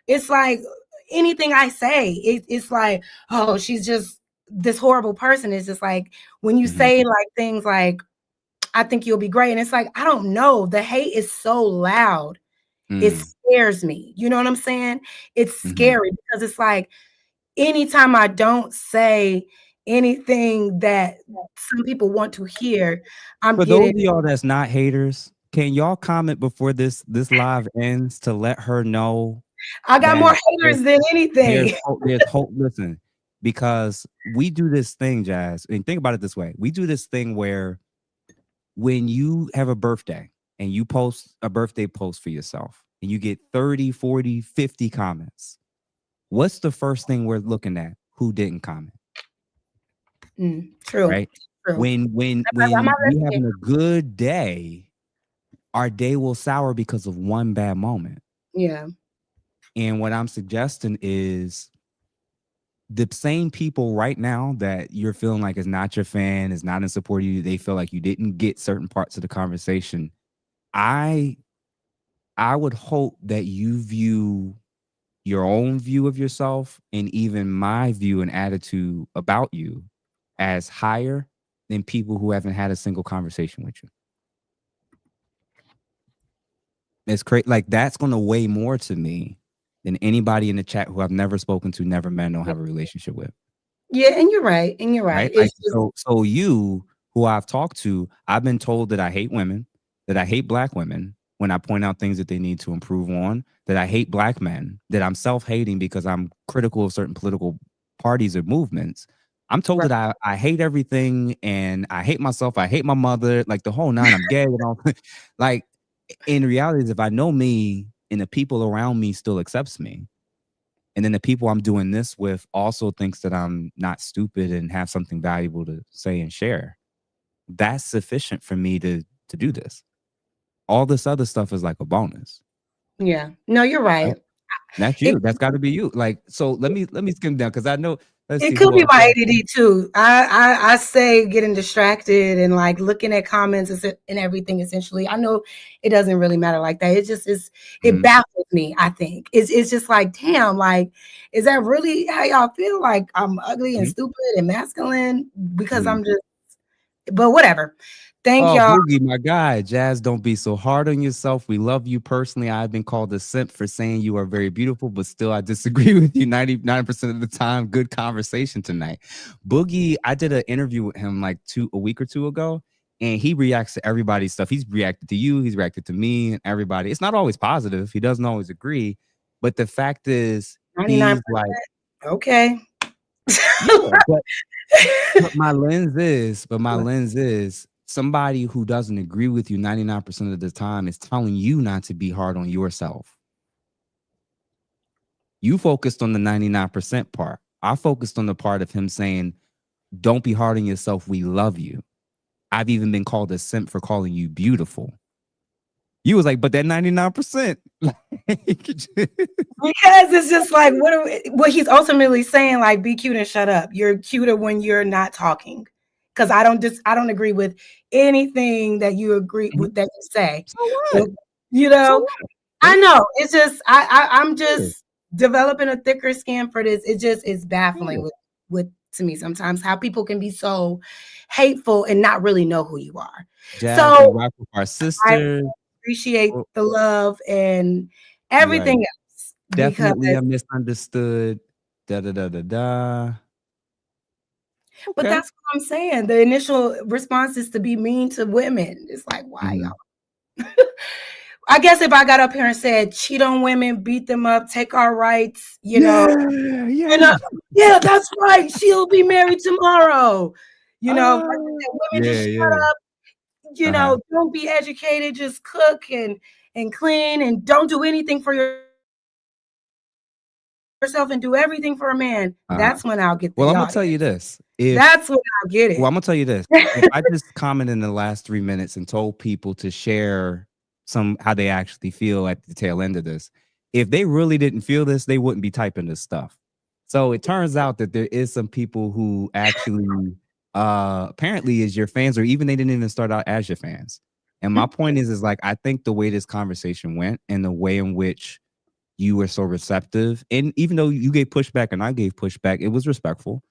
it's like anything I say, it's like, oh, she's just this horrible person. It's just like when you Mhm. say like things like, I think you'll be great. And it's like, I don't know. The hate is so loud. It Mm, scares me. You know what I'm saying? It's mhm. scary because it's like anytime I don't say anything that some people want to hear, I'm For those getting of y'all that's not haters, can y'all comment before this live ends to let her know I got more that haters than there's anything. hope. There's hope. Listen, because we do this thing, Jazz, and think about it this way: we do this thing where when you have a birthday and you post a birthday post for yourself and you get 30, 40, 50 comments, what's the first thing we're looking at? Who didn't comment, True, right? true. I'm When we listening. having a good day, our day will sour because of one bad moment. Yeah, And what I'm suggesting is the same people right now that you're feeling like is not your fan, is not in support of you, they feel like you didn't get certain parts of the conversation. I I would hope that you view your own view of yourself and even my view and attitude about you as higher than people who haven't had a single conversation with you. It's crazy. Like that's going to weigh more to me than anybody in the chat who I've never spoken to, never met, don't have a relationship with. yeah, and you're right, and you're right. Right? Like It's just so you who I've talked to, I've been told that I hate women, that I hate black women when I point out things that they need to improve on, that I hate black men, that I'm self-hating because I'm critical of certain political parties or movements. I'm told right. that I hate everything and I hate myself, I hate my mother, like the whole nine, I'm gay and all. Like in reality is if I know me and the people around me still accepts me, and then the people I'm doing this with also thinks that I'm not stupid and have something valuable to say and share. That's sufficient for me to do this. All this other stuff is like a bonus. Yeah. No, you're Right? right. That's It you. That's got to be you. Like so. Let me skim down because I know. Let's It see could who be else. my ADD too. I say getting distracted and like looking at comments and everything. Essentially, I know it doesn't really matter like that. It just is. It Mhm, baffles me. I think it's just like, damn, like, is that really how y'all feel? Like I'm ugly and mhm, stupid and masculine because mhm. I'm just. But whatever. Thank Oh, y'all. Boogie, my guy. Jazz, don't be so hard on yourself. We love you personally. I've been called a simp for saying you are very beautiful, but still I disagree with you 99% of the time. Good conversation tonight. Boogie, I did an interview with him like a week or two ago, and he reacts to everybody's stuff. He's reacted to you, he's reacted to me and everybody. It's not always positive. He doesn't always agree. But the fact is, he's like, 99%. Okay. yeah, but my lens is somebody who doesn't agree with you 99% of the time is telling you not to be hard on yourself. You focused on the 99% part. I focused on the part of him saying, don't be hard on yourself. We love you. I've even been called a simp for calling you beautiful. You was like, but that 99%. Because it's just like what he's ultimately saying, like, be cute and shut up. You're cuter when you're not talking. Because I don't agree with anything that you agree with that you say. So what? But, you So know, what? I It know it's just I'm is. just developing a thicker skin for this. It just is Yeah. baffling with to me sometimes how people can be so hateful and not really know who you are. Jazz, we So rock with our I sisters. appreciate Oh, the love and right. everything else because Definitely a misunderstood. Da da da da da. but Okay. that's what I'm saying. The initial response is to be mean to women. It's like, why Mhm. y'all? I guess if I got up here and said, cheat on women, beat them up, take our rights, Yeah, you know, yeah. yeah, that's right. She'll be married tomorrow. If I Uh, said, women yeah, just yeah. shut up, Uh-huh. don't be educated, just cook and clean and don't do anything for yourself and do everything for a man. Uh-huh. That's when I'll get Well, the I'm gonna tell you audience. this. If That's when I'll get Well, it. I'm gonna tell you this. If I just commented in the last 3 minutes and told people to share some how they actually feel at the tail end of this, if they really didn't feel this, they wouldn't be typing this stuff. So it turns out that there is some people who actually apparently is your fans, or even they didn't even start out as your fans. And my point is like I think the way this conversation went and the way in which you were so receptive, and even though you gave pushback and I gave pushback, it was respectful.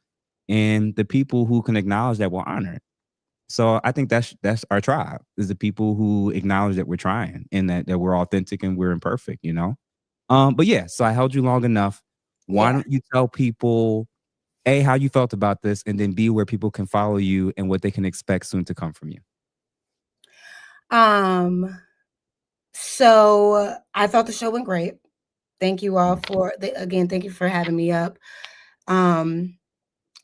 And the people who can acknowledge that will honor it. So I think that's our tribe, is the people who acknowledge that we're trying and that we're authentic and we're imperfect, you know? But yeah, so I held you long enough. Why Yeah. don't you tell people, A, how you felt about this, and then B, where people can follow you and what they can expect soon to come from you? Um, so I thought the show went great. Thank you all again, thank you for having me up. Um,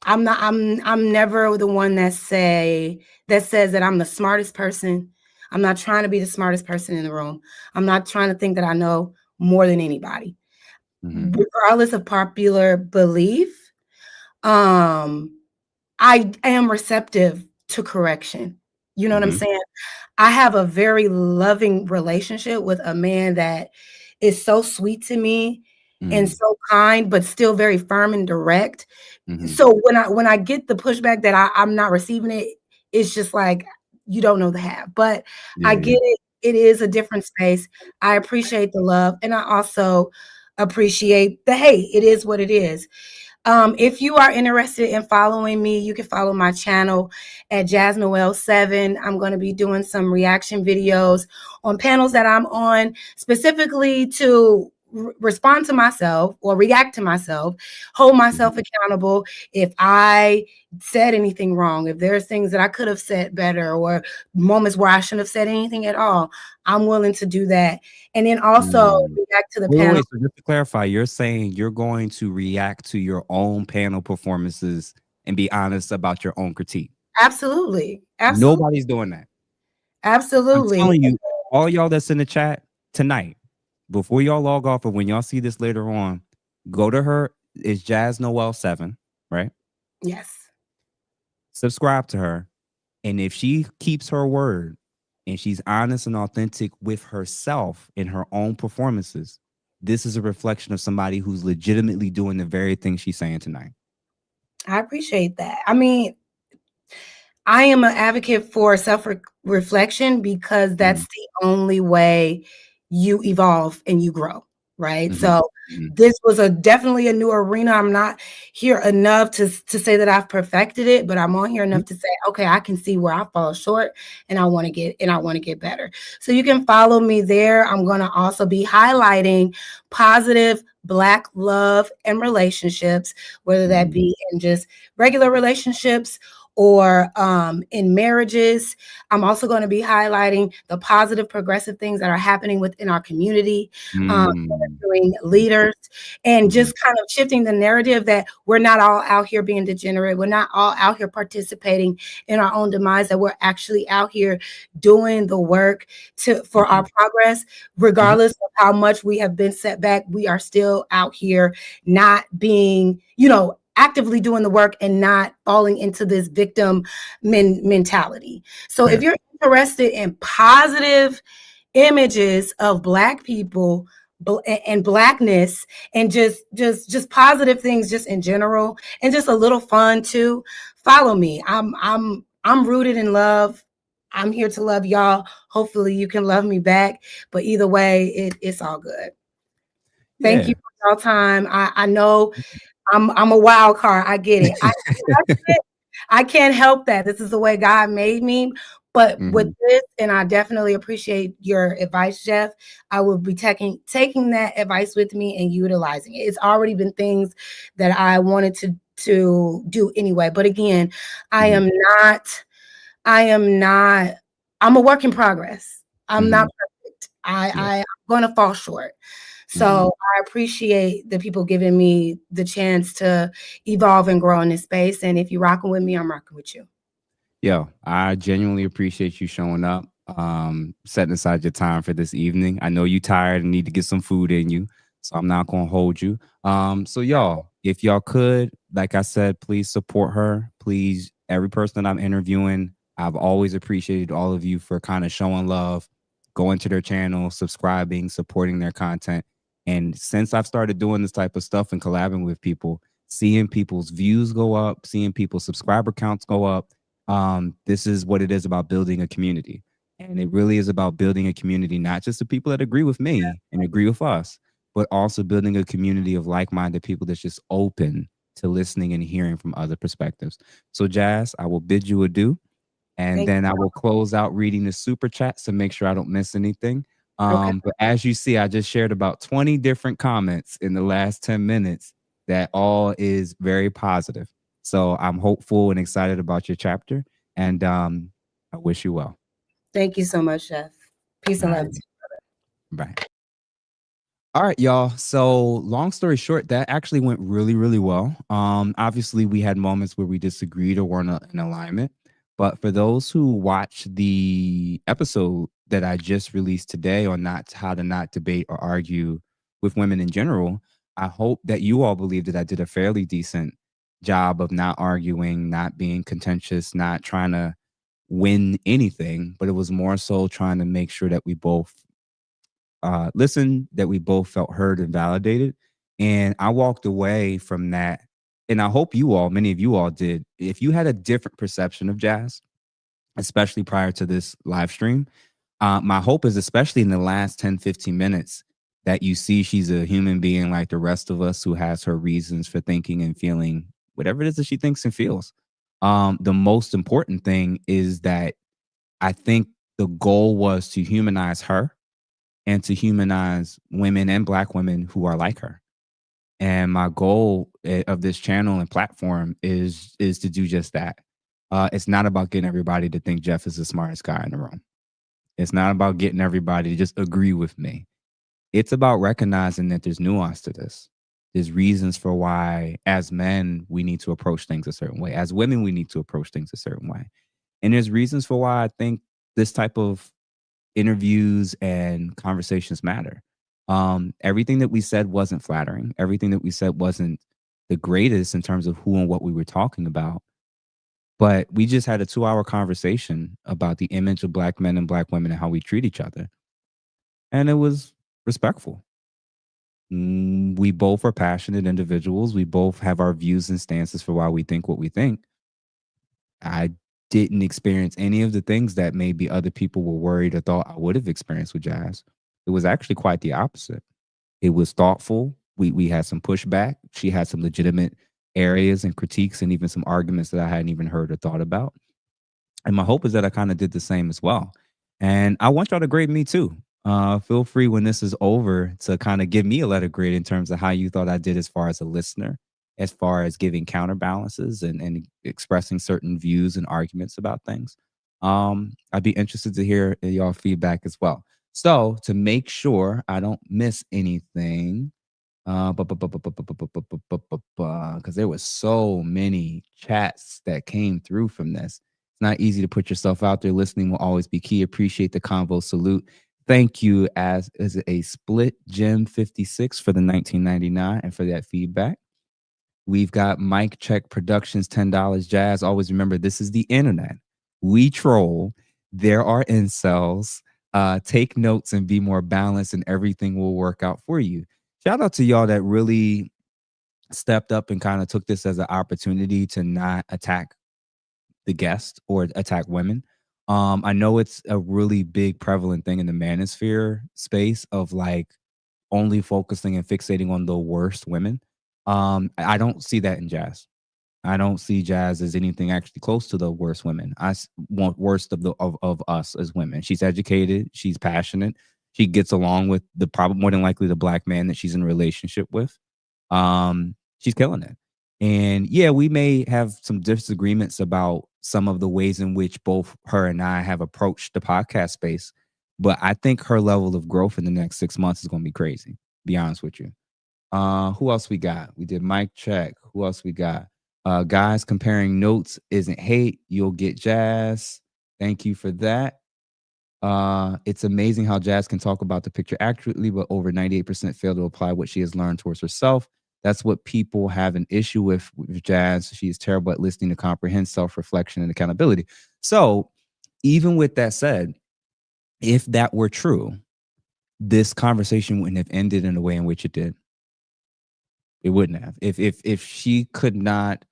I'm never the one that says that I'm the smartest person. I'm not trying to be the smartest person in the room. I'm not trying to think that I know more than anybody. Mhm, Regardless of popular belief, um, I am receptive to correction. You know what I'm mhm, saying? I have a very loving relationship with a man that is so sweet to me and mhm, so kind, but still very firm and direct. mhm. So when I get the pushback that I'm not receiving it, it's just like you don't know the half. But I Yeah, get yeah. it. It is a different space. I appreciate the love, and I also appreciate the hate. It is what it is. If you are interested in following me, you can follow my channel at Jas Noelle 7. I'm going to be doing some reaction videos on panels that I'm on, specifically to respond to myself or react to myself, hold Mhm, myself accountable if I said anything wrong, if there's things that I could have said better or moments where I shouldn't have said anything at all. I'm willing to do that. And then also mm. react to the Wait, wait, panel. wait. So just to clarify, you're saying you're going to react to your own panel performances and be honest about your own critique. Absolutely. Absolutely. Nobody's doing that. I'm Absolutely. telling you, all y'all that's in the chat tonight, before y'all log off or when y'all see this later on, go to her. It's Jas Noelle 7, right? Yes. Subscribe to her. And if she keeps her word and she's honest and authentic with herself in her own performances, this is a reflection of somebody who's legitimately doing the very thing she's saying tonight. I appreciate that. I mean, I am an advocate for self-reflection because Mhm, that's the only way you evolve and you grow, right? mhm, So mhm, this was definitely a new arena. I'm not here enough to say that I've perfected it, but I'm on here mhm, enough to say, okay, I can see where I fall short and I want to get better. So you can follow me there. I'm going to also be highlighting positive Black love and relationships, whether that mhm, be in just regular relationships or in marriages. I'm also going to be highlighting the positive, progressive things that are happening within our community, mm, interviewing mhm, leaders, and mhm, just kind of shifting the narrative that we're not all out here being degenerate. We're not all out here participating in our own demise, that we're actually out here doing the work for our mhm, progress, mhm, regardless of how much we have been set back. We are still out here not being, actively doing the work and not falling into this victim mentality. So if fair. you're interested in positive images of Black people and Blackness and just positive things just in general and just a little fun too, follow me. I'm rooted in love. I'm here to love y'all. Hopefully you can love me back, but either way, it's all good. Thank you Yeah. for your time. I know I'm a wild card. I get it. I can't help that. This is the way God made me. But with Mhm, this, and I definitely appreciate your advice, Jeff. I will be taking that advice with me and utilizing it. It's already been things that I wanted to do anyway. But again, I mhm, am not. I am not. I'm a work in progress. I'm not mhm. perfect. Yeah. I'm going to fall short. Mhm. So I appreciate the people giving me the chance to evolve and grow in this space. And if you're rocking with me, I'm rocking with you. Yo, I genuinely appreciate you showing up, setting aside your time for this evening. I know you tired and need to get some food in you, so I'm not gonna hold you. So y'all, if y'all could, like I said, please support her. Please, every person that I'm interviewing, I've always appreciated all of you for kind of showing love, going to their channel, subscribing, supporting their content. And since I've started doing this type of stuff and collabing with people, seeing people's views go up, seeing people's subscriber counts go up, this is what it is about building a community. And it really is about building a community, not just the people that agree with me and agree with us, but also building a community of like minded people that's just open to listening and hearing from other perspectives. So, Jas, I will bid you adieu. And Thank then I you. will close out reading the super chats to make sure I don't miss anything. Okay. But as you see, I just shared about 20 different comments in the last 10 minutes that all is very positive. So I'm hopeful and excited about your chapter. And I wish you well. Thank you so much, Chef. Peace All and right. love to Bye. All right, y'all. So, long story short, that actually went really, really well. Obviously, we had moments where we disagreed or weren't in alignment. But for those who watch the episode that I just released today on not how to not debate or argue with women in general, I hope that you all believe that I did a fairly decent job of not arguing, not being contentious, not trying to win anything, but it was more so trying to make sure that we both listened, that we both felt heard and validated. And I walked away from that. And I hope you all, many of you all did. If you had a different perception of jazz, especially prior to this live stream, my hope is, especially in the last 10, 15 minutes, that you see she's a human being like the rest of us who has her reasons for thinking and feeling whatever it is that she thinks and feels. The most important thing is that I think the goal was to humanize her and to humanize women and Black women who are like her. And my goal of this channel and platform is to do just that. It's not about getting everybody to think Jeff is the smartest guy in the room. It's not about getting everybody to just agree with me. It's about recognizing that there's nuance to this. There's reasons for why, as men, we need to approach things a certain way. As women, we need to approach things a certain way. And there's reasons for why I think this type of interviews and conversations matter. Everything that we said wasn't flattering. Everything that we said wasn't the greatest in terms of who and what we were talking about. But we just had a 2-hour conversation about the image of Black men and Black women and how we treat each other. And it was respectful. We both are passionate individuals. We both have our views and stances for why we think what we think. I didn't experience any of the things that maybe other people were worried or thought I would have experienced with jazz. It was actually quite the opposite. It was thoughtful. We had some pushback. She had some legitimate areas and critiques and even some arguments that I hadn't even heard or thought about. And my hope is that I kind of did the same as well. And I want y'all to grade me too. Feel free when this is over to kind of give me a letter grade in terms of how you thought I did as far as a listener, as far as giving counterbalances and expressing certain views and arguments about things. I'd be interested to hear y'all feedback as well. So to make sure I don't miss anything, because there was so many chats that came through from this. It's not easy to put yourself out there. Listening will always be key. Appreciate the convo. Salute. Thank you as a split Gem 56 for the 1999 and for that feedback. We've got Mike Check Productions, $10. Jazz, always remember this is the internet. We troll. There are incels. Take notes and be more balanced, and everything will work out for you. Shout out to y'all that really stepped up and kind of took this as an opportunity to not attack the guest or attack women. I know it's a really big prevalent thing in the manosphere space of like only focusing and fixating on the worst women. I don't see that in jazz. I don't see jazz as anything actually close to the worst women. Want worst of of us as women. She's educated. She's passionate. She gets along with the probably more than likely the Black man that she's in a relationship with. She's killing it. And yeah, we may have some disagreements about some of the ways in which both her and I have approached the podcast space, but I think her level of growth in the next 6 months is going to be crazy. Be honest with you. Who else we got? We did Mike Check. Who else we got? Guys, comparing notes isn't hate. You'll get jazz. Thank you for that. It's amazing how Jazz can talk about the picture accurately, but over 98% fail to apply what she has learned towards herself. That's what people have an issue with Jazz. She is terrible at listening to comprehend self-reflection and accountability. So even with that said, if that were true, this conversation wouldn't have ended in the way in which it did. It wouldn't have. If she could not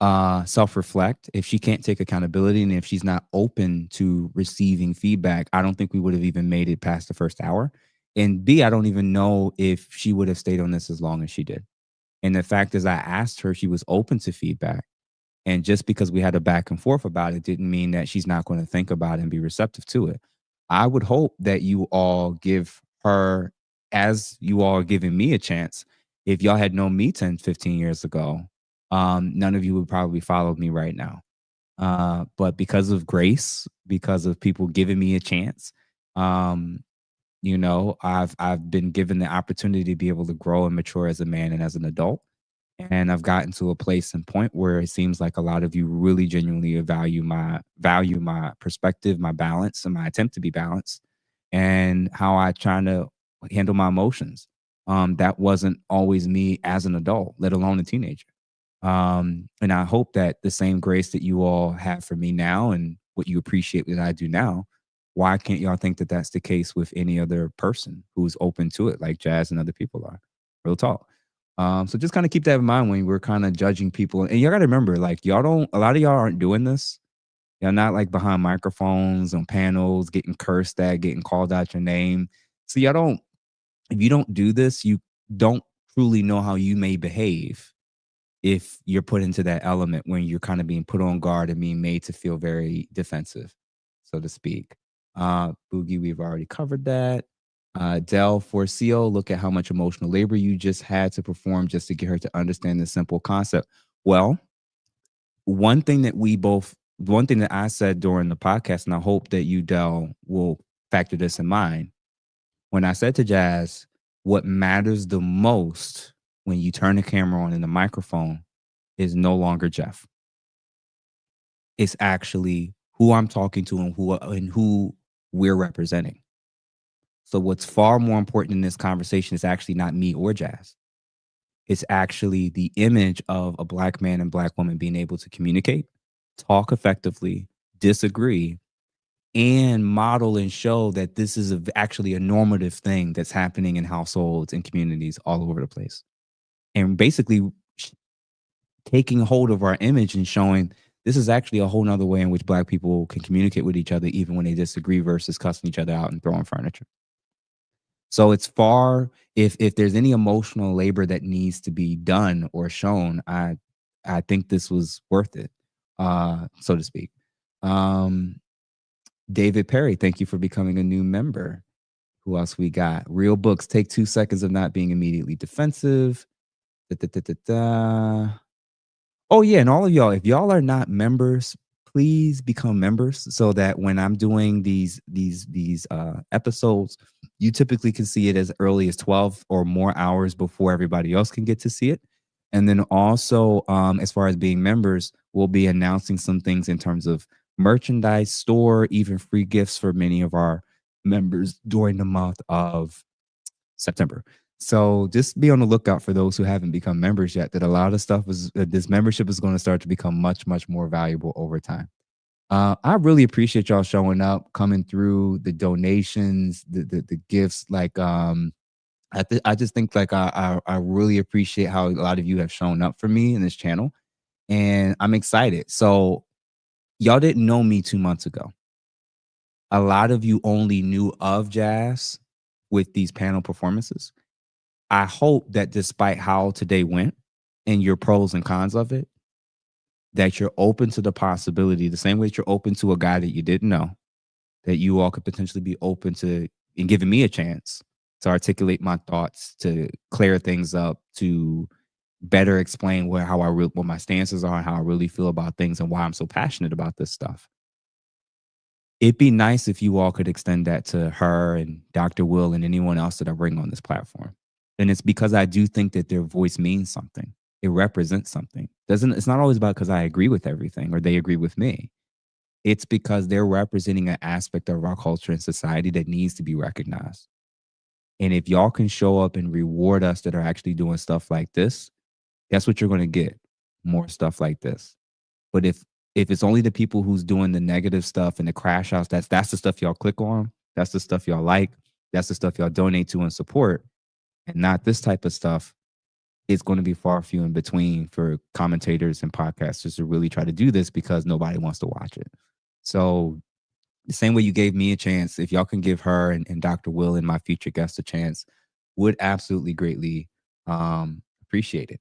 self-reflect, if she can't take accountability, and if she's not open to receiving feedback, I don't think we would have even made it past the first hour. And B, I don't even know if she would have stayed on this as long as she did. And the fact is, I asked her, she was open to feedback. And just because we had a back and forth about it didn't mean that she's not going to think about it and be receptive to it. I would hope that you all give her, as you all are giving me a chance. If y'all had known me 10, 15 years ago, none of you would probably follow me right now. But because of grace, because of people giving me a chance, um, I've been given the opportunity to be able to grow and mature as a man and as an adult. And I've gotten to a place and point where it seems like a lot of you really genuinely value my perspective, my balance, and my attempt to be balanced, and how I try to handle my emotions. That wasn't always me as an adult, let alone a teenager. And I hope that the same grace that you all have for me now and what you appreciate that I do now, why can't y'all think that that's the case with any other person who's open to it, like Jazz and other people are? Real talk. So just kind of keep that in mind when we're kind of judging people. And y'all got to remember, like, a lot of y'all aren't doing this. Y'all not like behind microphones on panels, getting cursed at, getting called out your name. So if you don't do this, you don't truly know how you may behave if you're put into that element when you're kind of being put on guard and being made to feel very defensive, so to speak. Boogie, we've already covered that. Del Forcio, look at how much emotional labor you just had to perform just to get her to understand the simple concept. Well, one thing that I said during the podcast, and I hope that you, Del, will factor this in mind. When I said to Jazz, what matters the most when you turn the camera on and the microphone is no longer Jeff. It's actually who I'm talking to and who we're representing. So what's far more important in this conversation is actually not me or Jazz. It's actually the image of a Black man and Black woman being able to communicate, talk effectively, disagree, and model and show that this is actually a normative thing that's happening in households and communities all over the place. And basically taking hold of our image and showing this is actually a whole nother way in which Black people can communicate with each other, even when they disagree, versus cussing each other out and throwing furniture. So it's if there's any emotional labor that needs to be done or shown, I think this was worth it, so to speak. David Perry, thank you for becoming a new member. Who else we got? Real Books, take 2 seconds of not being immediately defensive. Da, da, da, da, da. Oh yeah, and all of y'all, if y'all are not members, please become members so that when I'm doing these episodes, you typically can see it as early as 12 or more hours before everybody else can get to see it. And then also, as far as being members, we'll be announcing some things in terms of merchandise, store, even free gifts for many of our members during the month of September. So just be on the lookout for those who haven't become members yet, that a lot of stuff this membership is going to start to become much, much more valuable over time. I really appreciate y'all showing up, coming through, the donations, the gifts. Like, I just think like I really appreciate how a lot of you have shown up for me in this channel, and I'm excited. So y'all didn't know me 2 months ago. A lot of you only knew of Jazz with these panel performances. I hope that despite how today went and your pros and cons of it, that you're open to the possibility, the same way that you're open to a guy that you didn't know, that you all could potentially be open to and giving me a chance to articulate my thoughts, to clear things up, to better explain what my stances are and how I really feel about things and why I'm so passionate about this stuff. It'd be nice if you all could extend that to her and Dr. Will and anyone else that I bring on this platform. And it's because I do think that their voice means something. It represents something. It's not always about because I agree with everything or they agree with me. It's because they're representing an aspect of our culture and society that needs to be recognized. And if y'all can show up and reward us that are actually doing stuff like this, that's what you're going to get. More stuff like this. But if it's only the people who's doing the negative stuff and the crash outs, that's the stuff y'all click on. That's the stuff y'all like. That's the stuff y'all donate to and support. And not this type of stuff. It's going to be far few in between for commentators and podcasters to really try to do this because nobody wants to watch it. So the same way you gave me a chance, if y'all can give her and Dr. Will and my future guest a chance, would absolutely greatly appreciate it.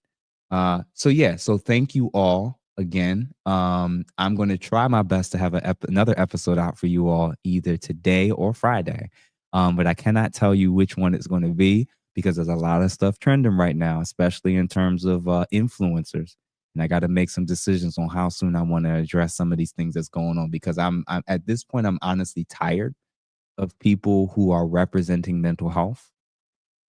So thank you all again. I'm going to try my best to have another episode out for you all either today or Friday. But I cannot tell you which one it's going to be because there's a lot of stuff trending right now, especially in terms of influencers. And I got to make some decisions on how soon I want to address some of these things that's going on because I'm at this point, I'm honestly tired of people who are representing mental health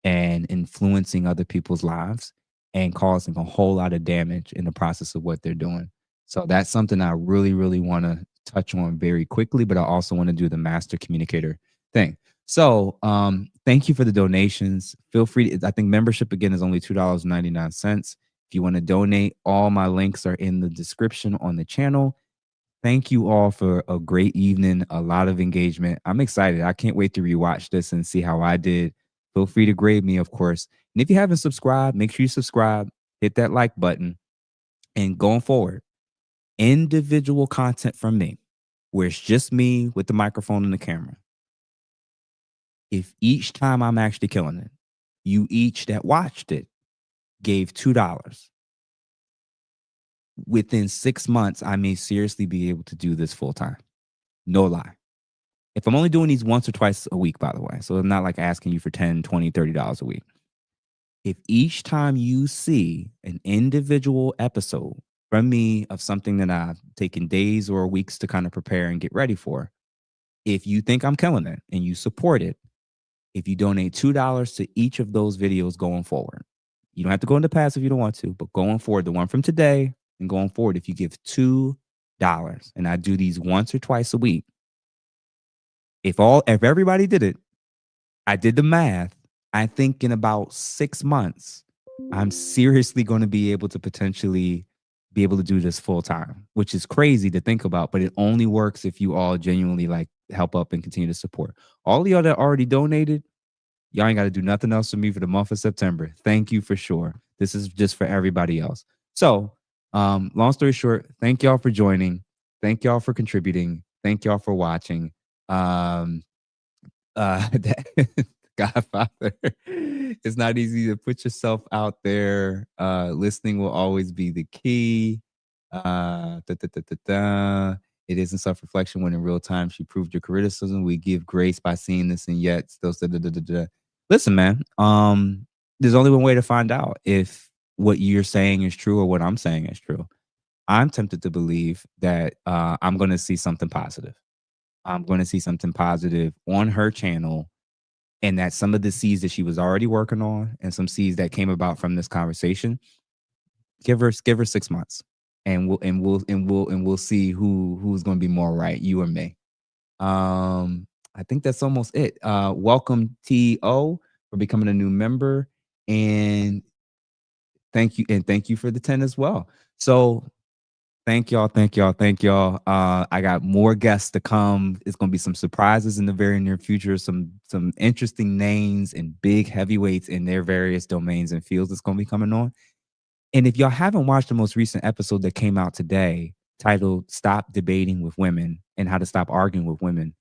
and influencing other people's lives and causing a whole lot of damage in the process of what they're doing. So that's something I really, really want to touch on very quickly, but I also want to do the master communicator thing. So thank you for the donations. Feel free to, I think membership again is only $2.99. If you want to donate, all my links are in the description on the channel. Thank you all for a great evening, a lot of engagement. I'm excited. I can't wait to rewatch this and see how I did. Feel free to grade me, of course. And if you haven't subscribed, make sure you subscribe, hit that like button, and going forward, individual content from me, where it's just me with the microphone and the camera. If each time I'm actually killing it, you each that watched it gave $2, within 6 months, I may seriously be able to do this full time. No lie. If I'm only doing these once or twice a week, by the way, so I'm not like asking you for $10, $20, $30 a week. If each time you see an individual episode from me of something that I've taken days or weeks to kind of prepare and get ready for, if you think I'm killing it and you support it, if you donate $2 to each of those videos going forward, you don't have to go in the past if you don't want to, but going forward, the one from today and going forward, if you give $2, and I do these once or twice a week, if everybody did it, I did the math. I think in about 6 months, I'm seriously going to be able to potentially be able to do this full time, which is crazy to think about, but it only works if you all genuinely like help up and continue to support. All of y'all that already donated, y'all ain't got to do nothing else for me for the month of September. Thank you for sure. This is just for everybody else. So, long story short, thank y'all for joining. Thank y'all for contributing. Thank y'all for watching. Godfather. It's not easy to put yourself out there. Listening will always be the key. It isn't self-reflection when in real time she proved your criticism. We give grace by seeing this and yet still listen, man. There's only one way to find out if what you're saying is true or what I'm saying is true. I'm tempted to believe that I'm going to see something positive. I'm going to see something positive on her channel, and that some of the seeds that she was already working on and some seeds that came about from this conversation, give her 6 months, and we'll see who's going to be more right, you or me. I think that's almost it. Welcome TO for becoming a new member, and thank you for the 10 as well. So thank y'all. I got more guests to come. It's gonna be some surprises in the very near future. Some interesting names and big heavyweights in their various domains and fields that's gonna be coming on. And if y'all haven't watched the most recent episode that came out today, titled "Stop Debating with Women and How to Stop Arguing with Women,"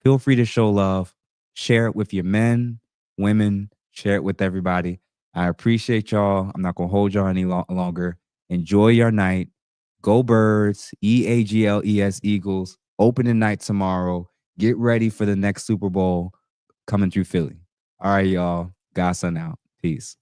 feel free to show love, share it with your men, women, share it with everybody. I appreciate y'all. I'm not gonna hold y'all any longer. Enjoy your night. Go Birds, EAGLES Eagles, opening night tomorrow. Get ready for the next Super Bowl coming through Philly. All right, y'all. Gossa out. Peace.